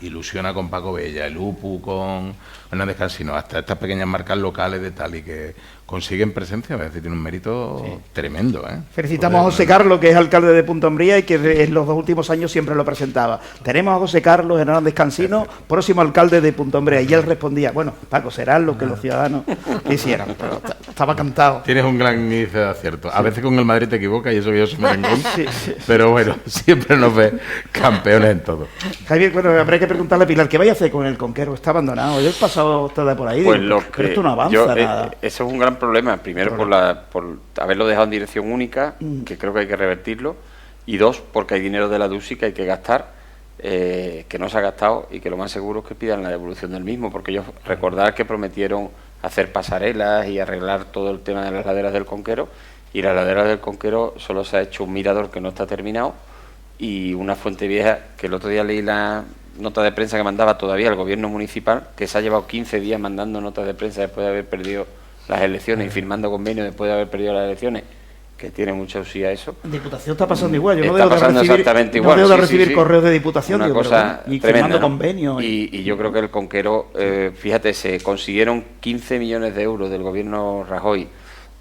ilusiona con Paco Bella, el UPU con Hernández Cansino, hasta estas pequeñas marcas locales de tal y que consiguen presencia, a veces tiene un mérito tremendo. Felicitamos a José Carlos, que es alcalde de Punta Umbría y que en los 2 últimos años siempre lo presentaba. Tenemos a José Carlos Hernández Cansino, próximo alcalde de Punta Umbría, y él respondía, bueno, Paco, será lo que los ciudadanos quisieran, pero estaba cantado. Tienes un gran índice de acierto. A veces con el Madrid te equivocas y eso que yo soy merengón, pero bueno, siempre nos ve campeones en todo. Javier, bueno, habrá que preguntarle a Pilar, ¿qué vaya a hacer con el Conquero? Está abandonado, yo he pasado usted por ahí, pues digo, pero esto no avanza nada. Eso es un gran problema. Primero, por haberlo dejado en dirección única, que creo que hay que revertirlo, y 2, porque hay dinero de la DUSI que hay que gastar, que no se ha gastado, y que lo más seguro es que pidan la devolución del mismo, porque ellos recordar que prometieron hacer pasarelas y arreglar todo el tema de las laderas del Conquero, y las laderas del Conquero solo se ha hecho un mirador que no está terminado y una fuente vieja, que el otro día leí la nota de prensa que mandaba todavía el gobierno municipal, que se ha llevado 15 días mandando notas de prensa después de haber perdido las elecciones y firmando convenios después de haber perdido las elecciones, que tiene mucha usía eso. Diputación está pasando igual, yo no está debo pasando exactamente igual. No debo de recibir correos de Diputación, una cosa y tremenda, firmando ¿no? convenios. Y yo creo que el Conquero, fíjate, se consiguieron 15 millones de euros del gobierno Rajoy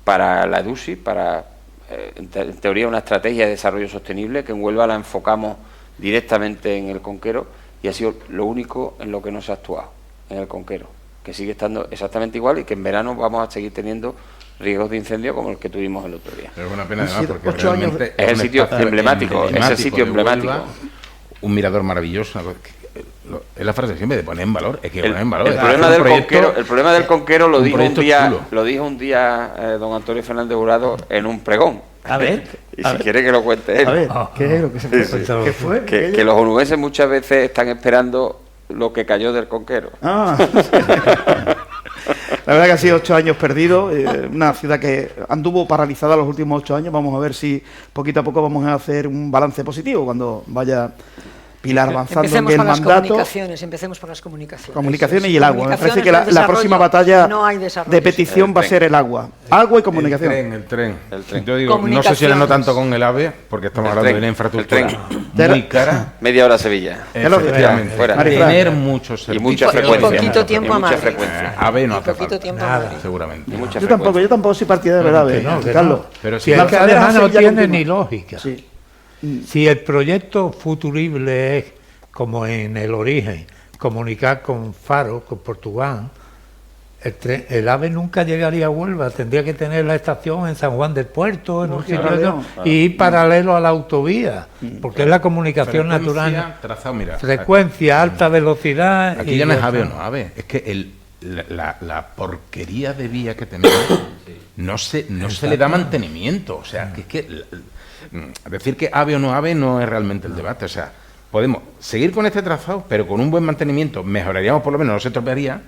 para la DUSI, para, en teoría, una estrategia de desarrollo sostenible, que en Huelva la enfocamos directamente en el Conquero, y ha sido lo único en lo que no se ha actuado, en el Conquero, que sigue estando exactamente igual y que en verano vamos a seguir teniendo riesgos de incendio como el que tuvimos el otro día. Pero es una pena además porque 8 años es el sitio emblemático, es el sitio emblemático. Huelva, un mirador maravilloso, es la frase siempre de poner en valor, es que poner en valor. El problema del Conquero lo dijo un día don Antonio Fernández Jurado en un pregón. A ver. Y si quiere que lo cuente él. A ver, ¿qué es lo que se puede contar? ¿Qué fue? Que los onubenses muchas veces están esperando lo que cayó del Conquero. La verdad que ha sido 8 años perdidos, una ciudad que anduvo paralizada los últimos 8 años. Vamos a ver si poquito a poco vamos a hacer un balance positivo cuando vaya Pilar avanzando en el mandato. Empecemos por las comunicaciones. Comunicaciones y el agua. Me parece que la próxima batalla de petición va a ser el agua. Agua y comunicación. El tren. Yo digo, no sé si no tanto con el AVE, porque estamos hablando de una infraestructura muy cara. Media hora a Sevilla. Efectivamente. Tener muchos servicios. Y mucha frecuencia. Y poquito tiempo a Madrid. AVE no hace falta. Nada, seguramente. Yo tampoco soy partidario del AVE, Carlos. Pero si es que además no tiene ni lógica. Sí. Si el proyecto futurible es, como en el origen, comunicar con Faro, con Portugal, el AVE nunca llegaría a Huelva, tendría que tener la estación en San Juan del Puerto, en un sitio y ir paralelo a la autovía, porque es la comunicación natural. Trazado, mira, frecuencia, alta velocidad. Aquí ya no es AVE o no AVE, es que la porquería de vía que tenemos no se le da mantenimiento, o sea, que es que decir que AVE o no AVE no es realmente el debate, o sea, podemos seguir con este trazado, pero con un buen mantenimiento mejoraríamos, por lo menos no se estropearía.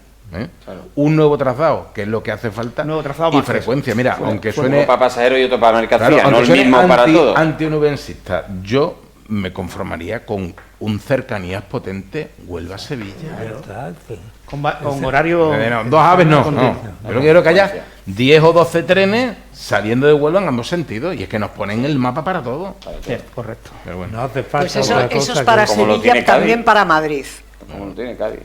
Claro. Un nuevo trazado, que es lo que hace falta, y frecuencia. Mira, aunque suene uno para pasajeros y otro para mercancía, claro, no el mismo para todo. Anti-onubensista, yo me conformaría con un cercanías potente Huelva-Sevilla. Con horario... dos AVEs no. Yo quiero que haya 10 o 12 trenes saliendo de Huelva en ambos sentidos, y es que nos ponen el mapa para todo. Correcto. Pero bueno. No hace falta pues eso es para Sevilla, también para Madrid. Como lo tiene Cádiz.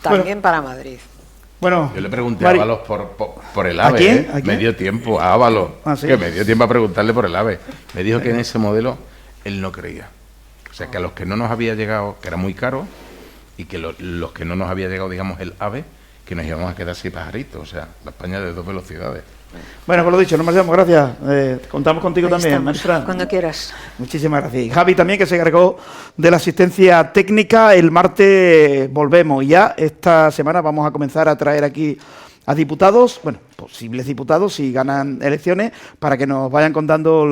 También para Madrid. Bueno, yo le pregunté a Ábalos por el AVE. ¿A quién? Me dio tiempo a Ábalos, que me dio tiempo a preguntarle por el AVE. Me dijo que en ese modelo él no creía. O sea, que a los que no nos había llegado, que era muy caro, y que los que no nos había llegado, digamos, el AVE, que nos íbamos a quedar así pajaritos. O sea, la España de 2 velocidades. Bueno, pues lo dicho, no marchamos, gracias. Contamos contigo también, Marisfran. Cuando quieras. Muchísimas gracias. Y Javi también, que se encargó de la asistencia técnica. El martes volvemos. Ya esta semana vamos a comenzar a traer aquí a diputados, bueno, posibles diputados, si ganan elecciones, para que nos vayan contando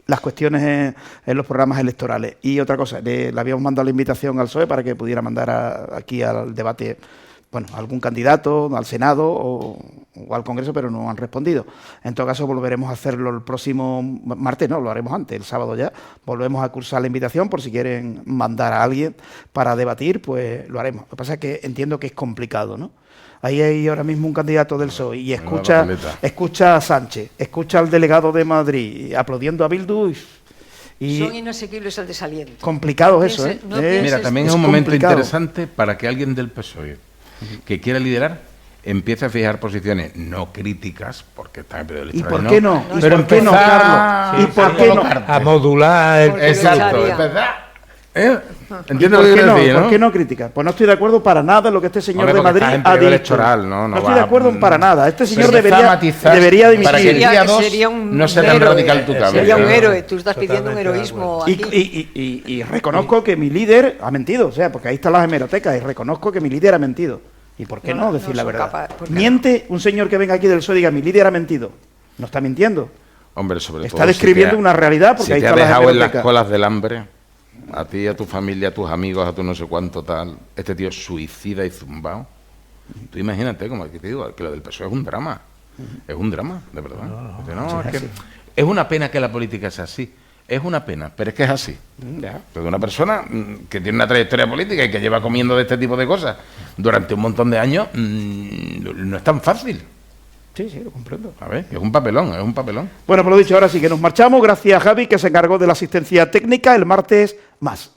las cuestiones en los programas electorales. Y otra cosa, le habíamos mandado la invitación al PSOE para que pudiera mandar aquí al debate, bueno, algún candidato al Senado o al Congreso, pero no han respondido. En todo caso, volveremos a hacerlo el próximo martes, no, lo haremos antes, el sábado ya. Volvemos a cursar la invitación por si quieren mandar a alguien para debatir, pues lo haremos. Lo que pasa es que entiendo que es complicado, ¿no? Ahí hay ahora mismo un candidato del PSOE y escucha a Sánchez, escucha al delegado de Madrid aplaudiendo a Bildu y son inasequibles al desaliento. Complicado eso, ¿eh? Mira, también es un momento interesante para que alguien del PSOE que quiera liderar empiece a fijar posiciones no críticas, porque está en periodo electoral. ¿Y por qué no? Pero ¿por qué no, Carlos? ¿Y por qué no? A modular el... Exacto, es verdad. ¿Entiendes lo que quiero decir, no? ¿Por qué no critica? Pues no estoy de acuerdo para nada en lo que este señor de Madrid ha dicho. Electoral, no estoy de acuerdo para nada. Este señor debería dimitir. Para que el día 2 no sea tan radical tu cambio. Sería un héroe. Tú estás pidiendo un heroísmo aquí. Y reconozco que mi líder ha mentido. O sea, porque ahí están las hemerotecas. Y reconozco que mi líder ha mentido. ¿Y por qué no decir la verdad? ¿Miente un señor que venga aquí del PSOE y diga mi líder ha mentido? No está mintiendo. Hombre, sobre todo está describiendo una realidad porque ahí te están ha dejado las en las colas del hambre, a ti, a tu familia, a tus amigos, a tu no sé cuánto tal, este tío suicida y zumbao. Tú imagínate, como que te digo, que lo del PSOE es un drama. Es un drama, de verdad. Es una pena que la política sea así. Es una pena, pero es que es así. Porque una persona que tiene una trayectoria política y que lleva comiendo de este tipo de cosas durante un montón de años, no es tan fácil. Sí, lo comprendo. A ver, es un papelón, es un papelón. Bueno, por lo dicho, ahora sí que nos marchamos. Gracias a Javi, que se encargó de la asistencia técnica. El martes más.